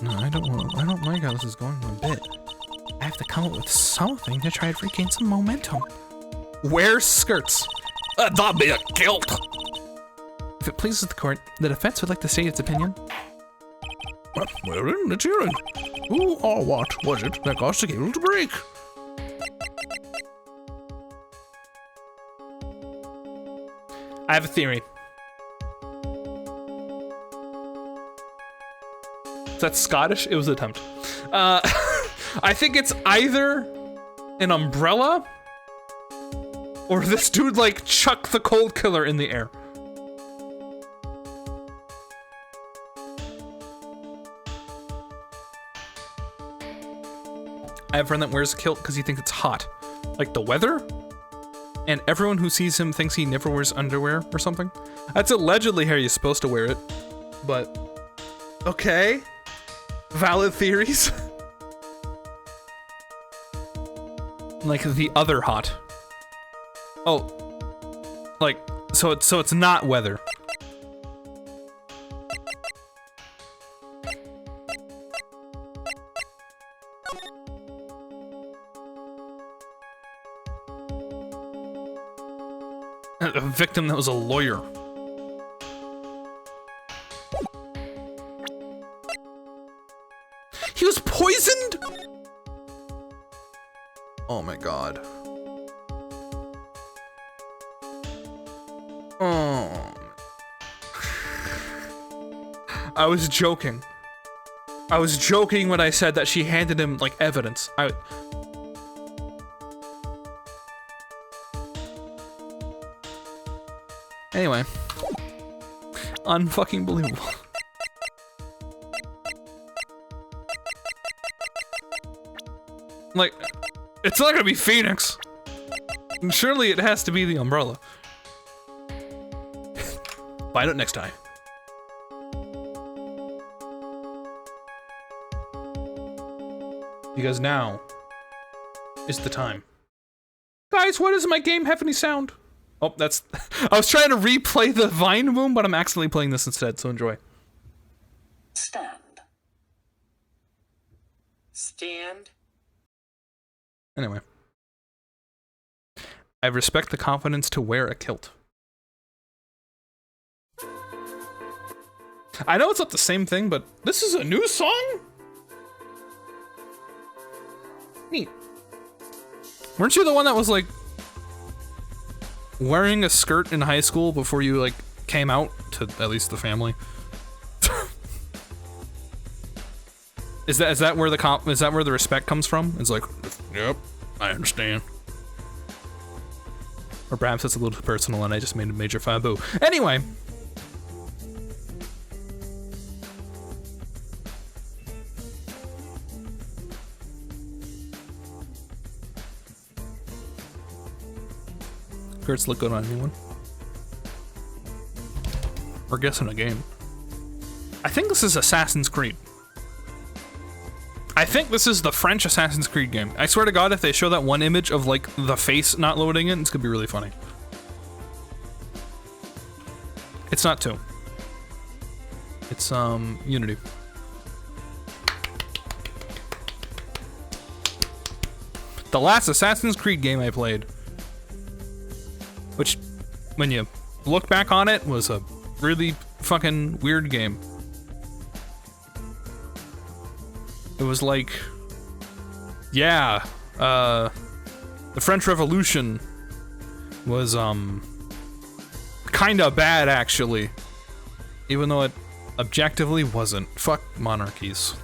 No, I don't like how this is going one bit. I have to come up with something to try to regain some momentum. Wear skirts. That'd be a kilt. If it pleases the court, the defense would like to state its opinion. Well, then, let's hear it. Who or what was it that caused the cable to break? I have a theory. Is that Scottish? It was an attempt. I think it's either an umbrella or this dude like chucked the cold killer in the air. I have a friend that wears a kilt because he thinks it's hot. Like the weather? And everyone who sees him thinks he never wears underwear or something. That's allegedly how you're supposed to wear it. But, okay. Valid theories. Like the other hot. Oh. Like, so it's not weather. A victim that was a lawyer. He was poisoned? Oh my god. Oh. I was joking. I was joking when I said that she handed him, like, evidence. Anyway. Unfucking believable. Like, it's not gonna be Phoenix. And surely it has to be the umbrella. Find out next time. Because now is the time. Guys, why doesn't my game have any sound? Oh, that's... I was trying to replay the Vine Boom, but I'm accidentally playing this instead, so enjoy. Stand. Stand. Anyway. I respect the confidence to wear a kilt. I know it's not the same thing, but this is a new song? Neat. Weren't you the one that was like wearing a skirt in high school before you like came out to at least the family? Is that where the respect comes from? It's like, yep, I understand. Or perhaps it's a little too personal and I just made a major faboo. Anyway. Skirts look good on anyone. Or guessing a game. I think this is Assassin's Creed. I think this is the French Assassin's Creed game. I swear to God, if they show that one image of like the face not loading it, it's gonna be really funny. It's not 2. It's Unity. The last Assassin's Creed game I played, which, when you look back on it, was a really fucking weird game. It was like, yeah, the French Revolution was, kinda bad, actually. Even though it objectively wasn't. Fuck monarchies.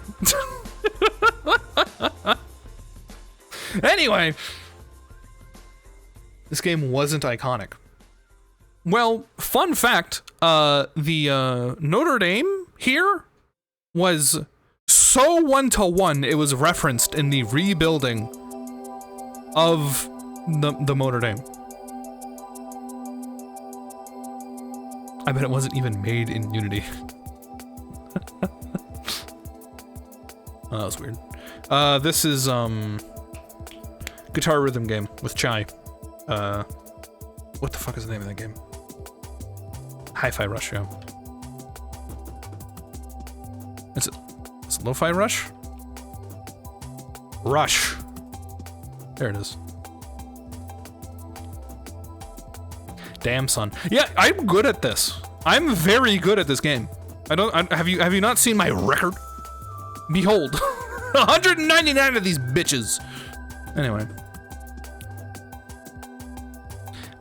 Anyway, this game wasn't iconic. Well, fun fact, the Notre Dame here was so 1-to-1 it was referenced in the rebuilding of the Notre Dame. I bet it wasn't even made in Unity. Oh, that was weird. This is, guitar rhythm game with Chai. What the fuck is the name of that game? Hi-Fi Rush, yeah. Is it Lo-Fi Rush? Rush. There it is. Damn, son. Yeah, I'm good at this. I'm very good at this game. Have you not seen my record? Behold. 199 of these bitches. Anyway.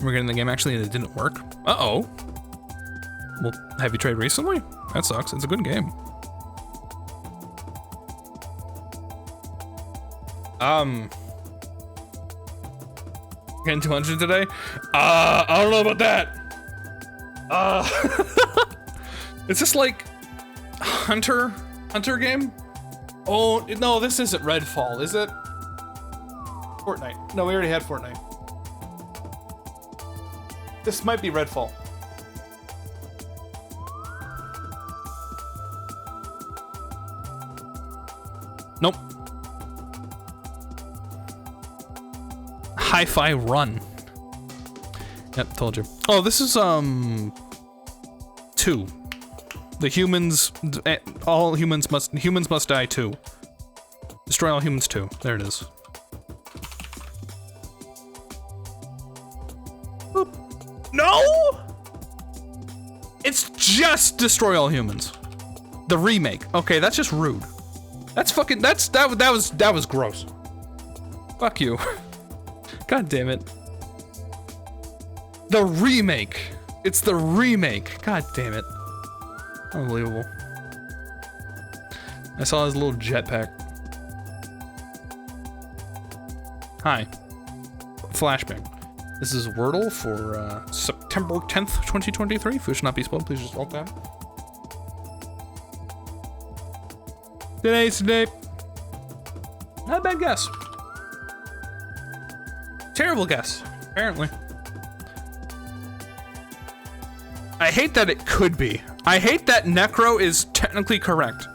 We're getting the game actually and it didn't work. Uh-oh. Well, have you tried recently? That sucks. It's a good game. Getting 200 today? I don't know about that. Is this like Hunter game? Oh, no, this isn't Redfall, is it? Fortnite. No, we already had Fortnite. This might be Redfall. Nope. Hi-Fi Run. Yep, told you. Oh, this is 2. The humans, humans must die 2. Destroy all humans 2. There it is. Boop. No! It's just Destroy All Humans. The remake. Okay, that's just rude. That's fucking, that was gross. Fuck you. God damn it. The remake. It's the remake. God damn it. Unbelievable. I saw his little jetpack. Hi. Flashbang. This is Wordle for September 10th, 2023. Food should not be spoiled. Please just roll that. Today's the day. Not a bad guess. Terrible guess, apparently. I hate that it could be. I hate that Necro is technically correct.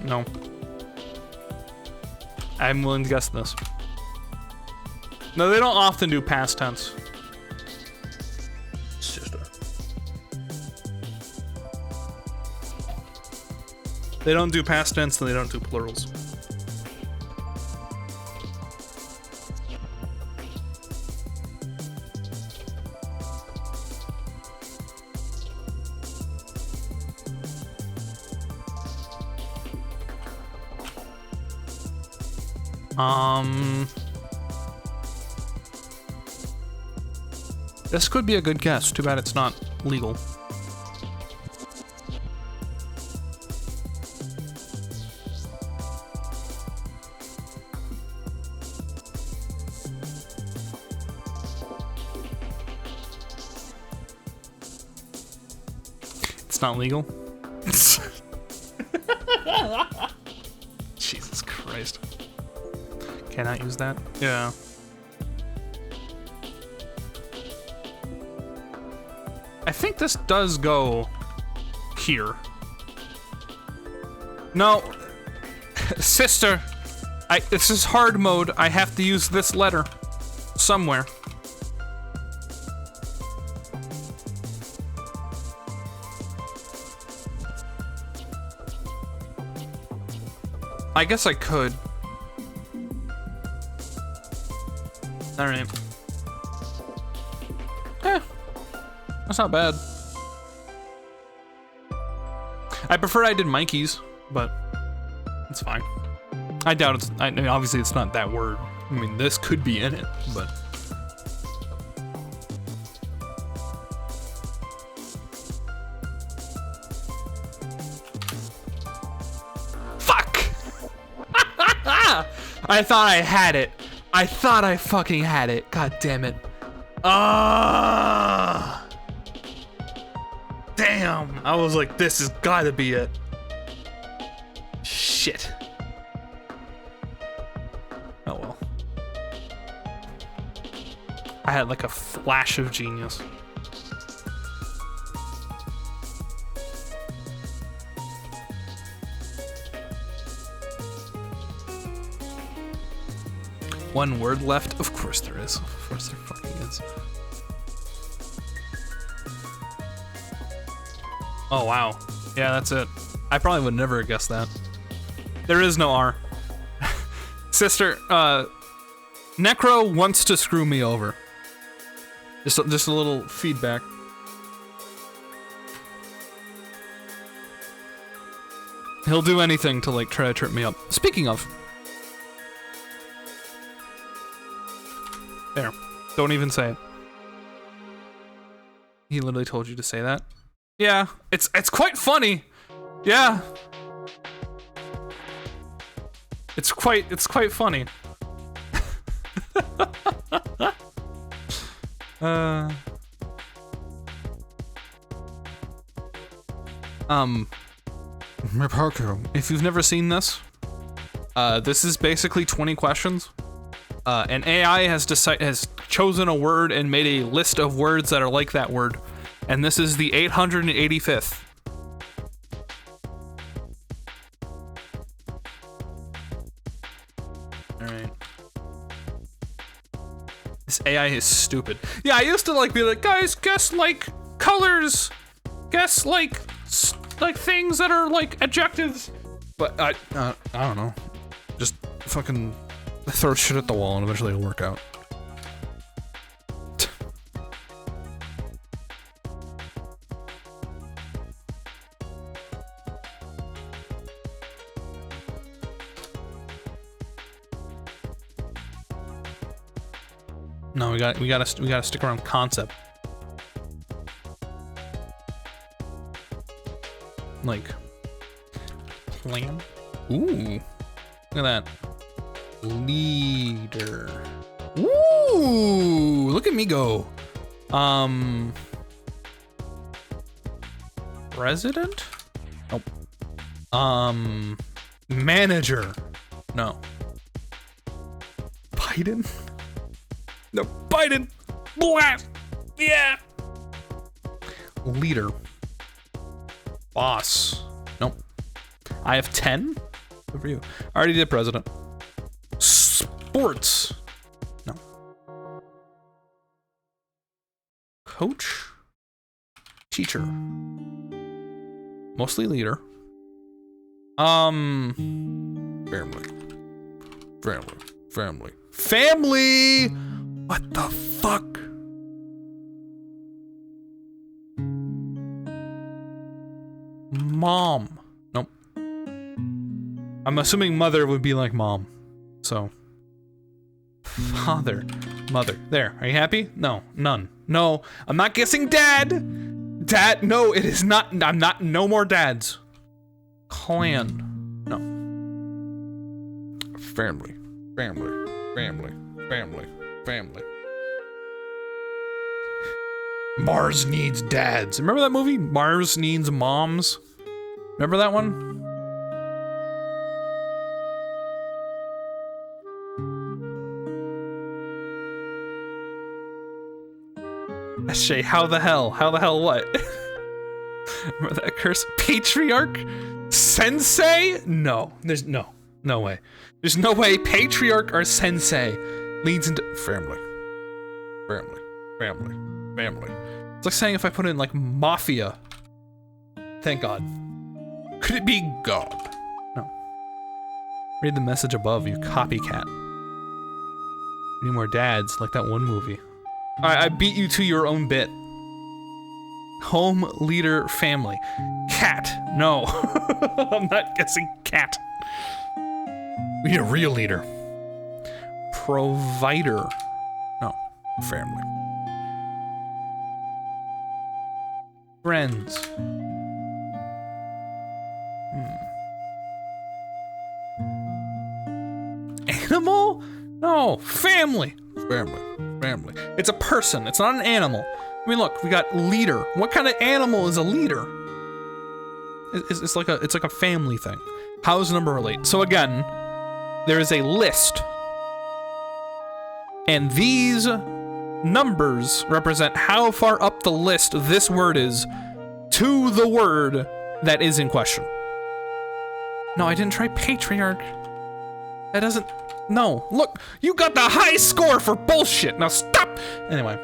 No. I'm willing to guess this. No, they don't often do past tense. Sister. They don't do past tense and they don't do plurals. This could be a good guess. Too bad it's not legal. It's not legal. Christ. Cannot use that? Yeah. I think this does go here. No. Sister, this is hard mode. I have to use this letter somewhere. I guess I could. All right. That's not bad. I prefer I did Mikey's, but it's fine. I doubt it's, I mean, obviously it's not that word. I mean, this could be in it, but. Fuck! I thought I had it. I thought I fucking had it. God damn it. Damn. I was like, this has gotta be it. Shit. Oh well. I had like a flash of genius. One word left? Of course there is. Of course there fucking is. Oh wow. Yeah, that's it. I probably would never have guessed that. There is no R. Sister, Necro wants to screw me over. Just a little feedback. He'll do anything to like try to trip me up. Speaking of. There. Don't even say it. He literally told you to say that? Yeah, it's quite funny. Yeah. It's quite funny. Parker, if you've never seen this, this is basically 20 questions. And AI has chosen a word and made a list of words that are like that word. And this is the 885th. Alright. This AI is stupid. Yeah, I used to like be like, guys, guess like colors. Guess like things that are like adjectives. But I don't know. Just fucking throw shit at the wall and eventually it'll work out. No, we gotta stick around concept. Like plan. Ooh, look at that. Leader. Ooh, look at me go. President? Nope. Manager. No. Biden? No, Biden. Blast. Yeah. Leader. Boss. Nope. I have 10. Good for you. I already did president. Sports. No. Coach. Teacher. Mostly leader. Family. Family. What the fuck? Mom. Nope. I'm assuming mother would be like mom. So. Father. Mother. There. Are you happy? No. None. No. I'm not guessing dad. Dad. No, it is not. I'm not. No more dads. Clan. No. Family. Mars needs dads. Remember that movie? Mars needs moms. Remember that one? Shay, how the hell? How the hell what? Remember that curse? Patriarch? Sensei? No. There's no way. There's no way patriarch or sensei leads into family. It's like saying if I put in like mafia. Thank God. Could it be God? No. Read the message above, you copycat. We need more dads, like that one movie. Alright, I beat you to your own bit. Home, leader, family. Cat. No. I'm not guessing cat. We need a real leader. Provider. No. Family. Friends. Animal? No. Family. Family. It's a person. It's not an animal. I mean, look, we got leader. What kind of animal is a leader? It's like a family thing. How does the number relate? So again, there is a list, and these numbers represent how far up the list this word is to the word that is in question. No, I didn't try patriarch. That doesn't. No, look, you got the high score for bullshit. Now stop. Anyway.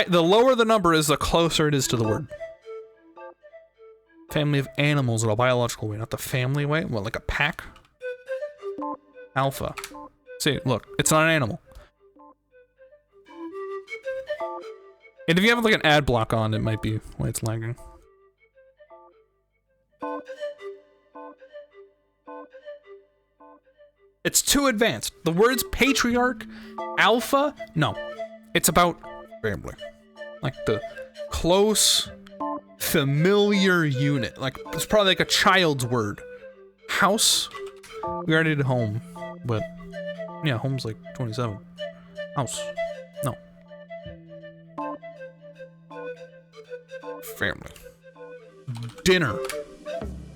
The lower the number is, the closer it is to the word. Family of animals in a biological way, not the family way. What, like a pack? Alpha. See, look, it's not an animal. And if you have like an ad block on, it might be why it's lagging. It's too advanced. The words patriarch, alpha, no. It's about family. Like the close, familiar unit. Like, it's probably like a child's word. House, we already did home, but yeah, home's like 27. House, no. Family. Dinner.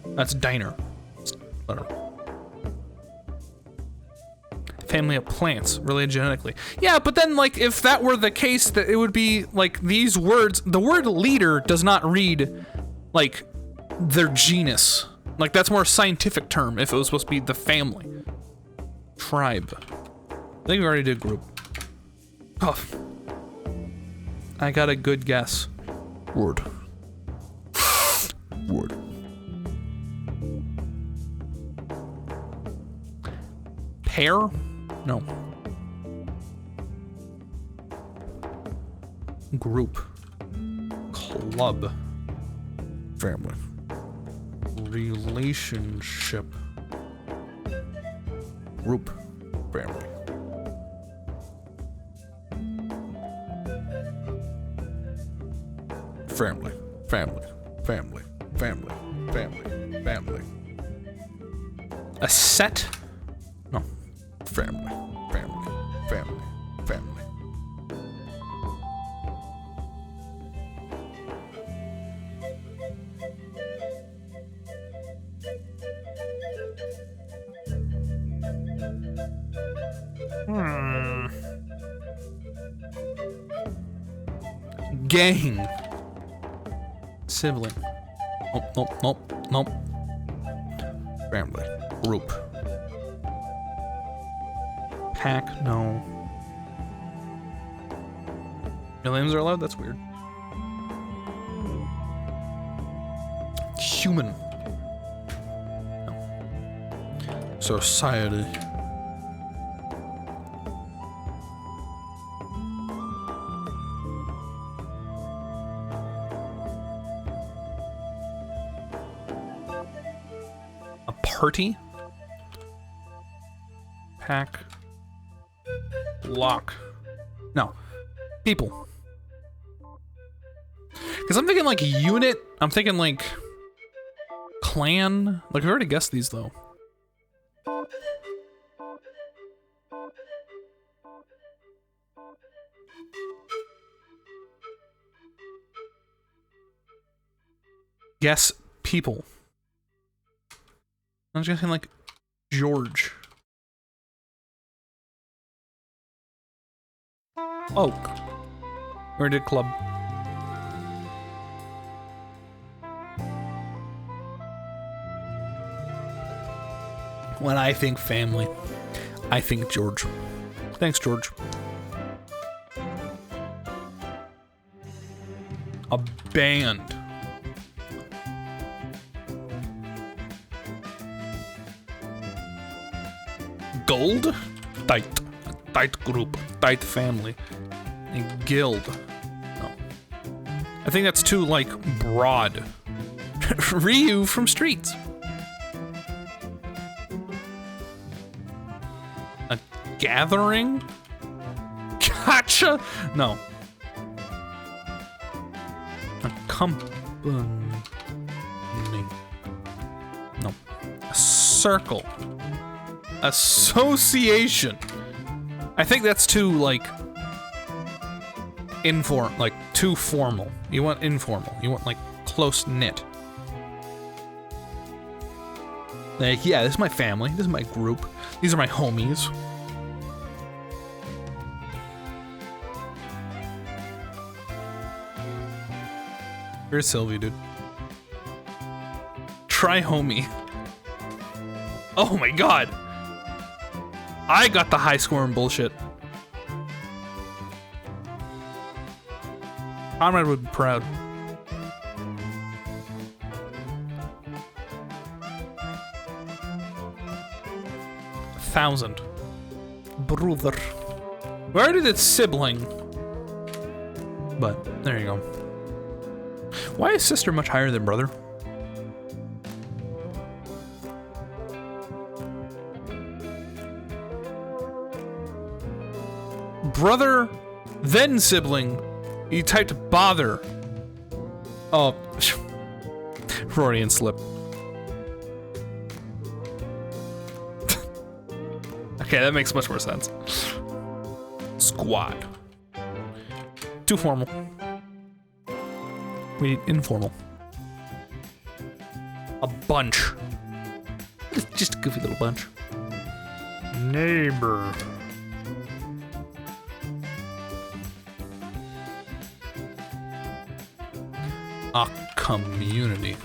That's diner. It's better. Family of plants, related genetically. Yeah, but then, like, if that were the case, that it would be, like, these words, the word leader does not read, like, their genus. Like, that's more a scientific term if it was supposed to be the family. Tribe. I think we already did group. Oh. I got a good guess. Word. Word. Pair? No. Group. Club. Family. Relationship. Group. Family. Family. Family. Family. Family. Family. Family. A set? No. Family. Family. Family. Family. Gang. Sibling. Nope. Family. Group. Pack, no. Aliens are allowed? That's weird. Human. No. Society. A party? Pack. Lock. No. People. Because I'm thinking like unit. I'm thinking like clan. Like, we already guessed these though. Guess people. I was gonna say like George. Oak. Where did club? When I think family, I think George. Thanks, George. A band. Gold? Tight. Tight group. Tight family. A guild. No. I think that's too, like, broad. Ryu from Streets. A gathering? Gotcha! No. A company. No. A circle. Association. I think that's too, like, too formal. You want informal. You want, like, close-knit. Like, yeah, this is my family. This is my group. These are my homies. Here's Sylvie, dude. Try homie. Oh my god. I got the high score in bullshit. Conrad would be proud. $1,000. Brother. We already did sibling. But, there you go. Why is sister much higher than brother? Brother, then sibling. You typed bother. Oh, Freudian slip. Okay, that makes much more sense. Squad. Too formal. We need informal. A bunch. It's just a goofy little bunch. Neighbor. A community.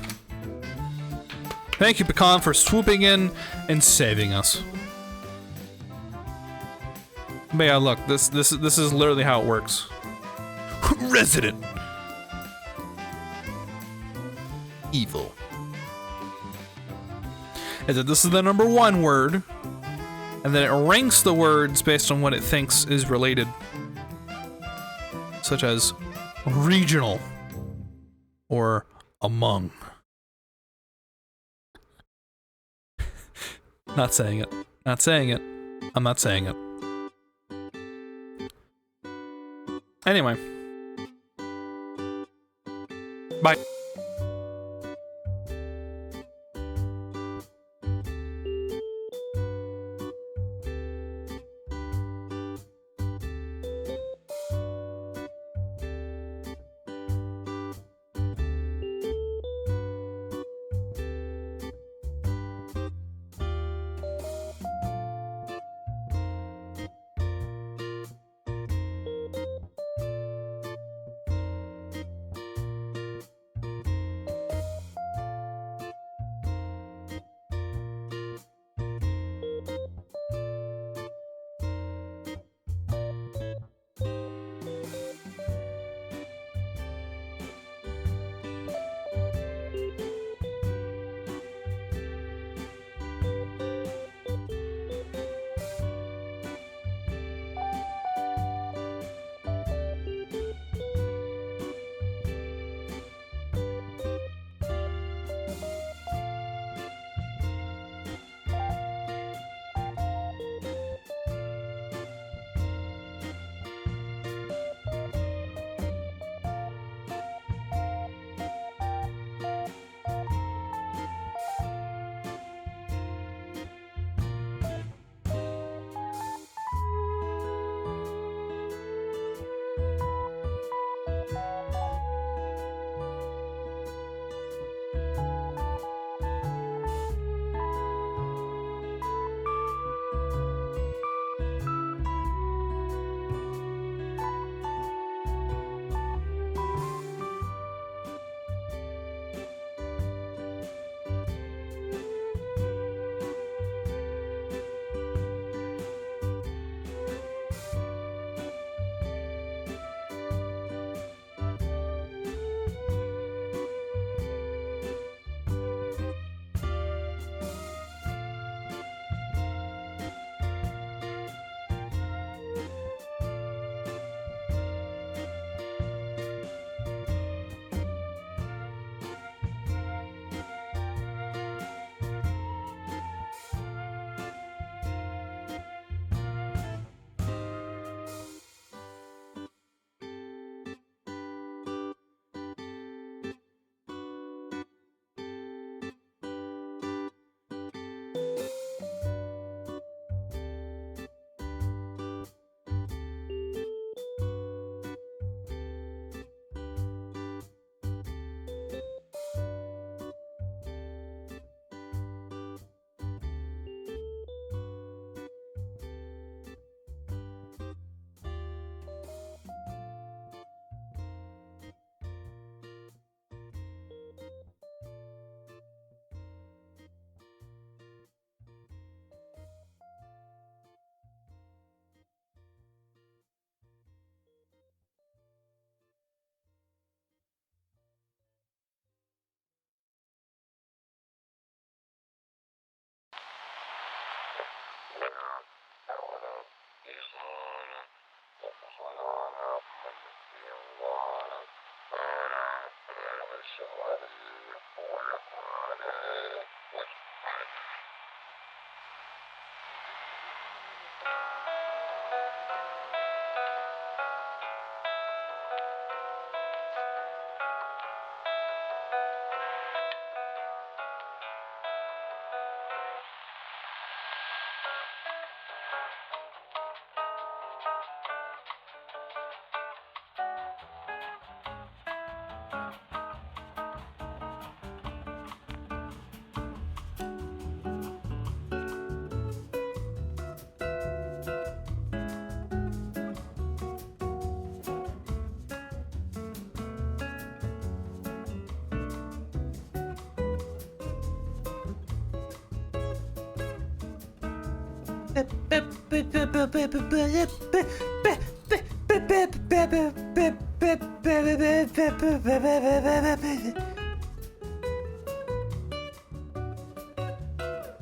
Thank you, Pecan, for swooping in and saving us. But yeah, look, this is literally how it works. Resident. Evil. And that this is the number 1 word, and then it ranks the words based on what it thinks is related, such as regional or among. Not saying it. Not saying it. I'm not saying it. Anyway. Bye.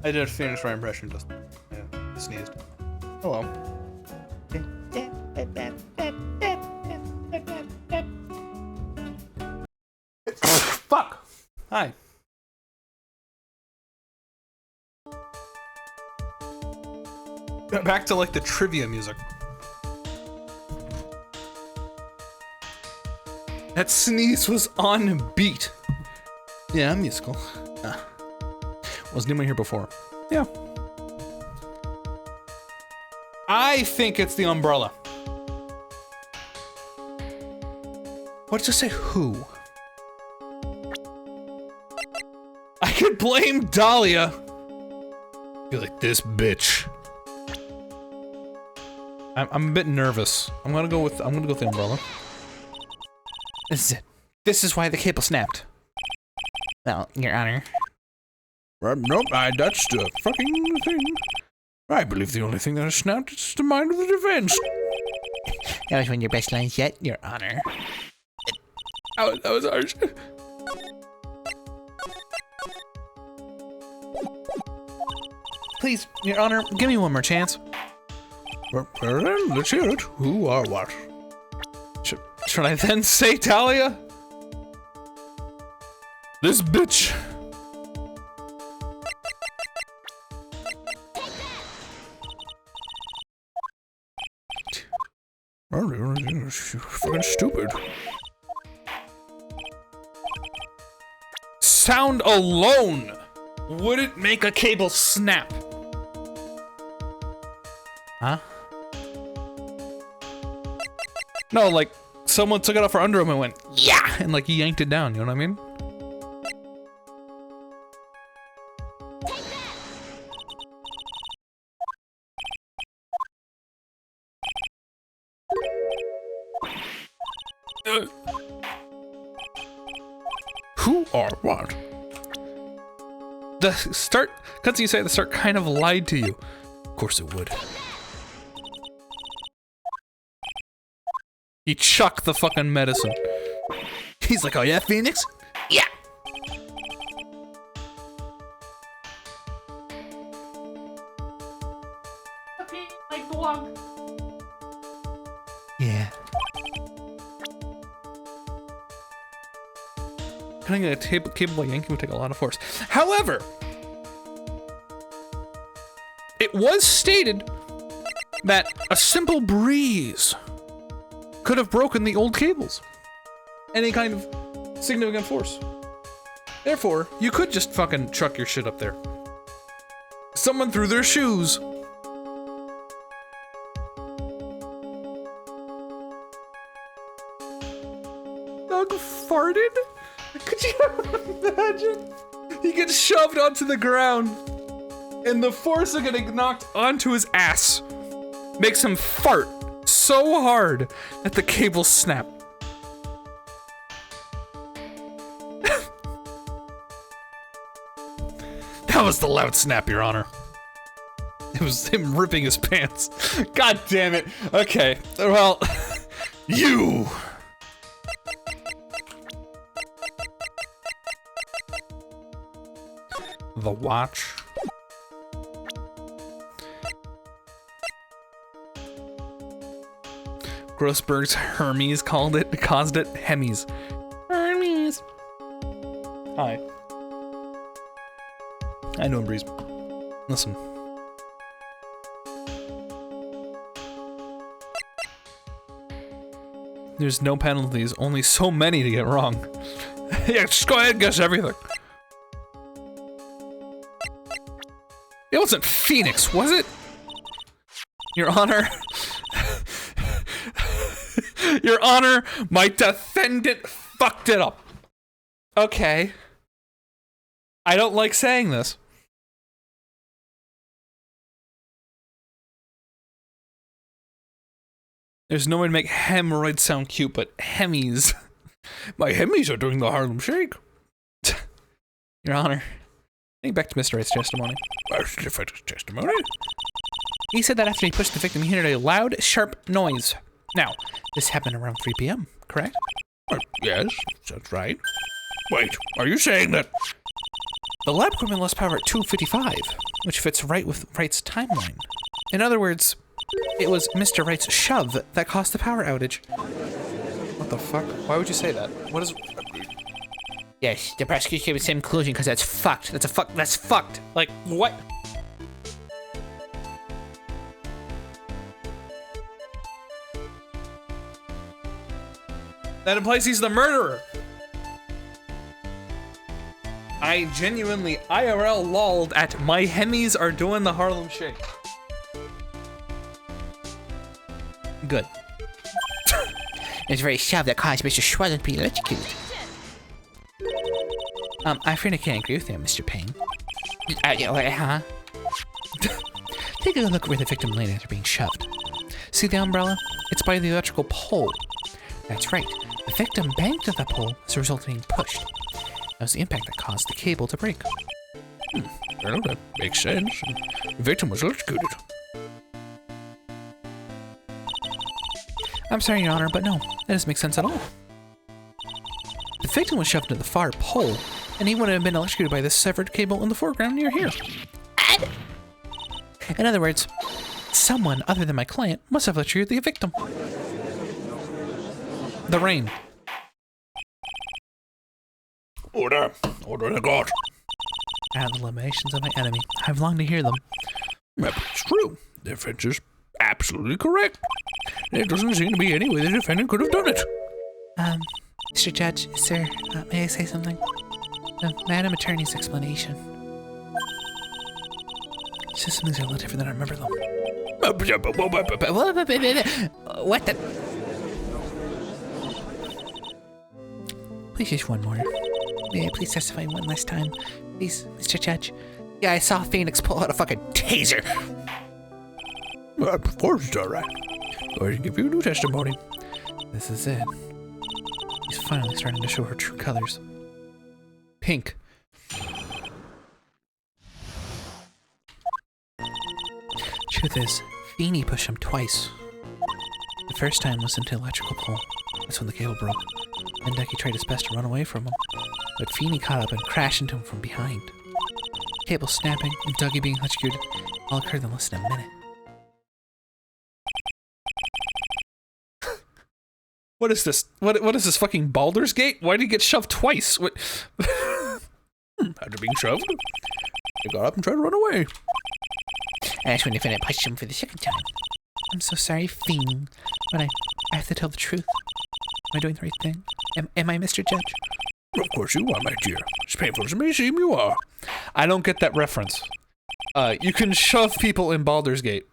I did a Phoenix Wright impression, just sneezed. Hello. Fuck! Hi. Back to like the trivia music. That sneeze was on beat. Yeah, I'm musical. Wasn't anyone here before? Yeah. I think it's the umbrella. What does it say? Who? I could blame Dahlia. Be like, this bitch. I'm a bit nervous. I'm gonna go with the umbrella. This is it. This is why the cable snapped. Well, Your Honor. Nope, that's the fucking thing. I believe the only thing that has snapped is the mind of the defense. That was one of your best lines yet, Your Honor. That was ours. Please, Your Honor, give me one more chance. Well, then, let's hear it. Who or what? Should I then say Talia? This bitch. Fucking stupid. Sound alone wouldn't make a cable snap. Huh? No, like, someone took it off her underarm and went, yeah, and like yanked it down, you know what I mean? Who or what? The start, because you say the start kind of lied to you. Of course it would. He chucked the fucking medicine. He's like, oh yeah, Phoenix? Yeah. Yeah. Cutting a cable by yanking would take a lot of force. However, it was stated that a simple breeze could have broken the old cables. Any kind of significant force. Therefore, you could just fucking chuck your shit up there. Someone threw their shoes. Doug farted? Could you imagine? He gets shoved onto the ground, and the force of getting knocked onto his ass makes him fart so hard that the cable snap. That was the loud snap, Your Honor. It was him ripping his pants. God damn it. Okay, well, you. The watch. Grossberg's Hermes caused it Hemis. Hermes. Hi. I know him, Breeze. Listen. There's no penalties, only so many to get wrong. Yeah, just go ahead and guess everything. It wasn't Phoenix, was it? Your Honor. Your Honor, my defendant fucked it up. Okay. I don't like saying this. There's no way to make hemorrhoids sound cute, but hemis. My hemis are doing the Harlem Shake. Your Honor. Getting back to Mr. Wright's testimony. Testimony? He said that after he pushed the victim, he heard a loud, sharp noise. Now, this happened around 3 p.m., correct? Yes, that's right. Wait, are you saying that? The lab equipment lost power at 2:55, which fits right with Wright's timeline. In other words, it was Mr. Wright's shove that caused the power outage. What the fuck? Why would you say that? What is... Yes, the prosecution came to the same conclusion because that's fucked. That's fucked. Like, what? That implies he's the murderer. I genuinely IRL lolled at my hemis are doing the Harlem Shake. Good. It's very shove that caused Mr. Schweiler to be electrocuted. I fear I can't agree with you, Mr. Payne. Huh? Take a look where the victim laid after being shoved. See the umbrella? It's by the electrical pole. That's right. The victim banged into the pole as a result of being pushed. That was the impact that caused the cable to break. Well, that makes sense. The victim was electrocuted. I'm sorry, Your Honor, but no, that doesn't make sense at all. The victim was shoved into the far pole, and he wouldn't have been electrocuted by this severed cable in the foreground near here. In other words, someone other than my client must have electrocuted the victim. The rain. Order. Order in the court. Ah, the lamentations of my enemy. I've longed to hear them. But it's true. The defense is absolutely correct. There doesn't seem to be any way the defendant could have done it. Mr. Judge, sir, may I say something? Madam Attorney's explanation. Systems are a little different than I remember them. What the? Please, just one more. May I please testify one last time? Please, Mr. Judge. Yeah, I saw Phoenix pull out a fucking taser. Of course it's all right. Go ahead and give you a new testimony. This is it. He's finally starting to show her true colors. Pink. Truth is, Feeney pushed him twice. The first time was into the electrical pole. That's when the cable broke. And Ducky tried his best to run away from him, but Feeney caught up and crashed into him from behind. Cable snapping and Dougie being electrocuted all occurred in less than a minute. What is this? What is this fucking Baldur's Gate? Why did he get shoved twice? What? After being shoved, he got up and tried to run away. And that's when the defendant punched him for the second time. I'm so sorry, Fiend, but I have to tell the truth. Am I doing the right thing? Am I, Mr. Judge? Of course you are, my dear. As painful as it may seem, you are. I don't get that reference. You can shove people in Baldur's Gate.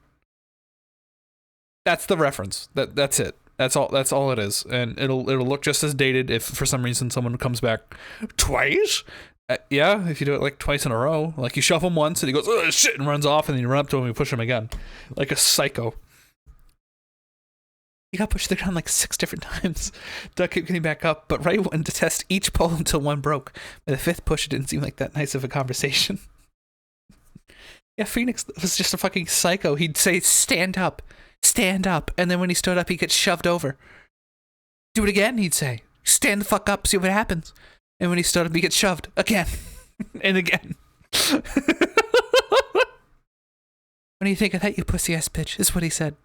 That's the reference. That's it. That's all it is. And it'll look just as dated if for some reason someone comes back twice. Yeah, if you do it like twice in a row. Like you shove him once and he goes, oh shit, and runs off, and then you run up to him and you push him again. Like a psycho. He got pushed to the ground like 6 different times. Doug kept getting back up, but Wright wanted to test each pole until one broke. By the 5th push, it didn't seem like that nice of a conversation. Yeah, Phoenix was just a fucking psycho. He'd say, stand up, and then when he stood up, he'd get shoved over. Do it again, he'd say. Stand the fuck up, see what happens. And when he stood up, he'd get shoved again and again. What do you think of that, you pussy-ass bitch? Is what he said.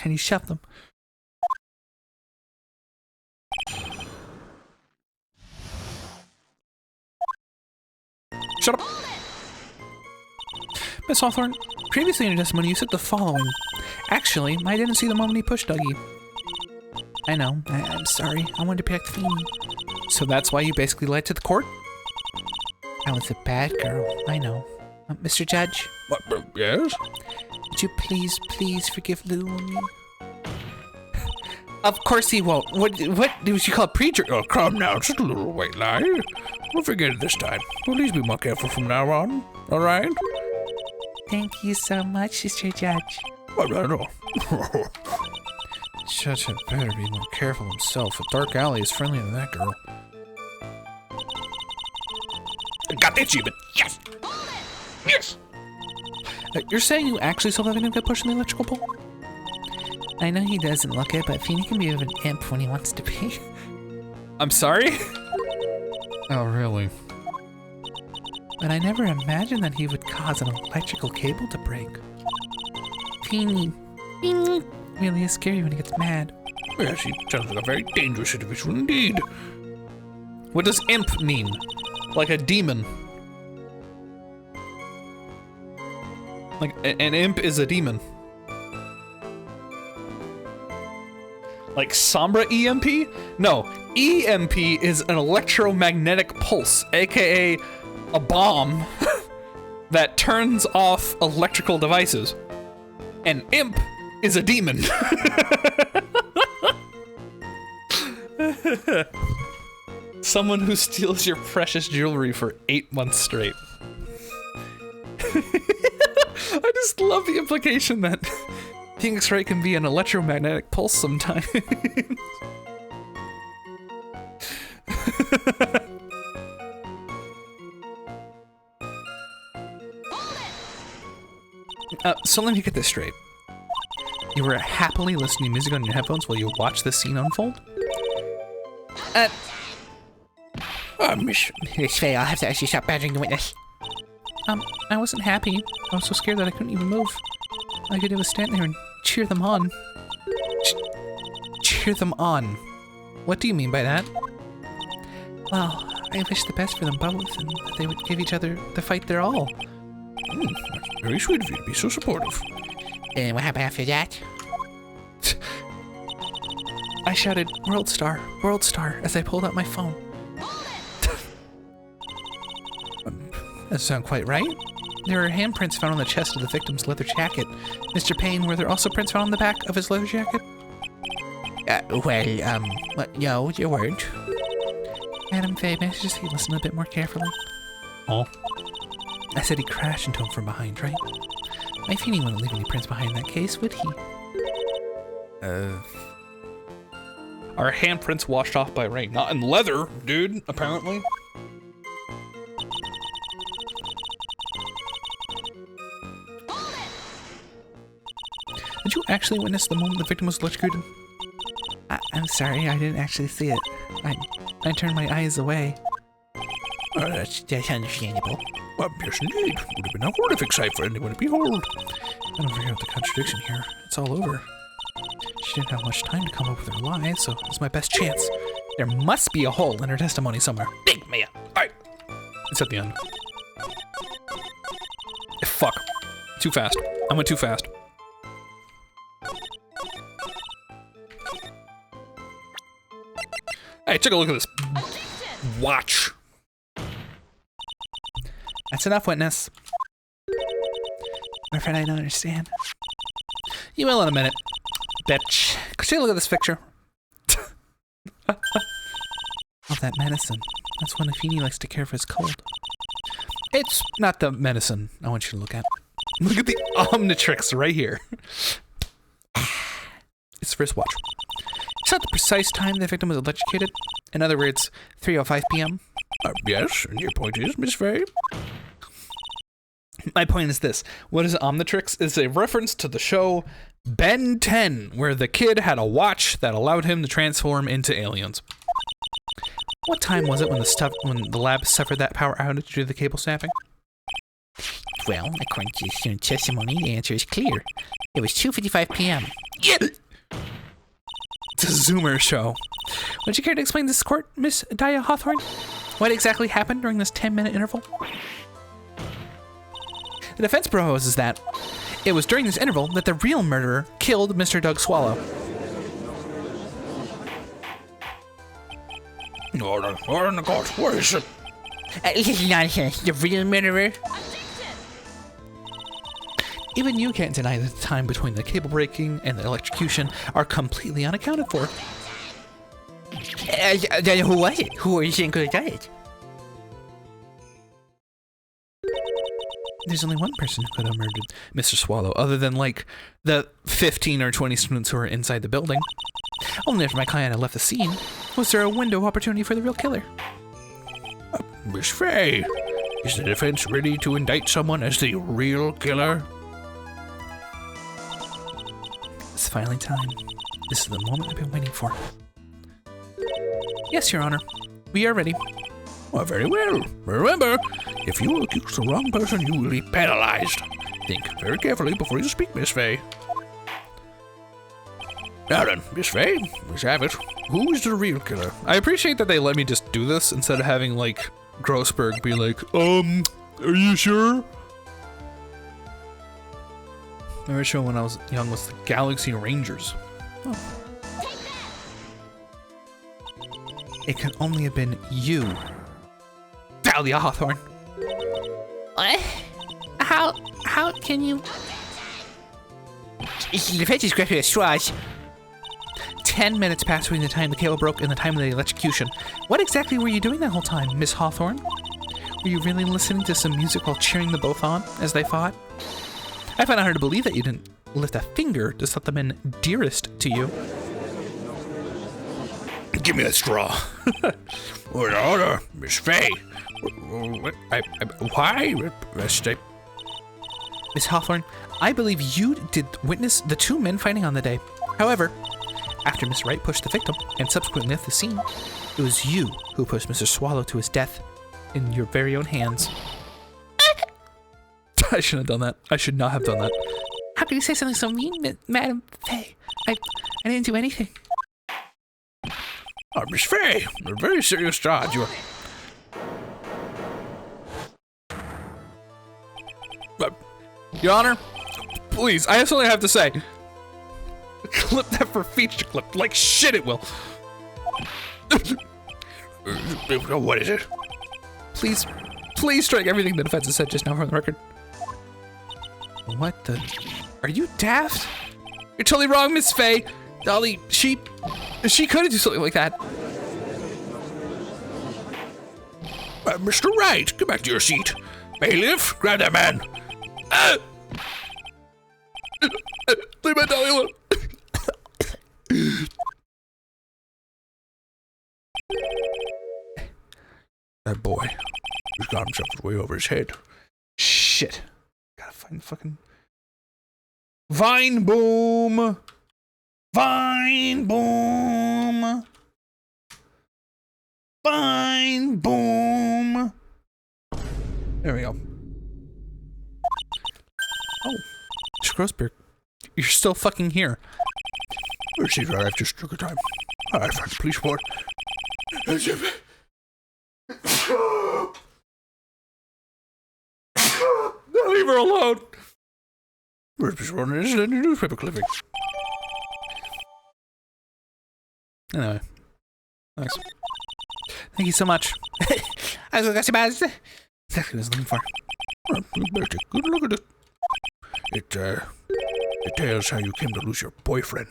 and he shoved them. Shut up. Miss Hawthorne, previously in your testimony you said the following. Actually, I didn't see the moment he pushed Dougie. I know. I'm sorry. I wanted to protect Feeny. So that's why you basically lied to the court? I was a bad girl. I know. Mr. Judge, What, yes? would you please forgive Lou and me? Of course he won't. What did you call it, preacher? Oh, calm down. Just a little white lie. We'll forget it this time. We'll at least be more careful from now on. All right? Thank you so much, Mr. Judge. Well, I know. Judge had better be more careful himself. A dark alley is friendlier than that girl. I got the achievement. Yes! Yes! You're saying you actually saw that victim get pushed in the electrical pole? I know he doesn't look it, but Feeny can be of an imp when he wants to be. I'm sorry? Oh, really? But I never imagined that he would cause an electrical cable to break. Feeny really is scary when he gets mad. Yes, he sounds like a very dangerous individual indeed. What does imp mean? Like a demon. Like, an imp is a demon. Like Sombra EMP? No, EMP is an electromagnetic pulse, aka a bomb that turns off electrical devices. An imp is a demon. Someone who steals your precious jewelry for 8 months straight. I just love the implication that Phoenix Wright can be an electromagnetic pulse sometimes. So let me get this straight. You were happily listening to music on your headphones while you watched this scene unfold? Miss Faye, I'll have to actually stop badgering the witness. I wasn't happy. I was so scared that I couldn't even move. All I could do was stand there and cheer them on. Cheer them on. What do you mean by that? Well, I wish the best for them both, and that they would give each other the fight their all. That's very sweet of you to be so supportive. And what happened after that? I shouted, World Star, as I pulled out my phone. That sounds quite right. There are handprints found on the chest of the victim's leather jacket. Mr. Payne, were there also prints found on the back of his leather jacket? No, you weren't. Madam Faye, may I suggest he listen a bit more carefully? Oh. I said he crashed into him from behind, right? My Feeny wouldn't leave any prints behind in that case, would he? Are handprints washed off by rain? Not in leather, dude, apparently. Did you actually witness the moment the victim was electrocuted? I'm sorry, I didn't actually see it. I turned my eyes away. That's understandable. Well, yes, indeed. Would have been a horrific sight for anyone to behold. I don't figure out the contradiction here. It's all over. She didn't have much time to come up with her lie, so it's my best chance. There must be a hole in her testimony somewhere. Big man. Alright. It's at the end. Fuck. Too fast. I went too fast. Hey, take a look at this. Watch. That's enough, witness. I'm afraid I don't understand. You will in a minute. Bitch. Take a look at this picture. Oh, that medicine. That's one Feeny likes to care for his cold. It's not the medicine I want you to look at. Look at the Omnitrix right here. It's for his watch. Is that the precise time the victim was electrocuted? In other words, 3:05 p.m.? Yes, and your point is, Miss Faye? My point is this. What is Omnitrix? Is a reference to the show Ben 10, where the kid had a watch that allowed him to transform into aliens. What time was it when the lab suffered that power outage due to the cable snapping? Well, according to student testimony, the answer is clear. It was 2:55 p.m. It's a Zoomer show. Would you care to explain this to court, Miss Dia Hawthorne? What exactly happened during this 10-minute interval? The defense proposes that it was during this interval that the real murderer killed Mr. Doug Swallow. Order in the court. Where is it? This is nonsense. The real murderer? Even you can't deny that the time between the cable breaking and the electrocution are completely unaccounted for. Then who was it? Who are you saying could have done it? There's only one person who could have murdered Mr. Swallow, other than, like, the 15 or 20 students who were inside the building. Only after my client had left the scene was there a window of opportunity for the real killer. Miss Fay, is the defense ready to indict someone as the real killer? It's finally time. This is the moment I've been waiting for. Yes, Your Honor. We are ready. Well, very well. Remember, if you accuse the wrong person, you will be penalized. Think very carefully before you speak, Miss Fay. Now then, Miss Fay, let's have it. Who is the real killer? I appreciate that they let me just do this instead of having, like, Grossberg be like, are you sure? My favorite show when I was young was the Galaxy Rangers. Oh. It can only have been you, Dahlia Hawthorne. What? How can you... The defense is grasping at straws. 10 minutes passed between the time the cable broke and the time of the electrocution. What exactly were you doing that whole time, Miss Hawthorne? Were you really listening to some music while cheering them both on as they fought? I find it hard to believe that you didn't lift a finger to set them in dearest to you. Give me that straw. Order, Miss Fay. Why? Miss Hawthorne, I believe you did witness the two men fighting on the day. However, after Miss Wright pushed the victim and subsequently left the scene, it was you who pushed Mr. Swallow to his death in your very own hands. I shouldn't have done that. I should not have done that. How could you say something so mean, Madam Fay? I didn't do anything. Oh, Miss Fay, a very serious charge. You're... Your Honor, please, I have something I have to say. Clip that for feature clip. Like shit it will. What is it? Please strike everything the defense has said just now from the record. What the? Are you daft? You're totally wrong, Miss Fay. Dolly, she couldn't do something like that. Mr. Wright, get back to your seat. Bailiff, grab that man. Leave my Dolly alone. That boy, he's got himself way over his head. Shit. Gotta find fucking... Vine boom! Vine boom! Vine boom! There we go. Oh, Mr. Grossberg, you're still fucking here. Where's he? I've just took a time. I found the police report. Leave her alone! Where's Mr. Ronan? This is a newspaper clipping. Anyway. Thanks. Thank you so much. I was exactly what I was looking for. Well, you better take a good look at it. It tells how you came to lose your boyfriend.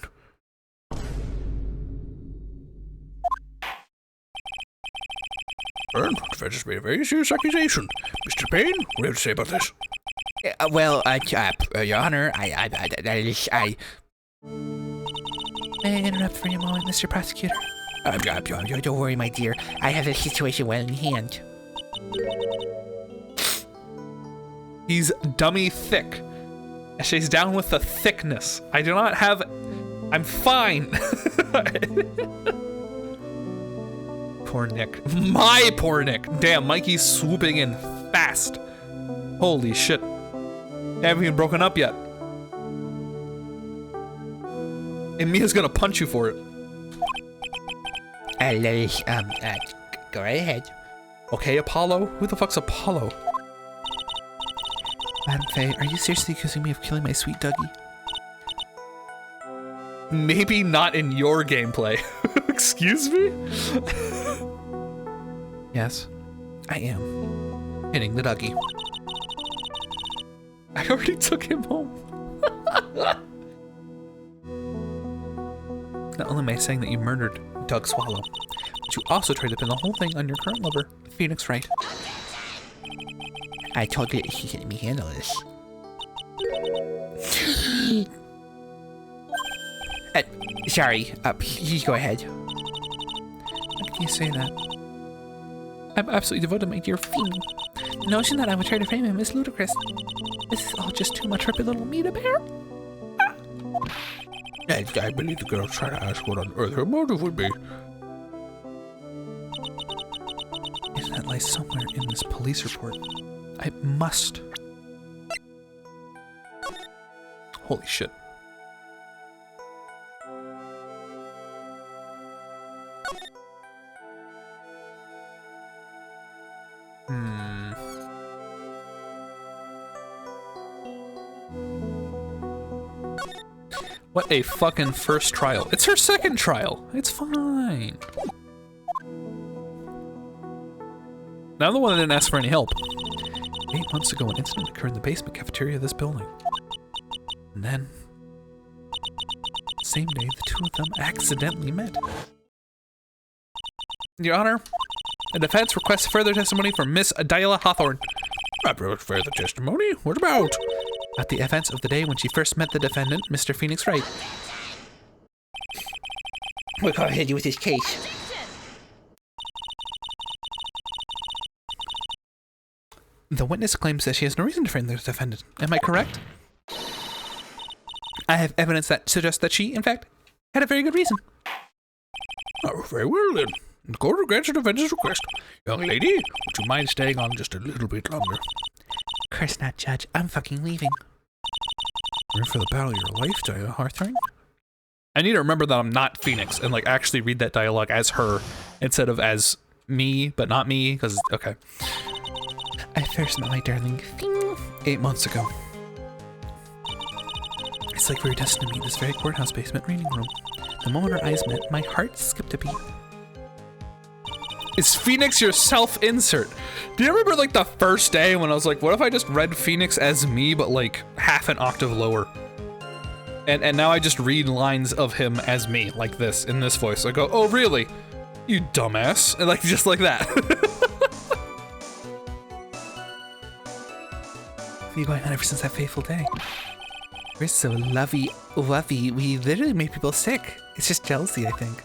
And the defense has made a very serious accusation. Mr. Payne, what do you have to say about this? well, Your Honor, May I interrupt for a moment, Mr. Prosecutor? Don't worry, my dear. I have the situation well in hand. He's dummy thick. She's down with the thickness. I do not have... I'm fine. Poor Nick. My poor Nick. Damn, Mikey's swooping in fast. Holy shit. They haven't even broken up yet. And Mia's gonna punch you for it. Go right ahead. Okay, Apollo? Who the fuck's Apollo? Madam Faye, are you seriously accusing me of killing my sweet Dougie? Maybe not in your gameplay. Excuse me? Yes, I am. Hitting the Dougie. I already took him home. Not only am I saying that you murdered Doug Swallow, but you also tried to pin the whole thing on your current lover, Phoenix Wright. I told you he let me handle this. Sorry, please go ahead. How can you say that? I'm absolutely devoted to my dear Phoenix. The notion that I would try to frame him is ludicrous. This is all just too much for little me to bear. I believe the girl's trying to ask what on earth her motive would be. If that lies somewhere in this police report, I must. Holy shit. What a fucking first trial. It's her second trial. It's fine. Now I'm the one that didn't ask for any help. 8 months ago, an incident occurred in the basement cafeteria of this building. And then, same day, the two of them accidentally met. Your Honor, the defense requests further testimony from Miss Adela Hawthorne. Further testimony? What about? At the events of the day when she first met the defendant, Mr. Phoenix Wright. We'll go ahead with this case. The witness claims that she has no reason to frame the defendant. Am I correct? I have evidence that suggests that she, in fact, had a very good reason. Oh, very well then. The court grants the defendant's request. Young lady, would you mind staying on just a little bit longer? Curse not, Judge. I'm fucking leaving. You're for the battle of your life, Adela Hawthorne. I need to remember that I'm not Phoenix and like actually read that dialogue as her instead of as me, but not me, because, okay. I first met my darling thing 8 months ago. It's like we were destined to meet in this very courthouse basement reading room. The moment our eyes met, my heart skipped a beat. Is Phoenix your self-insert? Do you remember like the first day when I was like, what if I just read Phoenix as me, but like half an octave lower? And now I just read lines of him as me, like this, in this voice. I go, oh really? You dumbass. And like, just like that. What are you going on ever since that fateful day? We're so lovey, we literally make people sick. It's just jealousy, I think.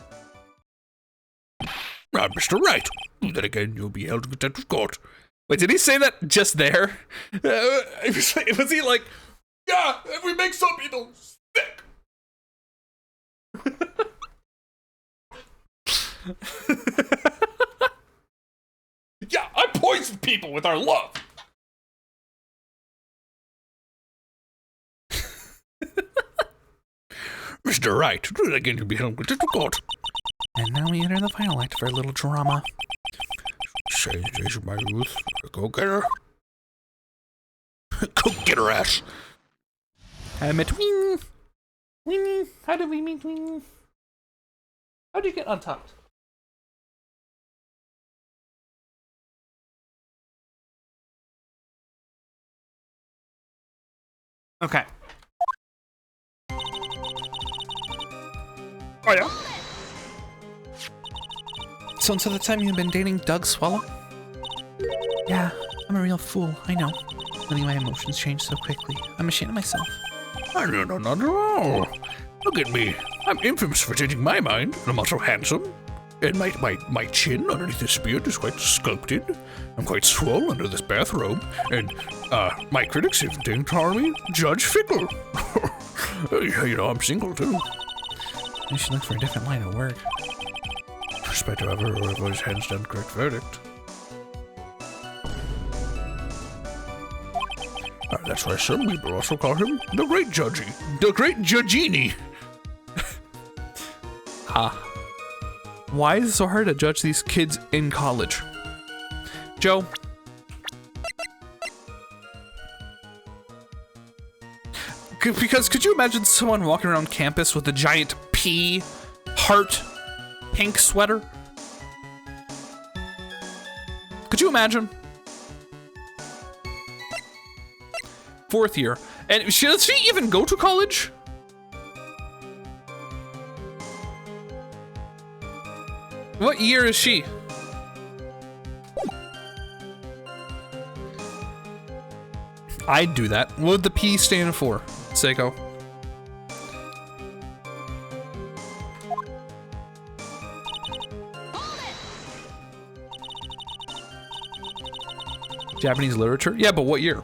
Mr. Wright. Then again, you'll be held in contempt of court. Wait, did he say that just there? Was he like, yeah, we make some people sick? Yeah, I poison people with our love. Mr. Wright, then again, you'll be held in contempt of court. And now we enter the final act for a little drama. Say, days of my youth. Go get her. Go get her ass. I met Weenie. Weenie, how did we meet Weenie? How did you get untucked? Okay. Oh yeah? So until the time you've been dating Doug Swallow? Yeah, I'm a real fool, I know. Letting my emotions change so quickly. I'm ashamed of myself. No, not at all. Look at me. I'm infamous for changing my mind, and I'm also handsome. And my chin underneath this beard is quite sculpted. I'm quite swole under this bathrobe. And, my critics even call me Judge Fickle. You know, I'm single, too. You should look for a different line of work. Respect to whoever's hands down correct verdict. That's why some people also call him the Great Judgy. The Great Judgini. Why is it so hard to judge these kids in college? Joe? Because could you imagine someone walking around campus with a giant P heart pink sweater? Could you imagine? 4th year. And does she even go to college? What year is she? I'd do that. What would the P stand for, Seiko? Japanese literature? Yeah, but what year?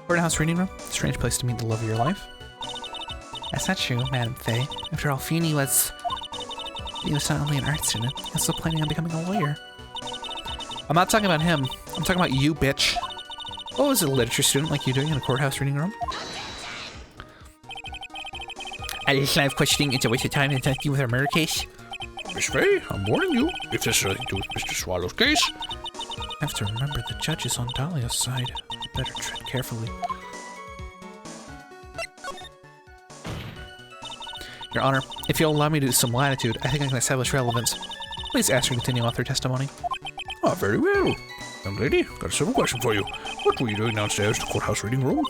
Courthouse reading room? Strange place to meet the love of your life. That's not true, Madam Faye. After all, Feeney was not only an art student, he was also planning on becoming a lawyer. I'm not talking about him. I'm talking about you, bitch. What was a literature student like you doing in a courthouse reading room? At this line of questioning, it's a waste of time and thank you with our murder case. Miss Faye, I'm warning you. If this has anything to do with Mr. Swallow's case, I have to remember the judge is on Dahlia's side. Better tread carefully. Your Honor, if you'll allow me to some latitude, I think I can establish relevance. Please ask her to continue author testimony. oh, very well. Young lady, got a simple question for you. What were you doing downstairs in the courthouse reading room?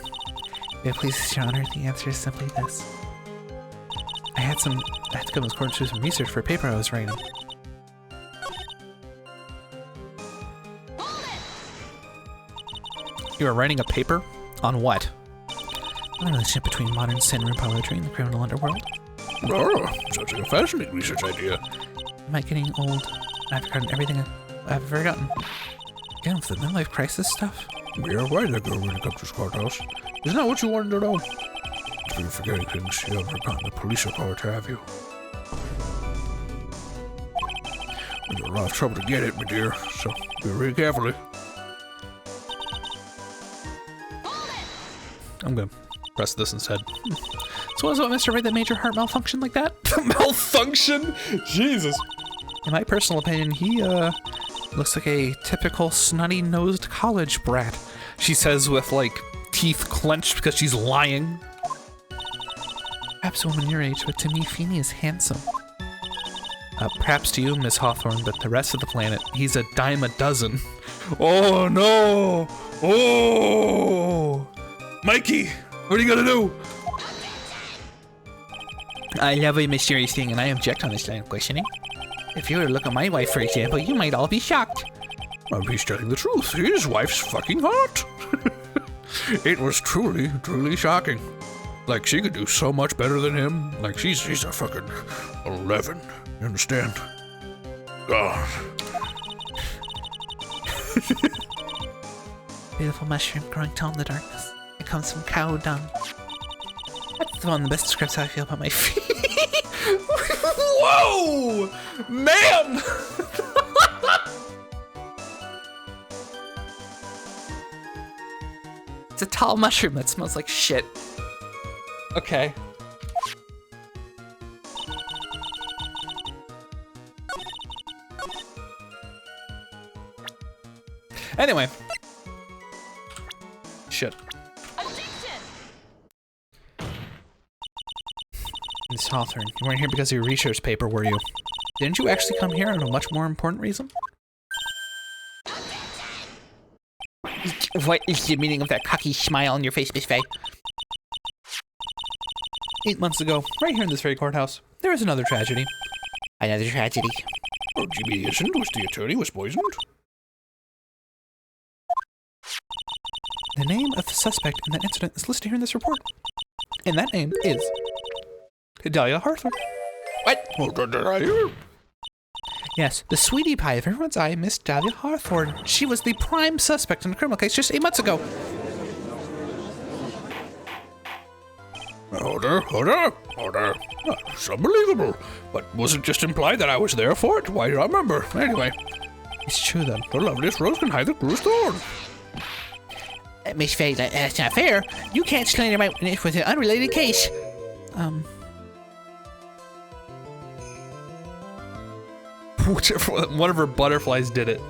If it pleases Your Honor, the answer is simply this. I had to come to this court to do some research for a paper I was writing. You are writing a paper? On what? The relationship between modern sin and poetry in the criminal underworld. Oh, sounds like a fascinating research idea. Am I getting old? I've forgotten everything I've forgotten. Again, with the midlife crisis stuff? Yeah, why did that girl really come to this courthouse? Isn't that what you wanted to know? If you're forgetting things, you haven't forgotten the police are power to have you. We're in a lot of trouble to get it, my dear, so be really carefully. I'm gonna press this instead. So what was about Mr. Wright that made your heart malfunction like that? Malfunction? Jesus. In my personal opinion, he, looks like a typical snotty-nosed college brat. She says with, like, teeth clenched because she's lying. Perhaps a woman your age, but to me, Feeney is handsome. Perhaps to you, Miss Hawthorne, but the rest of the planet, he's a dime a dozen. Oh, no! Oh! Mikey, what are you gonna do? I love a mysterious thing, and I object on this line of questioning. If you were to look at my wife, for example, you might all be shocked. Well, he's telling the truth. His wife's fucking hot. It was truly, truly shocking. Like, she could do so much better than him. Like, she's a fucking 11. You understand? God. Beautiful mushroom growing tall in the darkness. It comes from cow dung. That's the one that best describes how I feel about my feet. Whoa! Man! It's a tall mushroom that smells like shit. Okay. Anyway. Shit. Miss Hawthorne, you weren't here because of your research paper, were you? Didn't you actually come here on a much more important reason? What is the meaning of that cocky smile on your face, Miss Faye? 8 months ago, right here in this very courthouse, there was another tragedy. Another tragedy. Oh, Jimmy isn't. Was the attorney was poisoned? The name of the suspect in that incident is listed here in this report. And that name is Dahlia Hawthorne. What? Oh, did I hear? Yes, the sweetie pie of everyone's eye, Miss Dahlia Hawthorne. She was the prime suspect in a criminal case just 8 months ago. Order. It's unbelievable. But was it just implied that I was there for it? Why do I remember? Anyway. It's true then. The loveliest rose can hide the cruelest thorn. Miss Faye, that's not fair. You can't slander my witness with an unrelated case. One of her butterflies did it.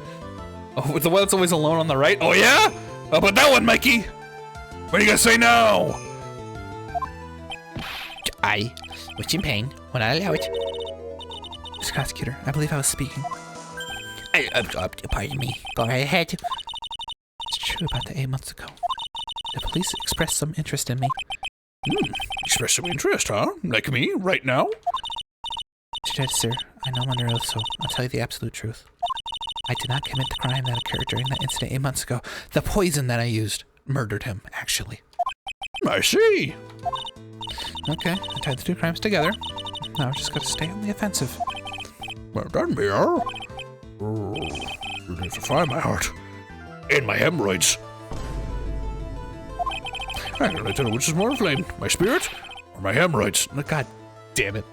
Oh, the one that's always alone on the right? Oh, yeah? How about that one, Mikey? What are you gonna say now? I was in pain when I allow it. Mr. Prosecutor, I believe I was speaking. Pardon me. Go right ahead. It's true about the 8 months ago. The police expressed some interest in me. Express some interest, huh? Like me, right now? Mr. Judge, sir, I know I'm under oath, so I'll tell you the absolute truth. I did not commit the crime that occurred during that incident 8 months ago. The poison that I used murdered him, actually. I see. Okay, I tied the two crimes together. Now I just gotta stay on the offensive. Well done, Mayor. Oh, you need to find my heart. And my hemorrhoids. I'm gonna tell you which is more inflamed, my spirit or my hemorrhoids. God damn it.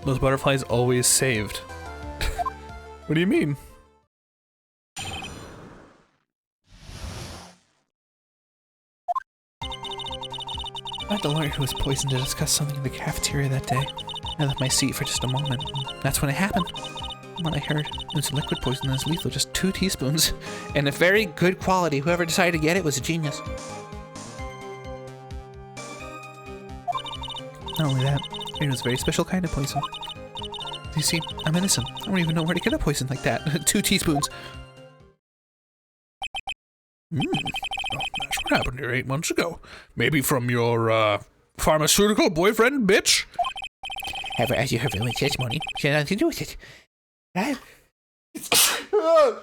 Those butterflies always saved. What do you mean? I had the lawyer who was poisoned to discuss something in the cafeteria that day. I left my seat for just a moment. That's when it happened. What I heard, it was liquid poison that was lethal, just 2 teaspoons. And a very good quality. Whoever decided to get it was a genius. Not only that, it was a very special kind of poison. You see, I'm innocent. I don't even know where to get a poison like that. 2 teaspoons. Well, that's what happened here 8 months ago. Maybe from your, pharmaceutical boyfriend, bitch? However, as you heard from my testimony, she had nothing to do with it. Right?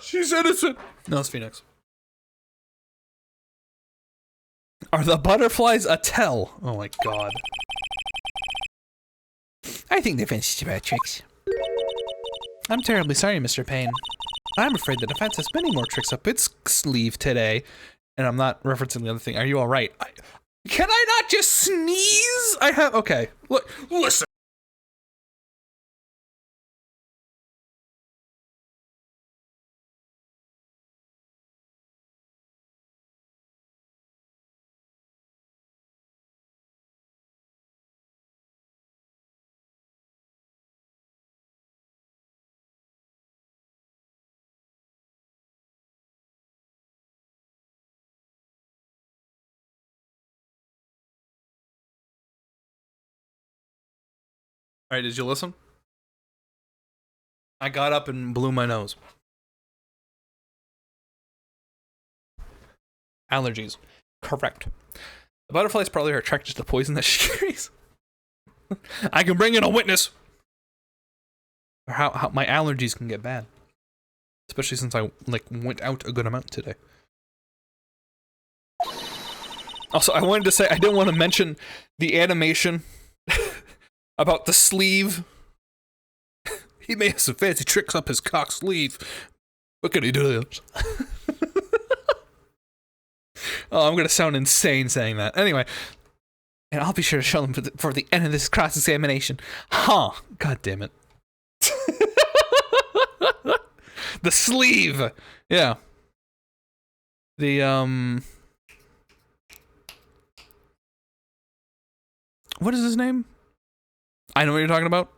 She's innocent. No, it's Phoenix. Are the butterflies a tell? Oh my god. I think the defense is about tricks. I'm terribly sorry, Mr. Payne. I'm afraid the defense has many more tricks up its sleeve today. And I'm not referencing the other thing. Are you alright? Can I not just sneeze? I have... Okay. Look, listen. Alright, did you listen? I got up and blew my nose. Allergies. Correct. The butterflies probably are attracted to the poison that she carries. I can bring in a witness. Or how my allergies can get bad. Especially since I went out a good amount today. Also, I wanted to say I didn't want to mention the animation about the sleeve. He may have some fancy tricks up his cock sleeve. What can he do? Oh, I'm gonna sound insane saying that. Anyway, and I'll be sure to show them for the end of this cross-examination. Huh? God damn it. The sleeve. Yeah. The what is his name? I know what you're talking about.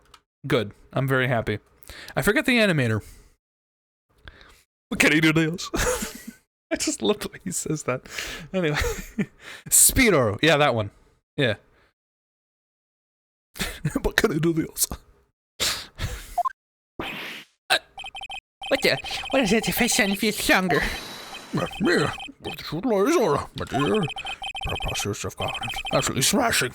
Good. I'm very happy. I forget the animator. What can he do this? I just love the way he says that. Anyway. Speedo. Yeah, that one. Yeah. What can I do this? What is it if I suddenly feel stronger? Yeah, but the truth lies, Zora, my dear. Preposterous of God. Absolutely smashing.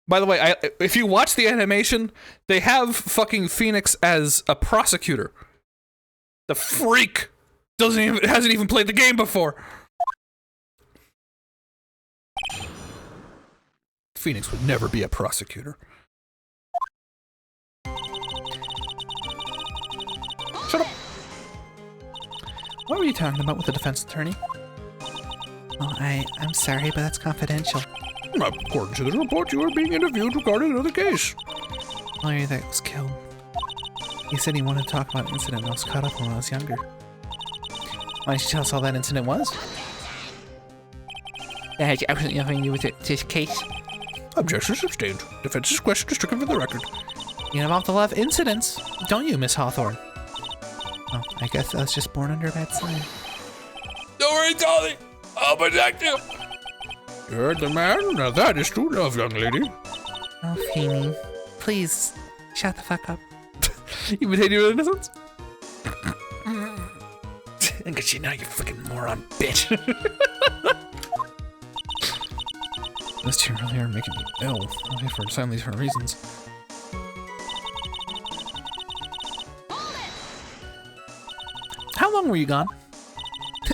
By the way, if you watch the animation, they have fucking Phoenix as a prosecutor. The freak hasn't even played the game before. Phoenix would never be a prosecutor. Shut up. What were you talking about with the defense attorney? Oh, I'm sorry, but that's confidential. According to the report, you are being interviewed regarding another case. Lawyer that was killed. He said he wanted to talk about an incident I was caught up in when I was younger. Why don't you tell us all that incident was? That has absolutely nothing to do with this case. Objection sustained. Defense's question is stricken from the record. You involved a lot of incidents, don't you, Miss Hawthorne? Well, I guess I was just born under a bad sign. Don't worry, Dolly. I'll protect you. You heard the man? Now that is true love, young lady. Oh, Feeny, please, shut the fuck up. You maintain your innocence? Look at you now, you fucking moron bitch. Those two really are making me ill. Okay, for silently different reasons. How long were you gone?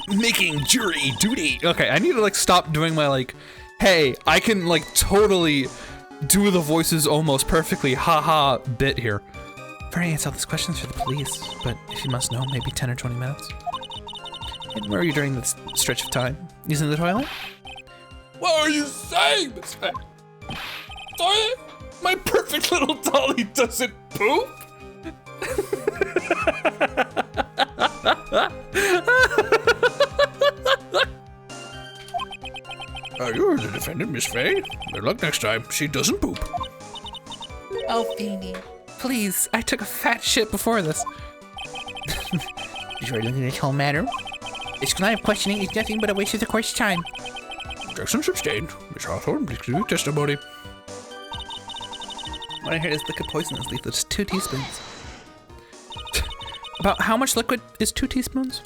Making jury duty. Okay, I need to like stop doing my like, hey, I can like totally do the voices almost perfectly, haha bit here. Very answer all these questions for the police, but if you must know, maybe 10 or 20 minutes. And where were you during this stretch of time? Using the toilet? What are you saying, Miss Faye? Toilet? My perfect little dolly doesn't poop? You're the defendant, Miss Faye. Good luck next time. She doesn't poop. Oh, Feeny. Please, I took a fat shit before this. You're looking at this whole matter. This line of questioning is nothing but a waste of the court's time. Objection sustained. Miss Hawthorne, please give your testimony. What I heard is liquid poison is lethal. Just 2 teaspoons. About how much liquid is 2 teaspoons?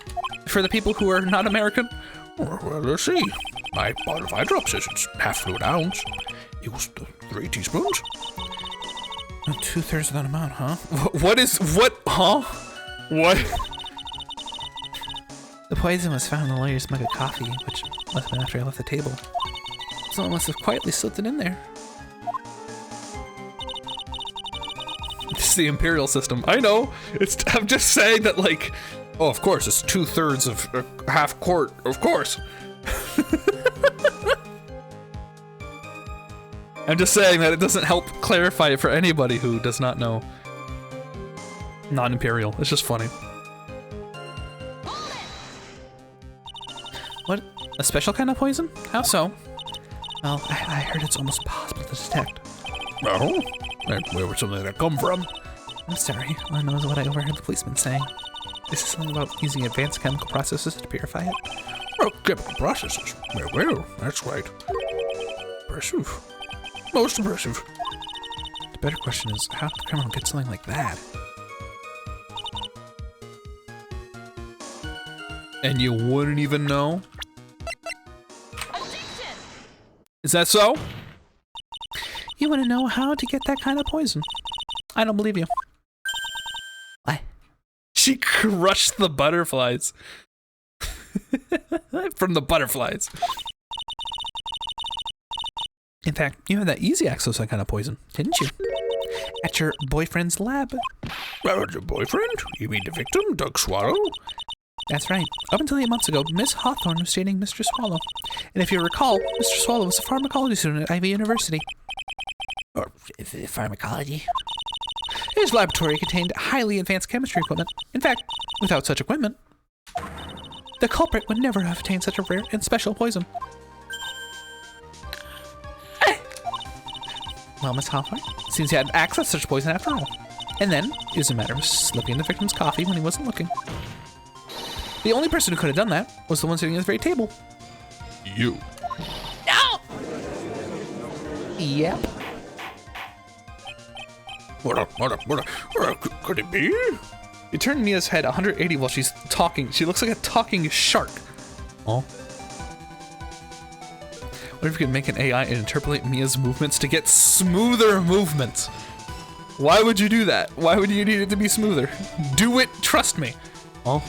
For the people who are not American? Well, let's see. My bottle of eye drop says it's half fluid ounce. Equals 3 teaspoons. 2/3 of that amount, huh? What? The poison was found in the lawyer's mug of coffee, which must have been after I left the table. Someone must have quietly slipped it in there. This is the imperial system. I know. I'm just saying that like, oh, of course, it's 2/3 of half quart. Of course. I'm just saying that it doesn't help clarify it for anybody who does not know. Non-imperial. It's just funny. What? A special kind of poison? How so? Well, I heard it's almost impossible to detect. Oh? And where would something like that come from? I'm sorry. All I know is what I overheard the policeman saying. Is this something about using advanced chemical processes to purify it? Oh, chemical processes. Well, that's right. Impressive. Most impressive. The better question is, how did a criminal get something like that? And you wouldn't even know? Is that so? You want to know how to get that kind of poison? I don't believe you. What? She crushed the butterflies. From the butterflies. In fact, you had that easy access to that kind of poison, didn't you? At your boyfriend's lab. Well, your boyfriend? You mean the victim, Doug Swallow? That's right. Up until 8 months ago, Miss Hawthorne was dating Mr. Swallow. And if you recall, Mr. Swallow was a pharmacology student at Ivy University. Or pharmacology? His laboratory contained highly advanced chemistry equipment. In fact, without such equipment, the culprit would never have obtained such a rare and special poison. Well, Miss Hawthorne, seems he had access to such poison after all. And then, it was a matter of slipping in the victim's coffee when he wasn't looking. The only person who could have done that was the one sitting at this very table. You. No! Yep. What could it be? You turn Mia's head 180 while she's talking. She looks like a talking shark. Oh. What if you could make an AI and interpolate Mia's movements to get smoother movements? Why would you do that? Why would you need it to be smoother? Do it, trust me. Oh.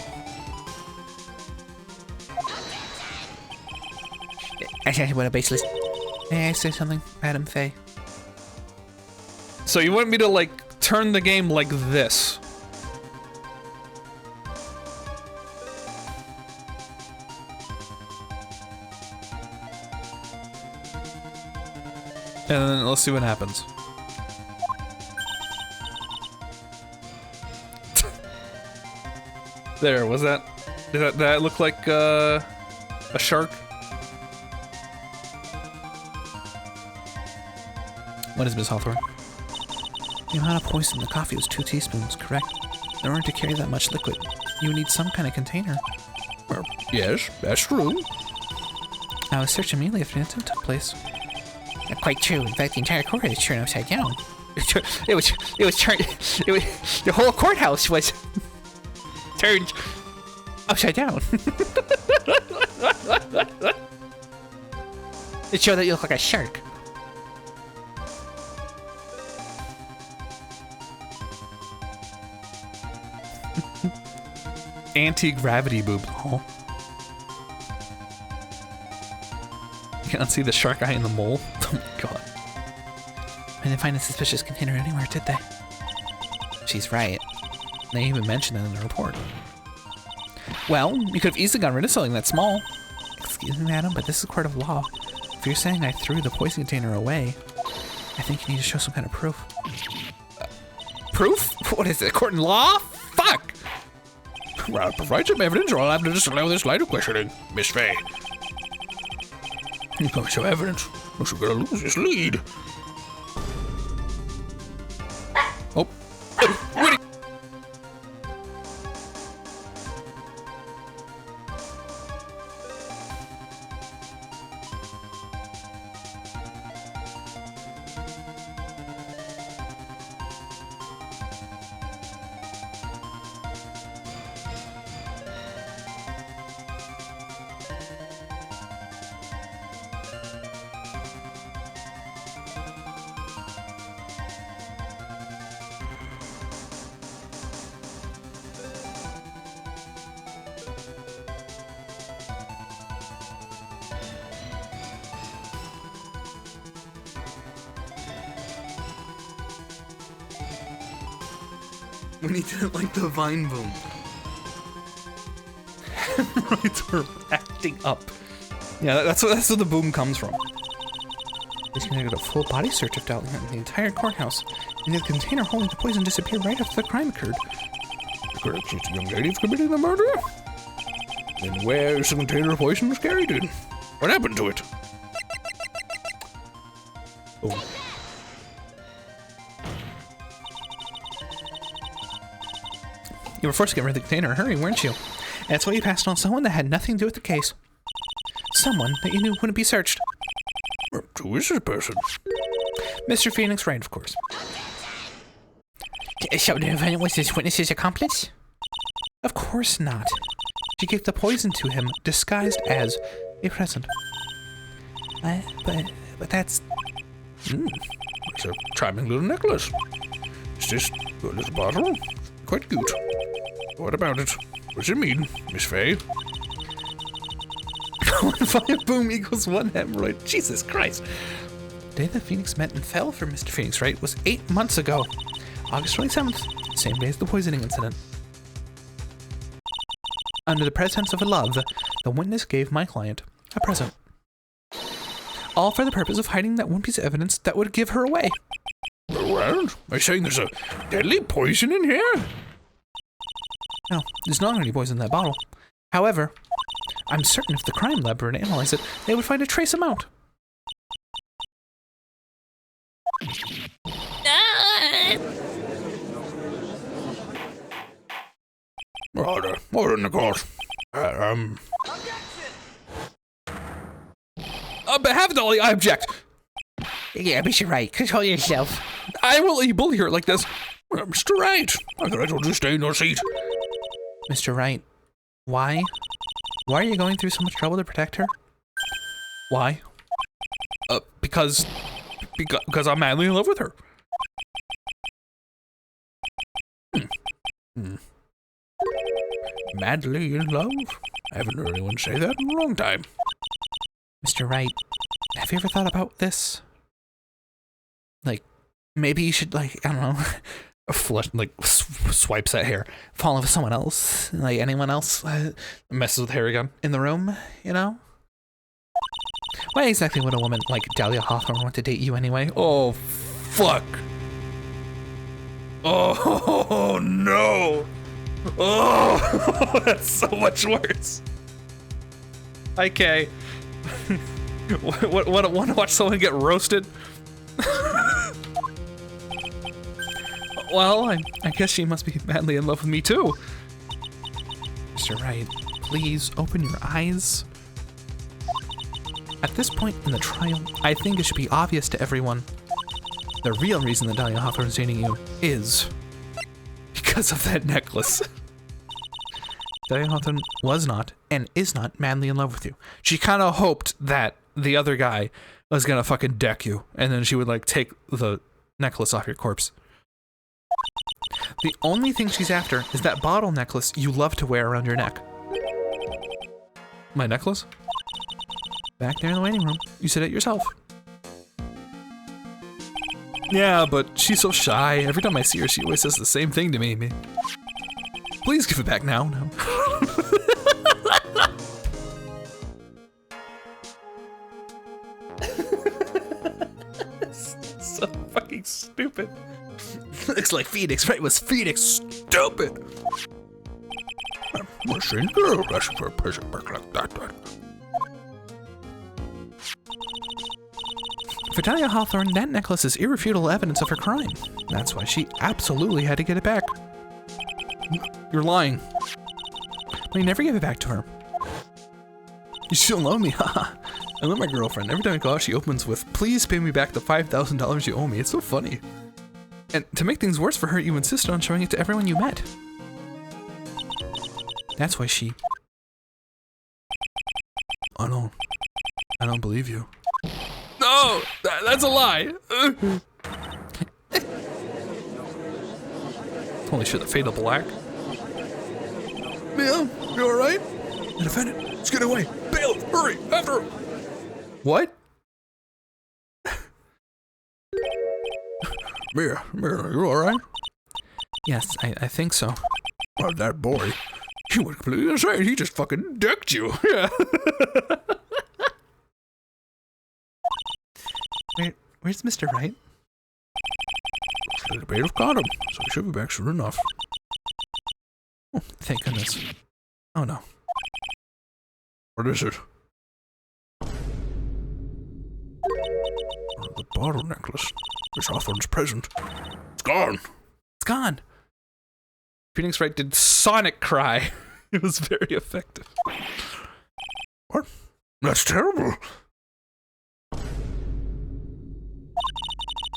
Actually, what a baseless. May I say something, Madam Faye? So you want me to, like, turn the game like this? And then let's see what happens. There, was that Does that look like a shark? What is Miss Hawthorne? The amount of poison in the coffee was 2 teaspoons, correct? In order to carry that much liquid, you would need some kind of container. Well, yes, that's true. I was searched immediately after the incident took place. Quite true. In fact, the entire court is turned upside down. It was turned. The whole courthouse was turned upside down. To show that you look like a shark. Anti-gravity boob. Oh. You can't see the shark eye in the mole. Oh my god. They didn't find a suspicious container anywhere, did they? She's right. They even mentioned it in the report. Well, you could have easily gotten rid of something that small. Excuse me, madam, but this is a court of law. If you're saying I threw the poison container away, I think you need to show some kind of proof. Proof? What is it? Court in law? Fuck! Well, provide some evidence or I'll have to disallow this line of questioning. Miss Fay. You can't show evidence. Or we're gonna lose this lead. Oh. Woody. When he didn't like the vine boom. Right, we're acting up. Yeah, that's where the boom comes from. He's gonna get a full body search of Dahlia in the entire courthouse, and the container holding the poison disappeared right after the crime occurred. Correct, since the young lady committed the murder? Then where's the container of poison was carried in? What happened to it? Oh. You were forced to get rid of the container in a hurry, weren't you? And that's why you passed on someone that had nothing to do with the case. Someone that you knew wouldn't be searched. Who is this person? Mr. Phoenix Wright, of course. So the defendant was this witness's accomplice? Of course not. She gave the poison to him, disguised as a present. But that's... It's a charming little necklace. Is this a little bottle? Quite cute. What about it? What's it mean, Miss Fay? 1 fire boom equals 1 hemorrhoid. Jesus Christ. The day that Phoenix met and fell for Mr. Phoenix Wright was 8 months ago. August 27th, same day as the poisoning incident. Under the pretense of a love, the witness gave my client a present. All for the purpose of hiding that one piece of evidence that would give her away. Well, are you saying there's a deadly poison in here? No, there's not any poison in that bottle. However, I'm certain if the crime lab were to analyze it, they would find a trace amount. Order in the court. On behalf of Dolly, I object. Yeah, Mr. Wright, control yourself. I will let you bully her like this. Mr. Wright, I thought I told you to stay in your seat. Mr. Wright, why? Why are you going through so much trouble to protect her? Why? Because I'm madly in love with her. Madly in love? I haven't heard anyone say that in a long time. Mr. Wright, have you ever thought about this? Like, maybe you should, like, I don't know, Swipes that hair. fall in love with someone else, like anyone else Messes with hair again. in the room, you know? Why exactly would a woman like Dahlia Hawthorne want to date you anyway? Oh, fuck. Oh, no. Oh, that's so much worse. Okay. Want to watch someone get roasted? Well, I guess she must be madly in love with me too. Mr. Wright, please open your eyes. At this point in the trial, I think it should be obvious to everyone. The real reason that Dahlia Hawthorne is dating you is because of that necklace. Dahlia Hawthorne was not and is not madly in love with you. She kind of hoped that the other guy was gonna fucking deck you, and then she would like take the necklace off your corpse. The only thing she's after is that bottle necklace you love to wear around your neck. My necklace? Back there in the waiting room. You said it yourself. Yeah, but she's so shy. Every time I see her, she always says the same thing to me. Please give it back now. No. So fucking stupid. Looks like Phoenix Wright was Phoenix stupid. Machine girl, that's for a prison break like that. For Dahlia Hawthorne, that necklace is irrefutable evidence of her crime. That's why she absolutely had to get it back. You're lying. But you never gave it back to her. You still love me, haha. I love my girlfriend. Every time I go out, she opens with, "Please pay me back the $5,000 you owe me." It's so funny. And to make things worse for her, you insisted on showing it to everyone you met. That's why she... I don't believe you. No! That's a lie! Holy shit, the fade of black. Mia, you alright? The defendant, let's get away! Bail, hurry, after him! What? Mia, you alright? Yes, I think so. Well, that boy, he was completely insane. He just fucking decked you. Yeah. Where's Mr. Wright? The bait of caught him, so he should be back soon enough. Oh, thank goodness. Oh no. What is it? The bottle necklace. Miss Hawthorne's present. It's gone. It's gone. Phoenix Wright did Sonic Cry. It was very effective. What? That's terrible.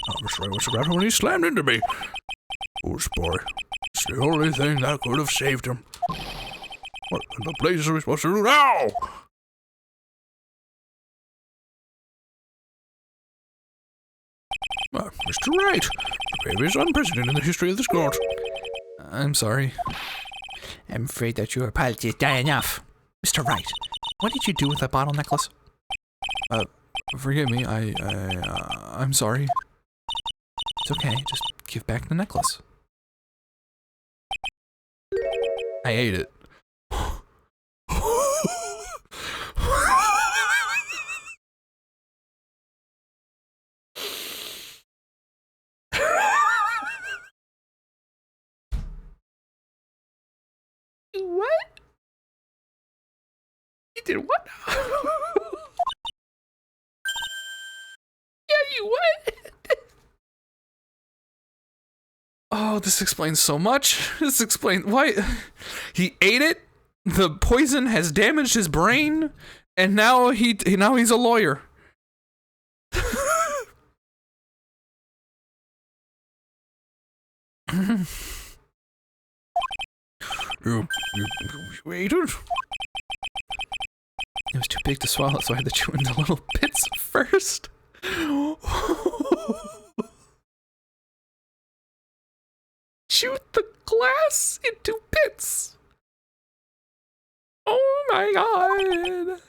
Oh, Mr. Wright was forgotten when he slammed into me. Goose boy. It's the only thing that could have saved him. What in the blazes are we supposed to do now? Mr. Wright, the behavior is unprecedented in the history of this court. I'm sorry. I'm afraid that your apology is not enough. Mr. Wright, what did you do with that bottle necklace? Forgive me. I'm sorry. It's okay. Just give back the necklace. I ate it. What? You did what? Yeah, you what? Oh, this explains so much. This explains why he ate it. The poison has damaged his brain, and now he's a lawyer. You ate it? It was too big to swallow, so I had to chew into little bits first. Chewed the glass into bits. Oh my god.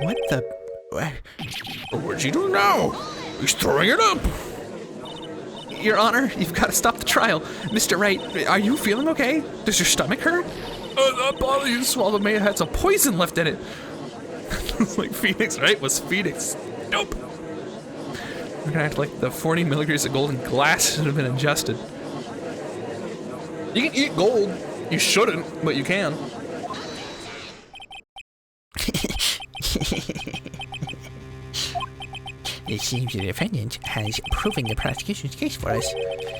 What the... What's he doing now? He's throwing it up. Your Honor, you've got to stop the trial. Mr. Wright, are you feeling okay? Does your stomach hurt? That bottle you swallowed may have had some poison left in it. It's like Phoenix Wright was Phoenix. Nope. We're gonna act like the 40 milligrams of golden glass should have been ingested. You can eat gold. You shouldn't, but you can. It seems the defendant has proven the prosecution's case for us.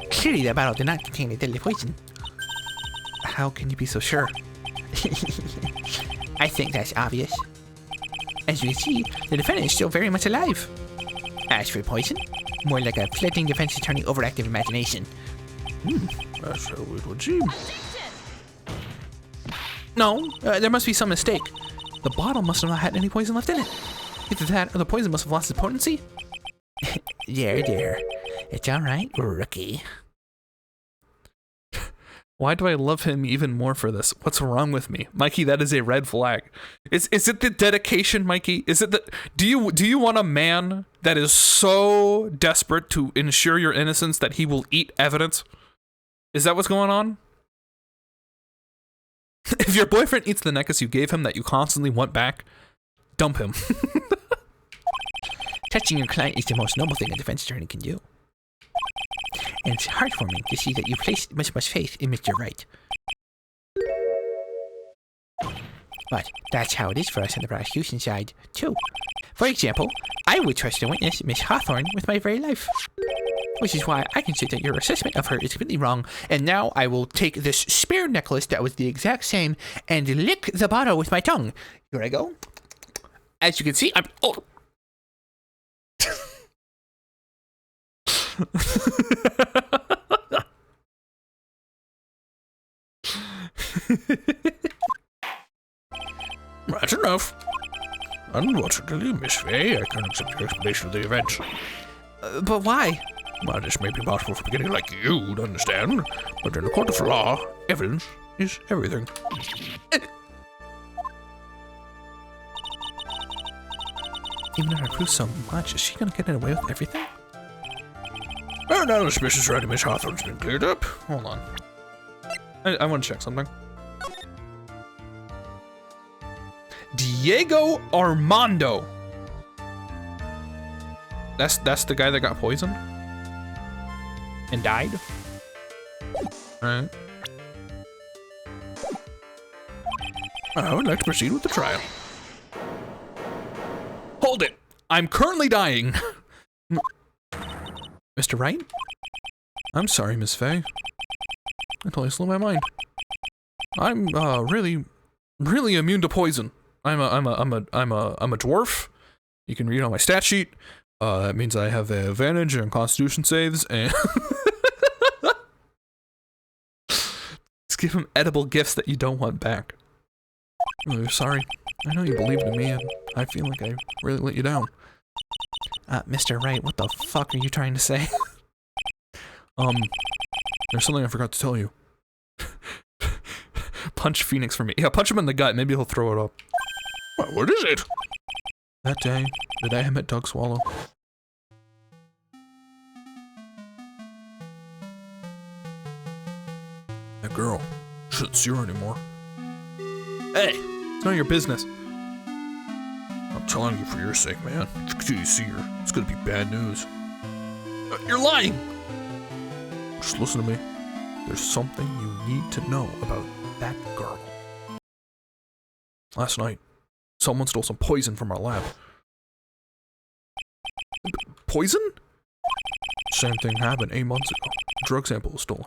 Clearly, the bottle did not contain a deadly poison. How can you be so sure? I think that's obvious. As you can see, the defendant is still very much alive. As for poison, more like a fledgling defense attorney overactive imagination. That's how it would seem. No, there must be some mistake. The bottle must have not had any poison left in it. Either that or the poison must have lost its potency. There. It's alright, rookie. Why do I love him even more for this? What's wrong with me? Mikey, that is a red flag. Is it the dedication, Mikey? Is it the do you want a man that is so desperate to ensure your innocence that he will eat evidence? Is that what's going on? If your boyfriend eats the necklace you gave him that you constantly want back, dump him. Touching your client is the most noble thing a defense attorney can do. And it's heartwarming to see that you placed much faith in Mr. Wright. But that's how it is for us on the prosecution side, too. For example, I would trust a witness, Miss Hawthorne, with my very life. Which is why I can say that your assessment of her is completely wrong, and now I will take this spare necklace that was the exact same and lick the bottle with my tongue. Here I go. As you can see, I'm... Oh. That's enough. Unfortunately, Miss Fay, I can't accept your explanation of the events. But why? Well, this may be possible for beginning like you to understand, but in a court of law, evidence is everything. Even if I prove so much, is she gonna get away with everything? Well, now the suspicious right of Miss Hawthorne's been cleared up. Hold on. I want to check something. Diego Armando. That's the guy that got poisoned and died. All right. I would like to proceed with the trial. Hold it. I'm currently dying. Mr. Wright? I'm sorry, Miss Fay. I totally slew my mind. I'm really immune to poison. I'm a dwarf. You can read on my stat sheet. That means I have an advantage on Constitution saves, and just give him edible gifts that you don't want back. Oh, sorry. I know you believed in me, and I feel like I really let you down. Mr. Wright, what the fuck are you trying to say? There's something I forgot to tell you. Punch Phoenix for me. Yeah, punch him in the gut. Maybe he'll throw it up. Well, what is it? That day, the day I met Doug Swallow. That girl. Shouldn't see her anymore. Hey, it's none of your business. I'm telling you for your sake, man. If you see her, it's gonna be bad news. You're lying. Just listen to me. There's something you need to know about that girl. Last night, someone stole some poison from our lab. Poison? Same thing happened 8 months ago. A drug sample was stolen.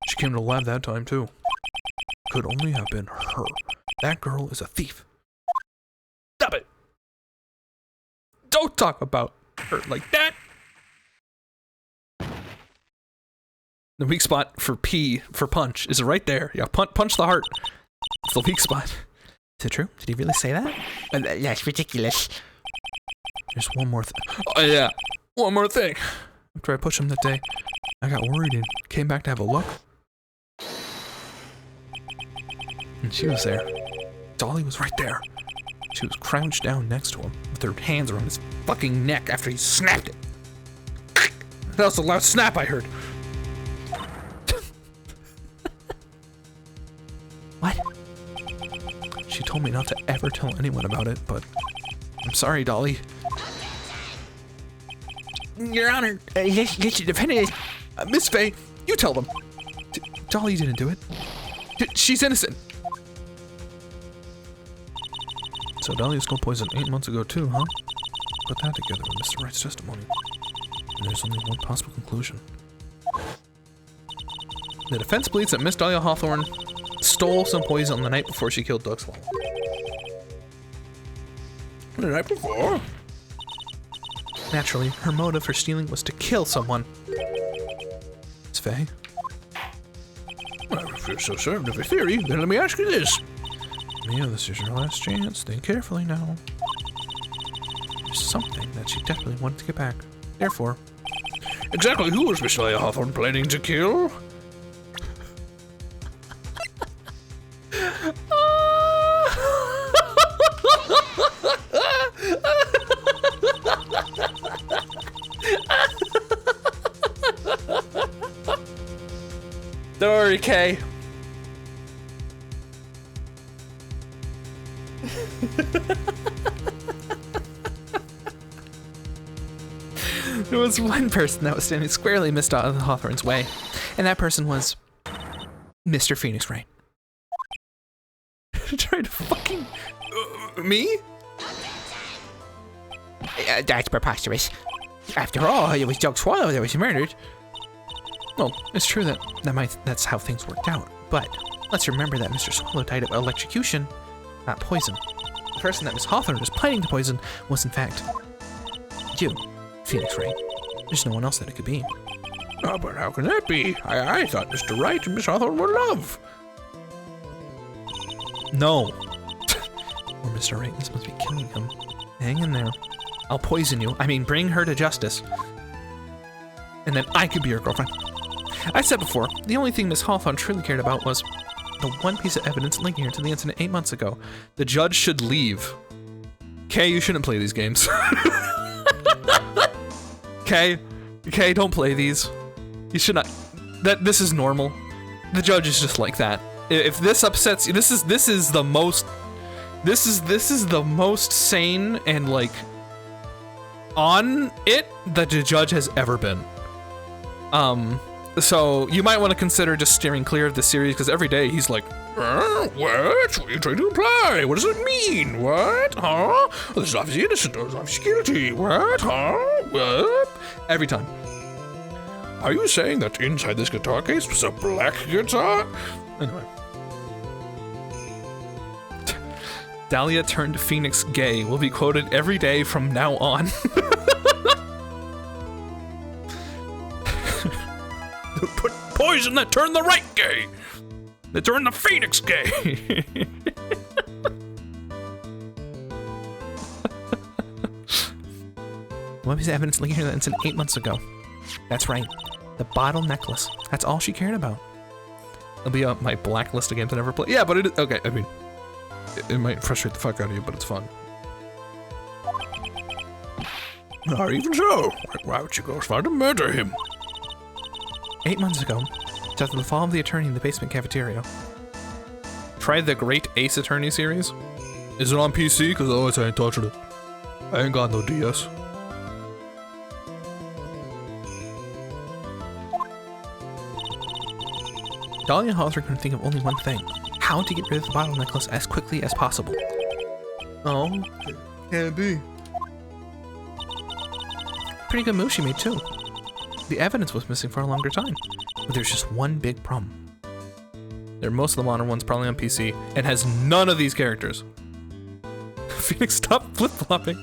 She came to the lab that time too. Could only have been her. That girl is a thief. Stop it. Don't talk about her like that. The weak spot for P for punch is right there. Yeah, punch the heart. It's the weak spot. Is it true? Did he really say that? That's ridiculous. There's one more thing. Oh yeah, one more thing. After I pushed him that day, I got worried and came back to have a look. And she was there. Dolly was right there. She was crouched down next to him with her hands around his fucking neck after he snapped it. That was a loud snap I heard. What? She told me not to ever tell anyone about it, but I'm sorry, Dolly. Your Honor, this defendant is... Miss Faye, you tell them. Dolly didn't do it. She's innocent. So Dolly was skull poisoned 8 months ago too, huh? Put that together with Mr. Wright's testimony. And there's only one possible conclusion. The defense believes that Miss Dahlia Hawthorne stole some poison on the night before she killed Doug Swallow. The night before? Naturally, her motive for stealing was to kill someone. It's Faye. Well, if you're so certain of your theory, then let me ask you this. Mia, this is your last chance. Think carefully now. There's something that she definitely wanted to get back. Therefore, Exactly who was Miss Dahlia Hawthorne planning to kill? don't worry, Kay. There was one person that was standing squarely in Miss Dahlia Hawthorne's way, and that person was Mr. Phoenix Wright. Trying to fucking... me? That's preposterous. After all, it was Doug Swallow that was murdered. Well, it's true that that's how things worked out, but let's remember that Mr. Swallow died of electrocution, not poison. The person that Miss Hawthorne was planning to poison was, in fact, you, Phoenix Wright. There's no one else that it could be. Oh, but how can that be? I thought Mr. Wright and Miss Hawthorne were love. No. Or Mr. Wright is supposed to be killing him. Hang in there. I'll poison you. I mean, bring her to justice. And then I could be your girlfriend. I said before, the only thing Miss Hawthorne truly cared about was the one piece of evidence linking her to the incident 8 months ago. The judge should leave. Kay, you shouldn't play these games. Kay, don't play these. You should not. This is normal. The judge is just like that. If this upsets you, this is the most sane and like on it that the judge has ever been. So you might want to consider just steering clear of the series, because every day he's like, What? What are you trying to imply? What does it mean? What? Huh? This is obviously innocent. This is obviously guilty. What? Huh? What? every time. Are you saying that inside this guitar case was a black guitar? Anyway. Dahlia turned Phoenix gay will be quoted every day from now on. Put poison that turned the right gay. That turned the Phoenix gay. What piece of evidence linking her to that incident 8 months ago? That's right. The bottle necklace. That's all she cared about. It'll be on my blacklist of games I never play. Yeah, but it is, okay, I mean, it might frustrate the fuck out of you, but it's fun. Not even so. Why would you go as far to murder him? 8 months ago, just after the fall of the attorney in the basement cafeteria. Try the Great Ace Attorney series. Is it on PC? Because otherwise I ain't touching it. I ain't got no DS. Dahlia Hawthorne couldn't think of only one thing. How to get rid of the bottle necklace as quickly as possible. Oh, can't be. Pretty good move she made too. The evidence was missing for a longer time. But there's just one big problem. Most of the modern ones probably on PC and has none of these characters. Phoenix, stop flip-flopping.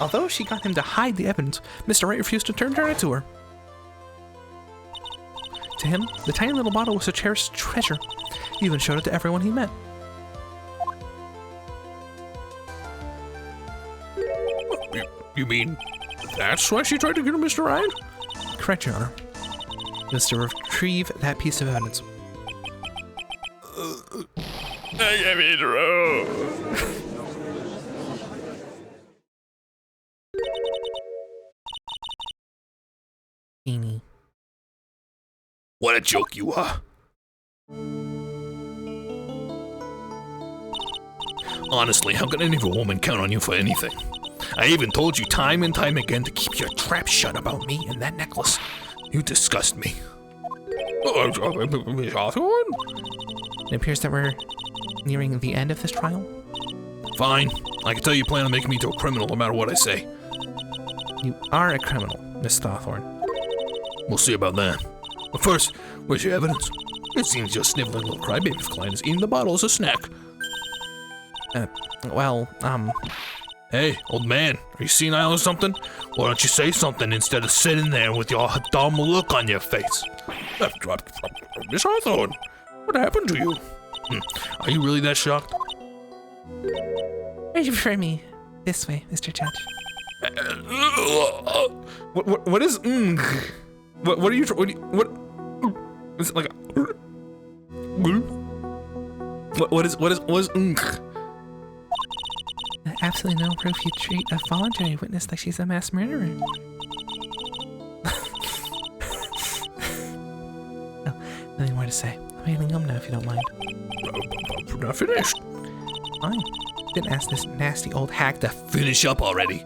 Although she got him to hide the evidence, Mr. Wright refused to turn it to her. To him, the tiny little bottle was a cherished treasure. He even showed it to everyone he met. You mean that's why she tried to kill Mr. Wright? Correct, Your Honor. It was to retrieve that piece of evidence. Beanie. What a joke you are. Honestly, how can any of a woman count on you for anything? I even told you time and time again to keep your trap shut about me and that necklace. You disgust me. Miss Hawthorne? It appears that we're nearing the end of this trial. Fine. I can tell you plan on making me into a criminal no matter what I say. You are a criminal, Miss Hawthorne. We'll see about that. But first, where's your evidence? It seems your sniveling little crybaby's client is eating the bottle as a snack. Hey, old man, are you senile or something? Why don't you say something instead of sitting there with your dumb look on your face? Miss Hawthorne, what happened to you? Are you really that shocked? Would you prefer me this way, Mr. Judge? What is What are you what is it like what is Absolutely no proof you treat a voluntary witness like she's a mass murderer. Well, nothing more to say. I'm heading home now if you don't mind. We're not finished. Fine. Didn't ask this nasty old hack to finish up already?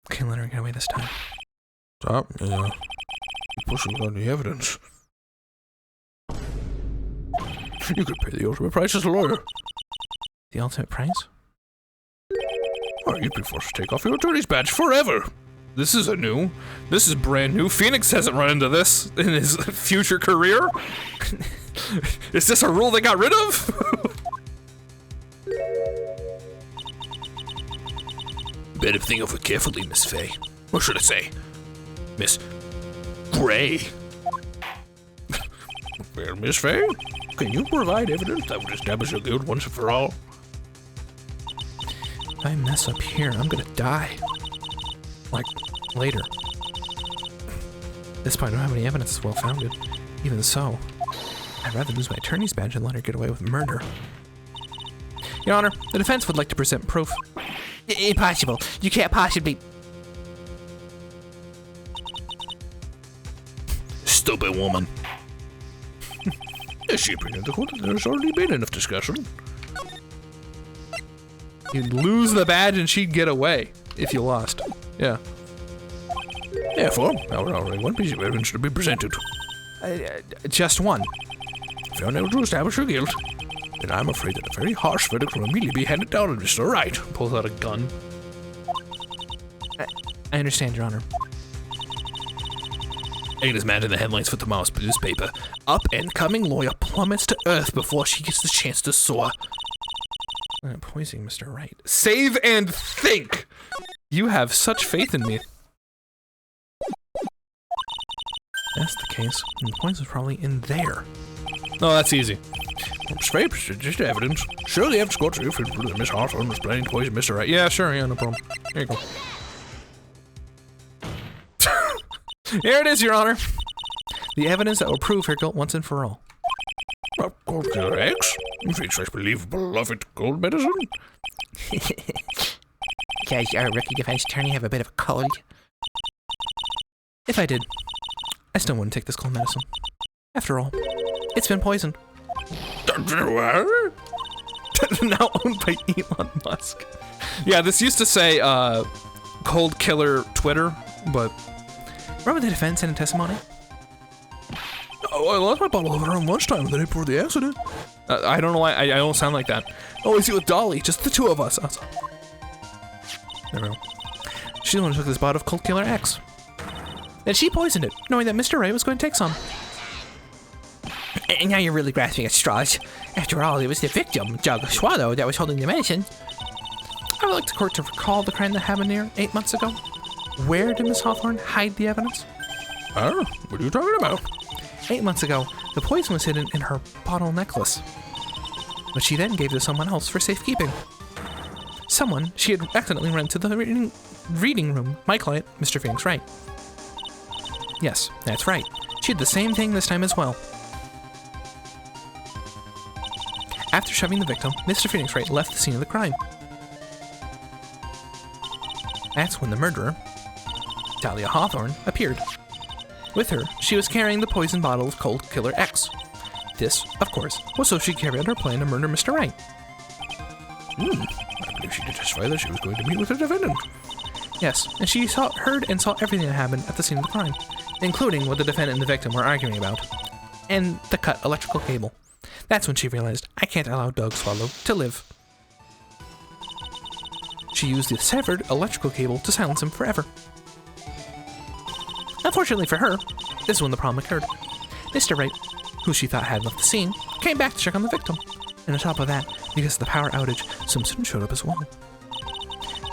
Okay, let her get away this time. Stop. Pushing on the evidence. You could pay the ultimate price as a lawyer. The ultimate price? Or you'd be forced to take off your attorney's badge forever. This is brand new. Phoenix hasn't run into this in his future career. Is this a rule they got rid of? Better think of it carefully, Miss Fay. Or should I say, Miss Gray. Well, Miss Fay, can you provide evidence that would establish your guilt once and for all? If I mess up here, I'm gonna die. Like, later. At this point, I don't have any evidence that's well-founded. Even so, I'd rather lose my attorney's badge than let her get away with murder. Your Honor, the defense would like to present proof. Impossible. You can't possibly... Stupid woman. Is she bringing the court? There's already been enough discussion. You'd lose the badge and she'd get away if you lost. Yeah. Therefore, there only one piece of evidence to be presented. Just one. If you're unable to establish your guilt, then I'm afraid that a very harsh verdict will immediately be handed down on Mr. Wright. Pulls out a gun. I understand, Your Honor. I can just imagine the headlines for tomorrow's newspaper. Up-and-coming lawyer plummets to earth before she gets the chance to soar. I'm poisoning Mr. Wright. Save and think! You have such faith in me. That's the case. And the poison's probably in there. Oh, that's easy. Scrapes, just evidence. Surely evidence got to if Miss Hawthorne was planning to poison Mr. Wright. Yeah, sure, yeah, no problem. Here you go. Here it is, Your Honor. The evidence that will prove her guilt once and for all. Cold killer X? Feeds such believable, beloved cold medicine? Does our rookie defense attorney have a bit of a cold? If I did, I still wouldn't take this cold medicine. After all, it's been poisoned. Now owned by Elon Musk. Yeah, this used to say cold killer Twitter, but... Remember the defense in a testimony? Oh, I lost my bottle around lunchtime the day before the accident. I don't know why, I don't sound like that. Oh, is it with Dolly? Just the two of us. There we go. She's the one who took this bottle of Cold Killer X. And she poisoned it, knowing that Mr. Wright was going to take some. And now you're really grasping at straws. After all, it was the victim, Doug Swallow, that was holding the medicine. I would like the court to recall the crime that happened here 8 months ago. Where did Miss Hawthorne hide the evidence? Huh? What are you talking about? 8 months ago, the poison was hidden in her bottle necklace, which she then gave to someone else for safekeeping. Someone she had accidentally run to the reading room, my client, Mr. Phoenix Wright. Yes, that's right. She did the same thing this time as well. After shoving the victim, Mr. Phoenix Wright left the scene of the crime. That's when the murderer, Dahlia Hawthorne, appeared. With her, she was carrying the poison bottle of Cold Killer X. This, of course, was so she carried out her plan to murder Mr. Wright. I believe she did testify that she was going to meet with the defendant. Yes, and she heard and saw everything that happened at the scene of the crime, including what the defendant and the victim were arguing about, and the cut electrical cable. That's when she realized, I can't allow Doug Swallow to live. She used the severed electrical cable to silence him forever. Unfortunately for her, this is when the problem occurred. Mr. Wright, who she thought had left the scene, came back to check on the victim. And on top of that, because of the power outage, Simpson showed up as well.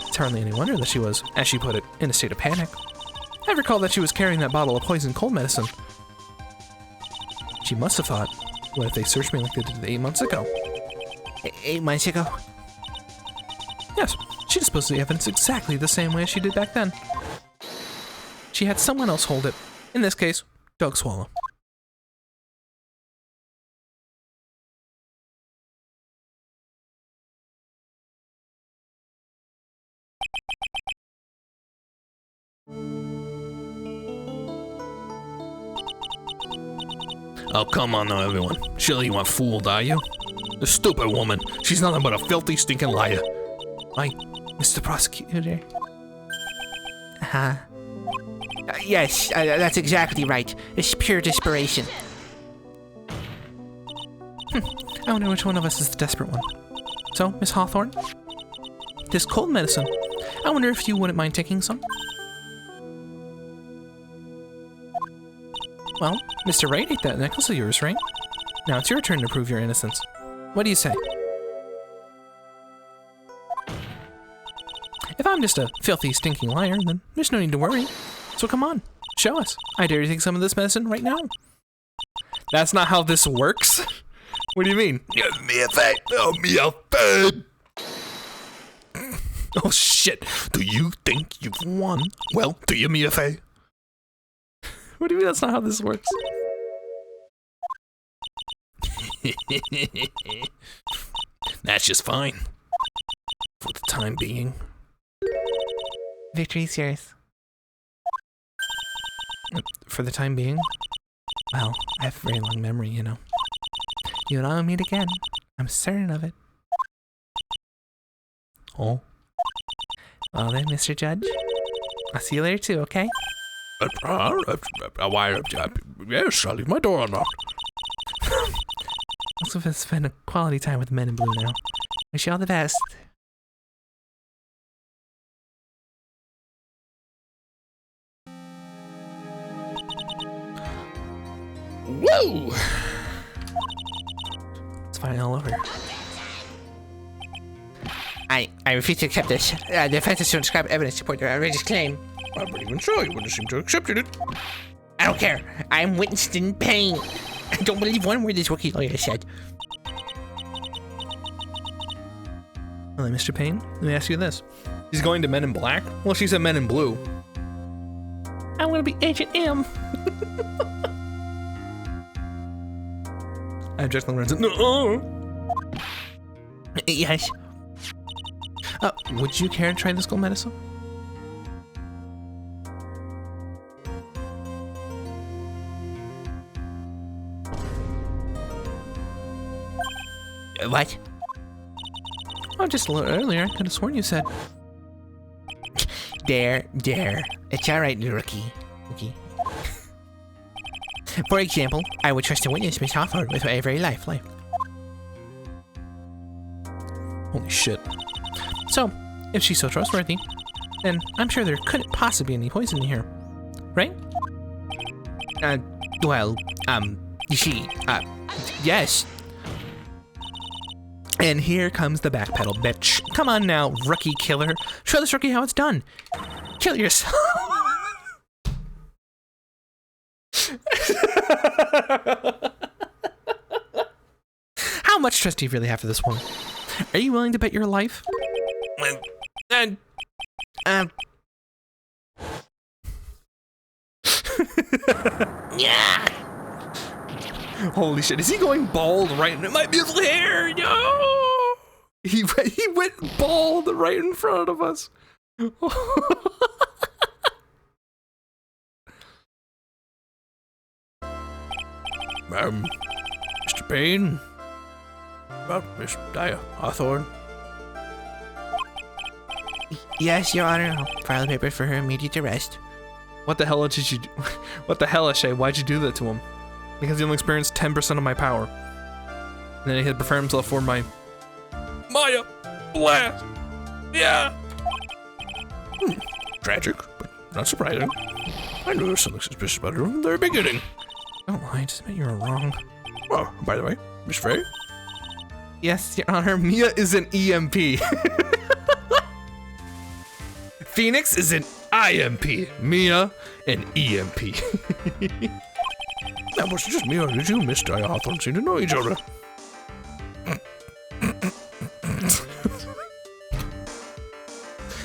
It's hardly any wonder that she was, as she put it, in a state of panic. I recall that she was carrying that bottle of poison cold medicine. She must have thought, what if they searched me like they did 8 months ago? 8 months ago? Yes, she disposed of the evidence exactly the same way as she did back then. She had someone else hold it. In this case, Doug Swallow. Oh, come on now, everyone. Surely you weren't fooled, are you? The stupid woman. She's nothing but a filthy, stinking liar. Why, Mr. Prosecutor? Yes, that's exactly right. It's pure desperation. I wonder which one of us is the desperate one. So, Miss Hawthorne? This cold medicine. I wonder if you wouldn't mind taking some? Well, Mr. Wright ate that necklace of yours, right? Now it's your turn to prove your innocence. What do you say? If I'm just a filthy, stinking liar, then there's no need to worry. So come on, show us. I dare you take some of this medicine right now. That's not how this works? What do you mean? Give me a fate. Oh, me a fate. Oh shit. Do you think you've won? Well, do you me a fate? What do you mean that's not how this works? That's just fine. For the time being. Victory's yours. For the time being? Well, I have a very long memory, you know. You and I will meet again. I'm certain of it. Oh? Well then, Mr. Judge. I'll see you later too, okay? Yes, I'll leave my door unlocked. Also, spend a quality time with Men in Blue now. Wish you all the best. Woo! It's finally all over. I refuse to accept this. The defense is to describe evidence to support their outrageous claim. I'm not even sure you wouldn't seem to have accepted it. I don't care. I'm witnessed in pain. I don't believe one word this rookie lawyer said. Well, then, Mr. Payne, let me ask you this. She's going to Men in Black? Well, she said Men in Blue. I want to be Agent M. I have Jack Lorenzen. No. Yes. Would you care to try this cold medicine? What? Oh, just a little earlier. I could have sworn you said. There. It's alright, rookie. For example, I would trust a witness, Miss Hawthorne, with my very life. Holy shit. So, if she's so trustworthy, then I'm sure there couldn't possibly be any poison in here. Right? You see, yes. And here comes the backpedal, bitch. Come on now, rookie killer. Show this rookie how it's done. Kill yourself. How much trust do you really have for this woman? Are you willing to bet your life? Yeah. Holy shit, is he going bald right in my beautiful hair? No! He went bald right in front of us. Mr. Payne? Miss Hawthorne? Yes, Your Honor. I'll file the papers for her immediate arrest. What the hell did you do? What the hell, Ashay? Why'd you do that to him? Because he only experienced 10% of my power. And then he had prepared himself for my Maya blast. Yeah. Tragic, but not surprising. I knew there was something suspicious about her from the very beginning. Don't lie, just admit you were wrong. Oh, by the way, Miss Frey? Yes, Your Honor, Mia is an EMP. Phoenix is an IMP. Mia, an EMP. That wasn't just me, or did you, Miss Hawthorne, seem to know each other?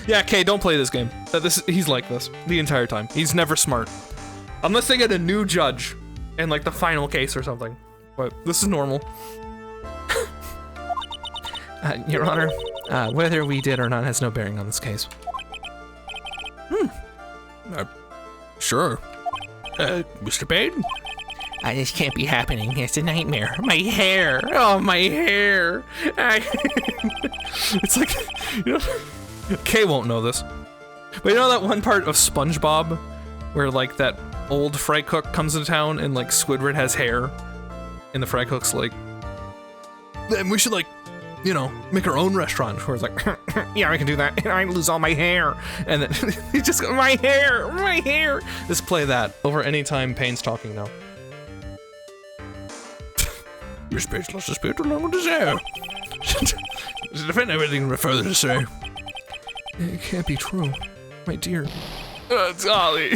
Yeah, Kay, don't play this game. He's like this the entire time. He's never smart. Unless they get a new judge in like the final case or something. But this is normal. Your Honor, whether we did or not has no bearing on this case. Sure. Mr. Payne? This can't be happening. It's a nightmare. My hair. Oh, my hair. It's like, you know, Kay won't know this. But you know that one part of SpongeBob where like that old fry cook comes into town and like Squidward has hair and the fry cook's like, then we should like, you know, make our own restaurant. Where it's like, yeah, I can do that. And I lose all my hair. And then he just goes, my hair. Just play that over any time Payne's talking now. Miss Payne's lost the spirit along with his hair. Does it defend everything further to say? It can't be true. My dear. Dolly.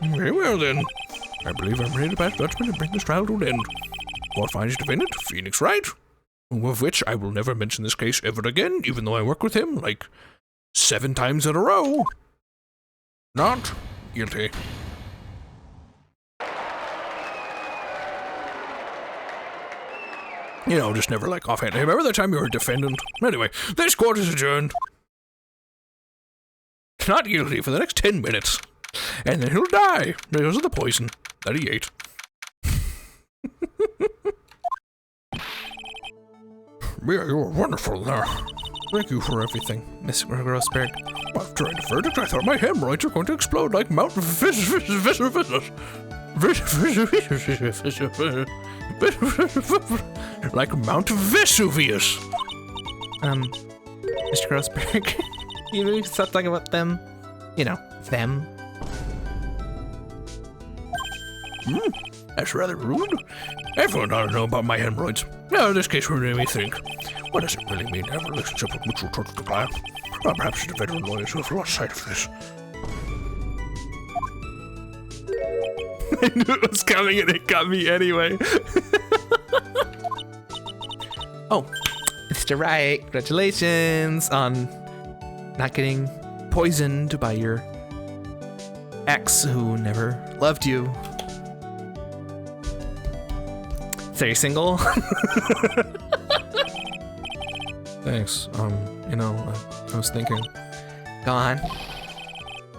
Very well then. I believe I'm ready to pass judgment and bring this trial to an end. Court finds defendant, Phoenix Wright, of which I will never mention this case ever again, even though I work with him like 7 times in a row. Not guilty. You know, just never like offhand. Hey, remember that time you were a defendant? Anyway, this court is adjourned. Not guilty for the next 10 minutes. And then he'll die because of the poison that he ate. Yeah, you were wonderful there. Thank you for everything, Miss Grossberg. After I verdict, I thought my hemorrhoids were going to explode like Mount like Mount Vesuvius. Mr. Grossberg, you maybe stop talking about them. You know, them. That's rather rude. Everyone ought to know about my hemorrhoids. Now, in this case, what made me think. What does it really mean to have a relationship with mutual total decline? Or perhaps it's the veteran lawyers who have lost sight of this. I knew it was coming and it got me anyway. Oh, Mr. Wright, congratulations on not getting poisoned by your ex who never loved you. So you're single? Thanks. You know, I was thinking. Go on.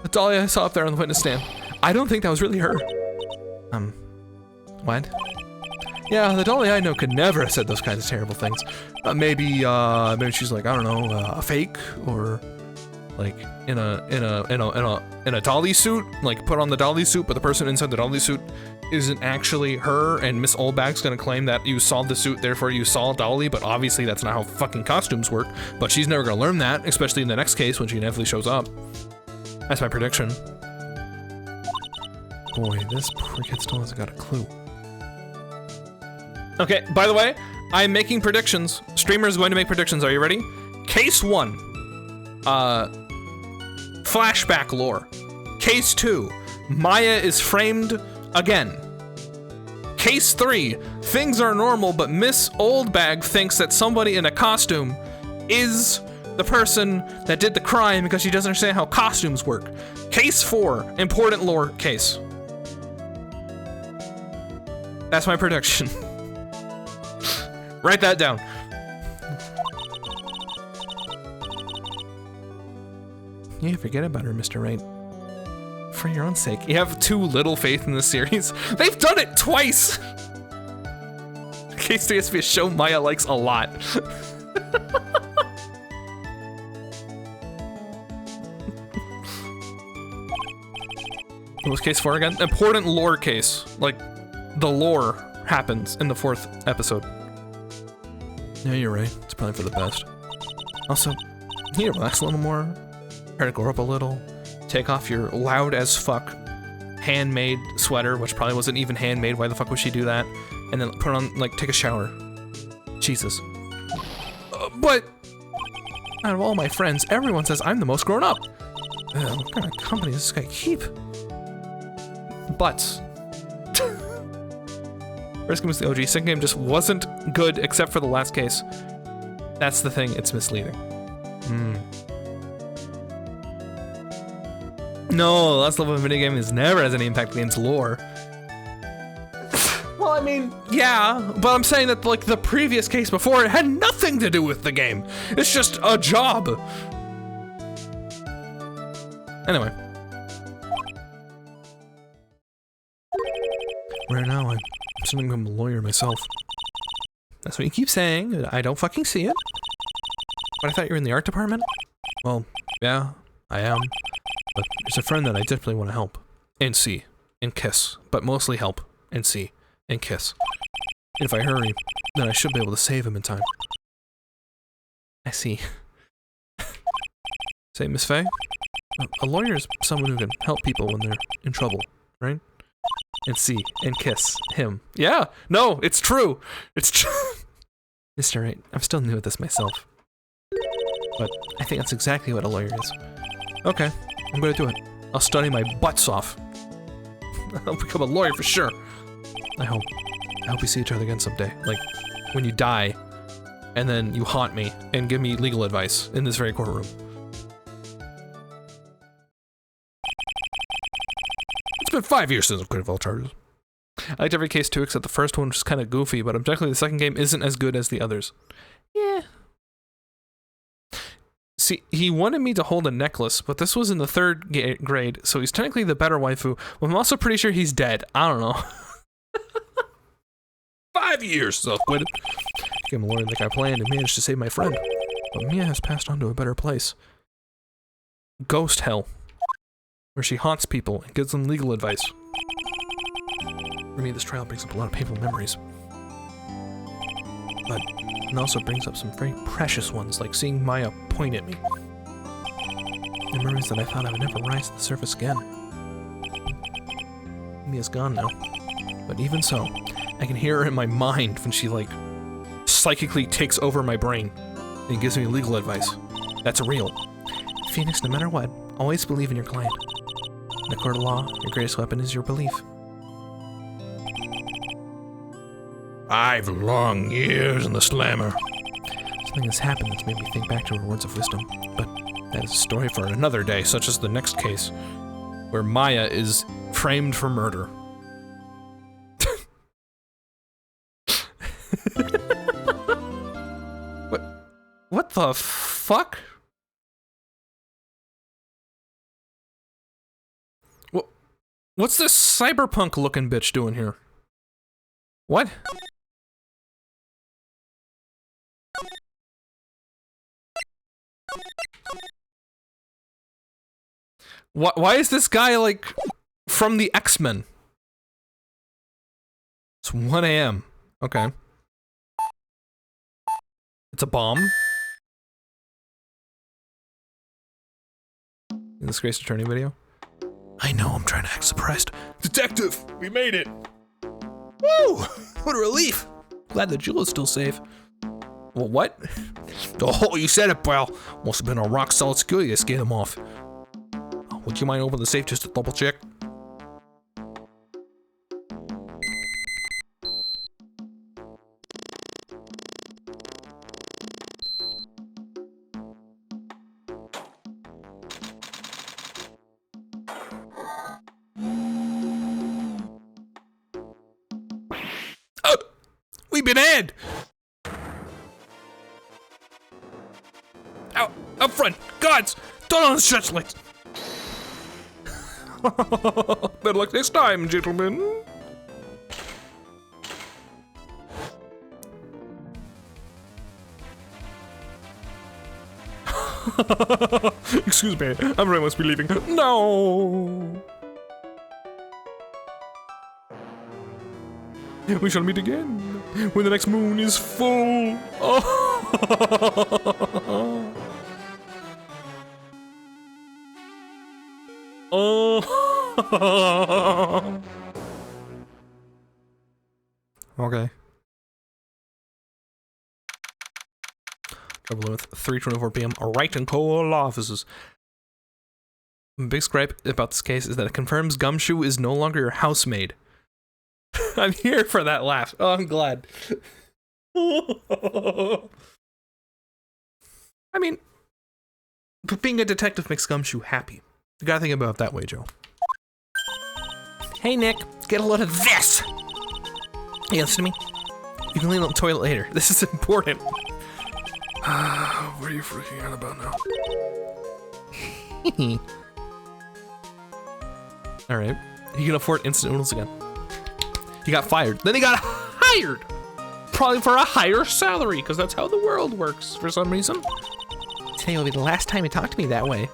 The dolly I saw up there on the witness stand. I don't think that was really her. What? Yeah, the dolly I know could never have said those kinds of terrible things. Maybe she's like, I don't know, a fake, or like in a dolly suit, like put on the dolly suit, but the person inside the dolly suit isn't actually her, and Miss Oldback's gonna claim that you saw the suit, therefore you saw Dolly, but obviously that's not how fucking costumes work. But she's never gonna learn that, especially in the next case when she inevitably shows up. That's my prediction. Boy, this poor kid still hasn't got a clue. Okay, by the way, I'm making predictions. Streamer is going to make predictions. Are you ready? Case 1. Flashback lore. Case 2. Maya is framed again. Case 3. Things are normal, but Miss Oldbag thinks that somebody in a costume is the person that did the crime because she doesn't understand how costumes work. Case 4. Important lore case. That's my prediction. Write that down. Yeah, forget about her, Mr. Wright. For your own sake. You have too little faith in this series. They've done it twice! Case 3 has to be a show Maya likes a lot. What was case 4 again? Important lore case. Like, the lore happens in the 4th episode. Yeah, you're right. It's probably for the best. Also, you need to relax a little more. Try to grow up a little. Take off your loud as fuck handmade sweater, which probably wasn't even handmade. Why the fuck would she do that? And then put on, like, take a shower. Jesus. But out of all my friends, everyone says I'm the most grown up. What kind of company does this guy keep? Butts. First game was the OG. Second game just wasn't good except for the last case. That's the thing. It's misleading. No, the last level of a video game is never has any impact on the game's lore. Well, I mean, yeah, but I'm saying that, like, the previous case before it had nothing to do with the game. It's just a job. Anyway. Right now, I'm assuming I'm a lawyer myself. That's what you keep saying. I don't fucking see it. But I thought you were in the art department? Well, yeah, I am. But there's a friend that I definitely want to help. And see. And kiss. But mostly help. And see. And kiss. And if I hurry, then I should be able to save him in time. I see. Say, Miss Faye? A lawyer is someone who can help people when they're in trouble, right? And see. And kiss. Him. Yeah! No! It's true! It's true! Mr. Wright, I'm still new at this myself. But I think that's exactly what a lawyer is. Okay. I'm gonna do it. I'll study my butts off. I'll become a lawyer for sure. I hope we see each other again someday. Like, when you die, and then you haunt me and give me legal advice in this very courtroom. It's been 5 years since I've quit all charges. I liked every case too, except the first one, which is kind of goofy, but objectively the second game isn't as good as the others. Yeah. See, he wanted me to hold a necklace, but this was in the 3rd grade, so he's technically the better waifu, but I'm also pretty sure he's dead. I don't know. 5 years, so I quit it. Became a lawyer like I planned and managed to save my friend. But Mia has passed on to a better place. Ghost hell. Where she haunts people and gives them legal advice. For me, this trial brings up a lot of painful memories. But it also brings up some very precious ones, like seeing Maya point at me. The memories that I thought I would never rise to the surface again. Mia's gone now. But even so, I can hear her in my mind when she, like, psychically takes over my brain and gives me legal advice. That's real. Phoenix, no matter what, always believe in your client. In the court of law, your greatest weapon is your belief. 5 long years in the slammer. Something has happened that's made me think back to her words of wisdom, but that is a story for another day, such as the next case, where Maya is framed for murder. What the fuck? What's this cyberpunk looking bitch doing here? What? Why is this guy, like, from the X-Men? It's 1 a.m. Okay. It's a bomb? In this Grace Attorney video? I know, I'm trying to act surprised. Detective! We made it! Woo! What a relief! Glad the jewel is still safe. Well, what? Oh, you said it, pal. Must have been a rock-solid security to scare them off. Would you mind opening the safe just to double-check? We've been had! Out front! Guards! Turn on the searchlights! Better luck next time, gentlemen. Excuse me, I really must be leaving. No! We shall meet again when the next moon is full. Oh. Oh. Okay. Trouble with 3:24 p.m. Wright and Co. law offices. Big gripe about this case is that it confirms Gumshoe is no longer your housemaid. I'm here for that laugh. Oh, I'm glad. I mean, but being a detective makes Gumshoe happy. You gotta think about it that way, Joe. Hey, Nick, get a load of this! Hey, listen to me. You can clean up the toilet later. This is important. What are you freaking out about now? Alright. He can afford instant noodles again. He got fired. Then he got hired! Probably for a higher salary, because that's how the world works for some reason. Today will be the last time you talk to me that way.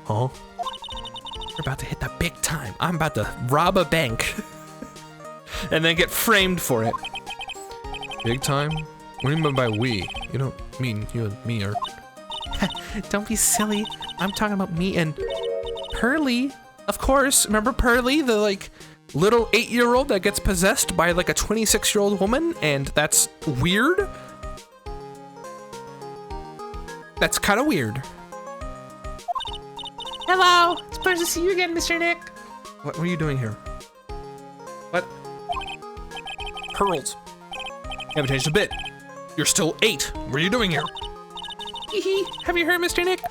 Huh? We're about to hit the big time. I'm about to rob a bank. And then get framed for it. Big time? What do you mean by we? You don't mean you and me or... Don't be silly. I'm talking about me and Pearly. Of course. Remember Pearly, the like little 8-year-old that gets possessed by like a 26-year-old woman, and that's weird? That's kind of weird. Hello. It's a pleasure to see you again, Mr. Nick. What were you doing here? What? Pearls. You haven't changed a bit. You're still 8. What are you doing here? Hee. Have you heard, Mr. Nick?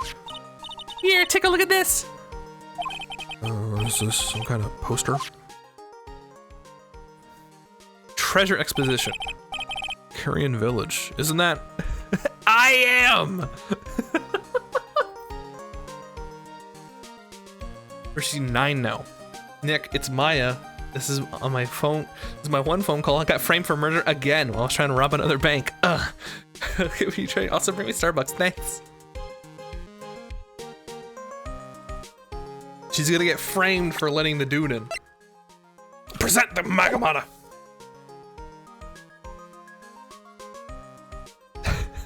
Here, take a look at this. Is this some kind of poster? Treasure Exposition. Carrion Village. Isn't that... I am! Or she's 9 now. Nick, it's Maya. This is on my phone. This is my one phone call. I got framed for murder again while I was trying to rob another bank. Ugh. You try also bring me Starbucks. Thanks. She's gonna get framed for letting the dude in. Present the Magamana.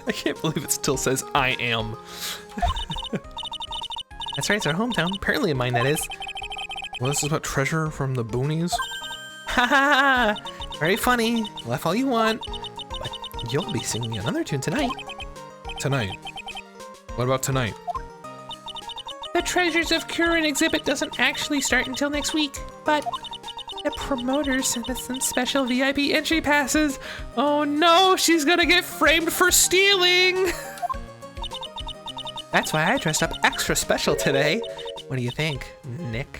I can't believe it still says I am. That's right, it's our hometown. Apparently mine, that is. Well, this is about treasure from the boonies. Ha ha ha! Very funny. Laugh all you want. But you'll be singing another tune tonight. Tonight? What about tonight? The Treasures of Curran exhibit doesn't actually start until next week, but the promoters sent us some special VIP entry passes. Oh no, she's gonna get framed for stealing! That's why I dressed up extra special today. What do you think, Nick?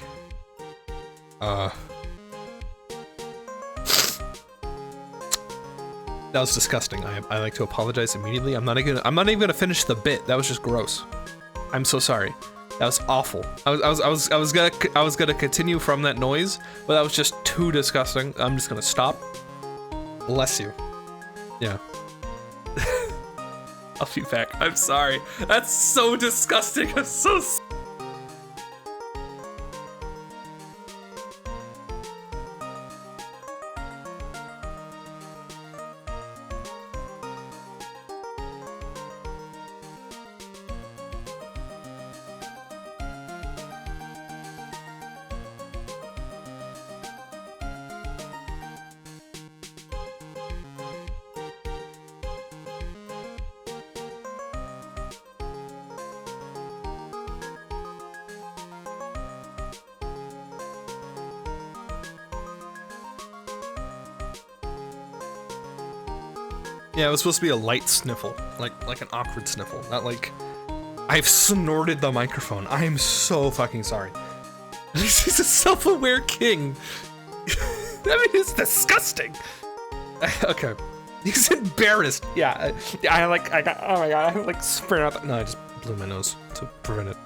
That was disgusting. I like to apologize immediately. I'm not even gonna finish the bit. That was just gross. I'm so sorry. That was awful. I was gonna continue from that noise, but that was just too disgusting. I'm just gonna stop. Bless you. Yeah. I'll be back. I'm sorry. That's so disgusting. I'm so Yeah, it was supposed to be a light sniffle, like an awkward sniffle, not like I've snorted the microphone. I am so fucking sorry. He's a self-aware king. I mean, it's disgusting. Okay, he's embarrassed. Yeah, oh my god, I like sprayed out. No, I just blew my nose to prevent it.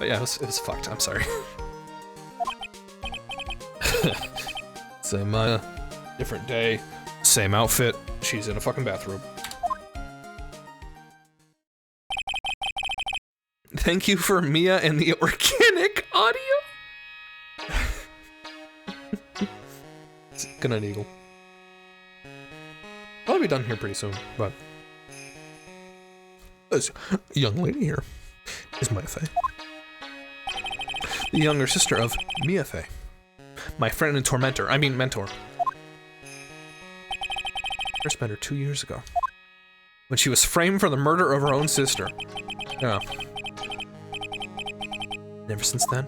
But yeah, it was fucked. I'm sorry. Same different day, same outfit. She's in a fucking bathrobe. Thank you for Mia and the organic audio. Good night, Eagle. I'll be done here pretty soon, but this young lady here is Maya Fey, the younger sister of Mia Fey, my friend and mentor. First met her 2 years ago, when she was framed for the murder of her own sister. Yeah. Ever since then,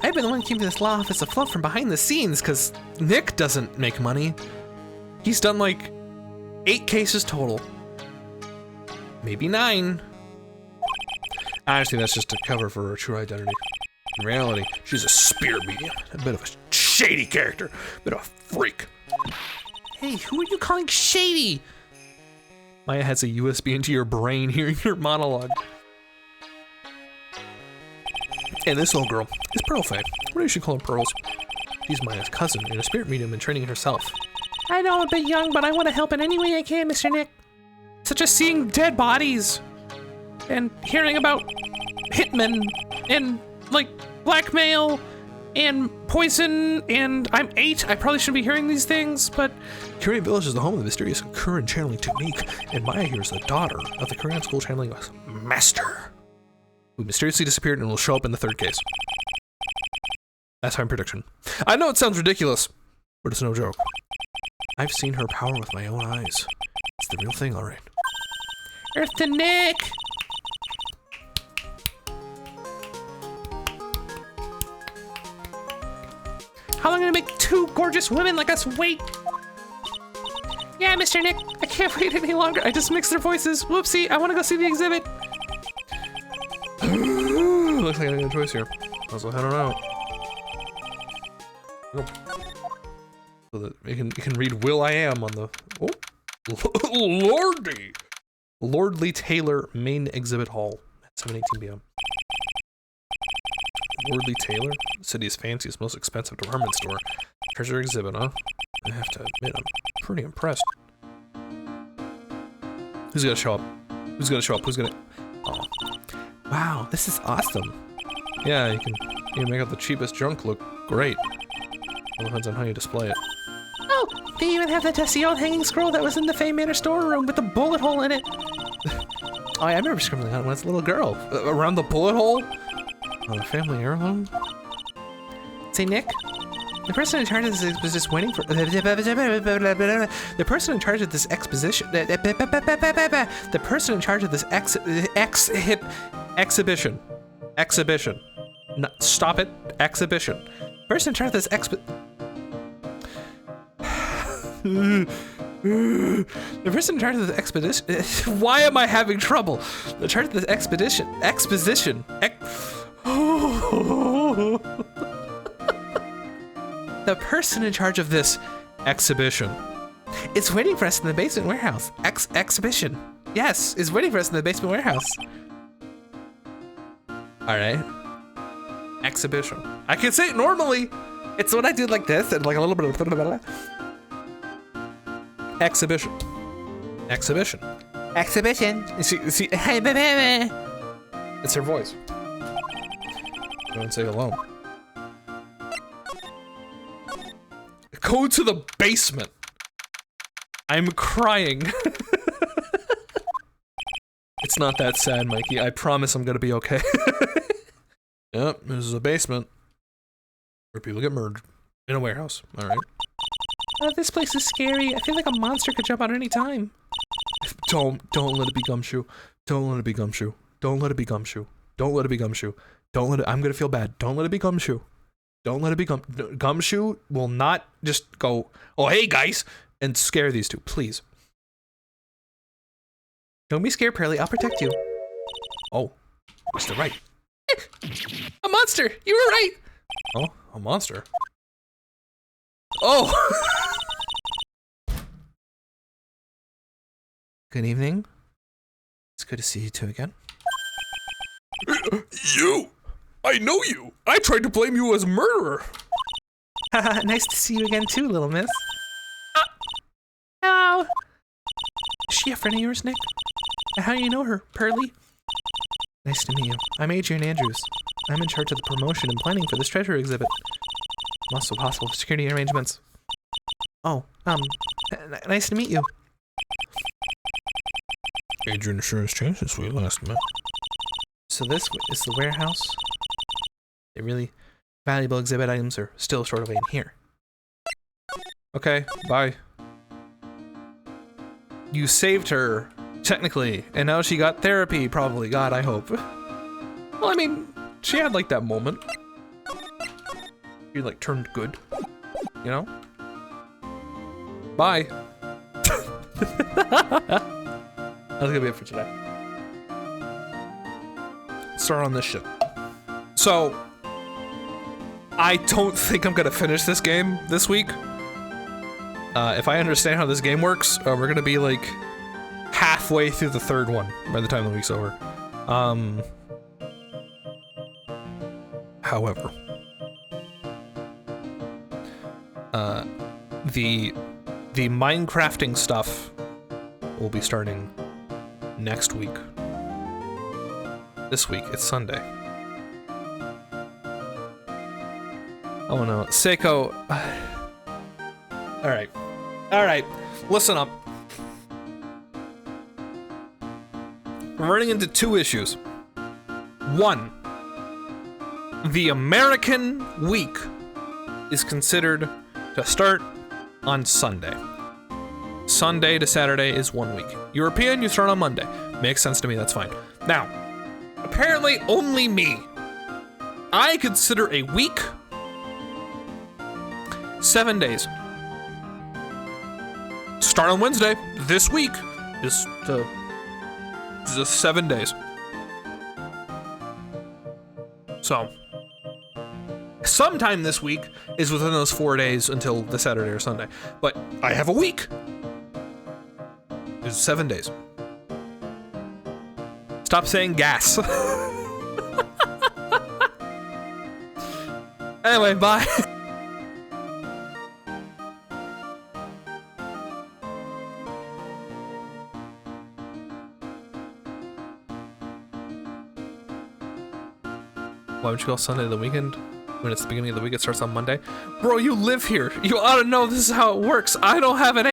I've been the one keeping this law office afloat from behind the scenes because Nick doesn't make money. He's done like 8 cases total. Maybe 9. Honestly, that's just a cover for her true identity. In reality, she's a spirit medium, a bit of a shady character, a bit of a freak. Hey, who are you calling shady? Maya has a USB into your brain hearing your monologue. And this little girl is Pearl Faye. What do you call her, Pearls? She's Maya's cousin and a spirit medium in training herself. I know I'm a bit young, but I want to help in any way I can, Mr. Nick. Such as seeing dead bodies and hearing about hitmen and like blackmail and poison, and I'm 8. I probably shouldn't be hearing these things, but Korean Village is the home of the mysterious Kuran channeling technique, and Maya here is the daughter of the Korean school channeling master, who mysteriously disappeared and will show up in the 3rd case. That's my prediction. I know it sounds ridiculous, but it's no joke. I've seen her power with my own eyes. It's the real thing, all right. Earth to Nick! How long gonna make 2 gorgeous women like us wait? Yeah, Mr. Nick, I can't wait any longer. I just mixed their voices. Whoopsie, I want to go see the exhibit. Looks like I got a choice here. Also, head on out. Nope. So that you can read Will I Am on the Lordy Lordly Taylor main exhibit hall at 7:18 p.m. Lordly Taylor, the city's fanciest, most expensive department store. Treasure exhibit, huh? I have to admit, I'm pretty impressed. Who's gonna show up? Who's gonna show up? Who's gonna? Oh, Wow, this is awesome. yeah, you can make up the cheapest junk look great. All depends on how you display it. Oh, they even have that dusty old hanging scroll that was in the Fay Manor storeroom with the bullet hole in it. Oh, yeah, I remember scribbling on it when I was a little girl. Around the bullet hole? On a family heirloom? Say, Nick, the person in charge of this was just waiting for the person in charge of this exposition. The person in charge of this Exhibition. Exhibition. No, stop it. Exhibition. Person in charge of this the person in charge of this expedition. Why am I having trouble? The charge of this exposition. The person in charge of this exhibition is waiting for us in the basement warehouse. Exhibition. Yes, is waiting for us in the basement warehouse. All right. Exhibition. I can say it normally. It's what I do like this and like a little bit of exhibition. Exhibition. Exhibition. See, Hey, baby. it's her voice. Don't say alone. Go to the basement. I'm crying. It's not that sad, Mikey. I promise I'm gonna be okay. Yep, this is a basement where people get murdered in a warehouse. All right. Oh, this place is scary. I feel like a monster could jump out any time. Don't let it be Gumshoe. Don't let it be Gumshoe. Don't let it be Gumshoe. Don't let it be Gumshoe. Don't let it. I'm gonna feel bad. Don't let it be Gumshoe. Don't let it be Gumshoe. Will not just go, oh hey guys, and scare these two, please. Don't be scared, Pearly. I'll protect you. Oh, Mr. Wright. A monster! You were right! Oh, a monster. Oh! Good evening. It's good to see you two again. You! I know you! I tried to blame you as murderer! Nice to see you again too, little miss. Hello! Is she a friend of yours, Nick? How do you know her, Pearly? Nice to meet you. I'm Adrian Andrews. I'm in charge of the promotion and planning for this treasure exhibit. I'm also possible for security arrangements. Oh, nice to meet you. Adrian Insurance changed since we last met. So this is the warehouse. The really valuable exhibit items are still stored away in here. Okay, bye. You saved her, technically, and now she got therapy, probably. God, I hope. Well, I mean, she had like that moment. She like turned good, you know? Bye. That's gonna be it for today. Start on this shit. So, I don't think I'm gonna finish this game this week. If I understand how this game works, we're gonna be like halfway through the third one by the time the week's over. However, the Minecrafting stuff will be starting next week. This week, it's Sunday. Oh no, Seiko. Alright, listen up. I'm running into two issues. One, the American week is considered to start on Sunday. Sunday to Saturday is 1 week. European, you start on Monday. Makes sense to me, that's fine. Now, apparently only me. I consider a week 7 days. Start on Wednesday. This week is just 7 days. So, sometime this week is within those 4 days until the Saturday or Sunday. But I have a week. It's 7 days. Stop saying gas. Anyway, bye. Why would you call Sunday the weekend? When it's the beginning of the week, it starts on Monday? Bro, you live here. You ought to know this is how it works. I don't have an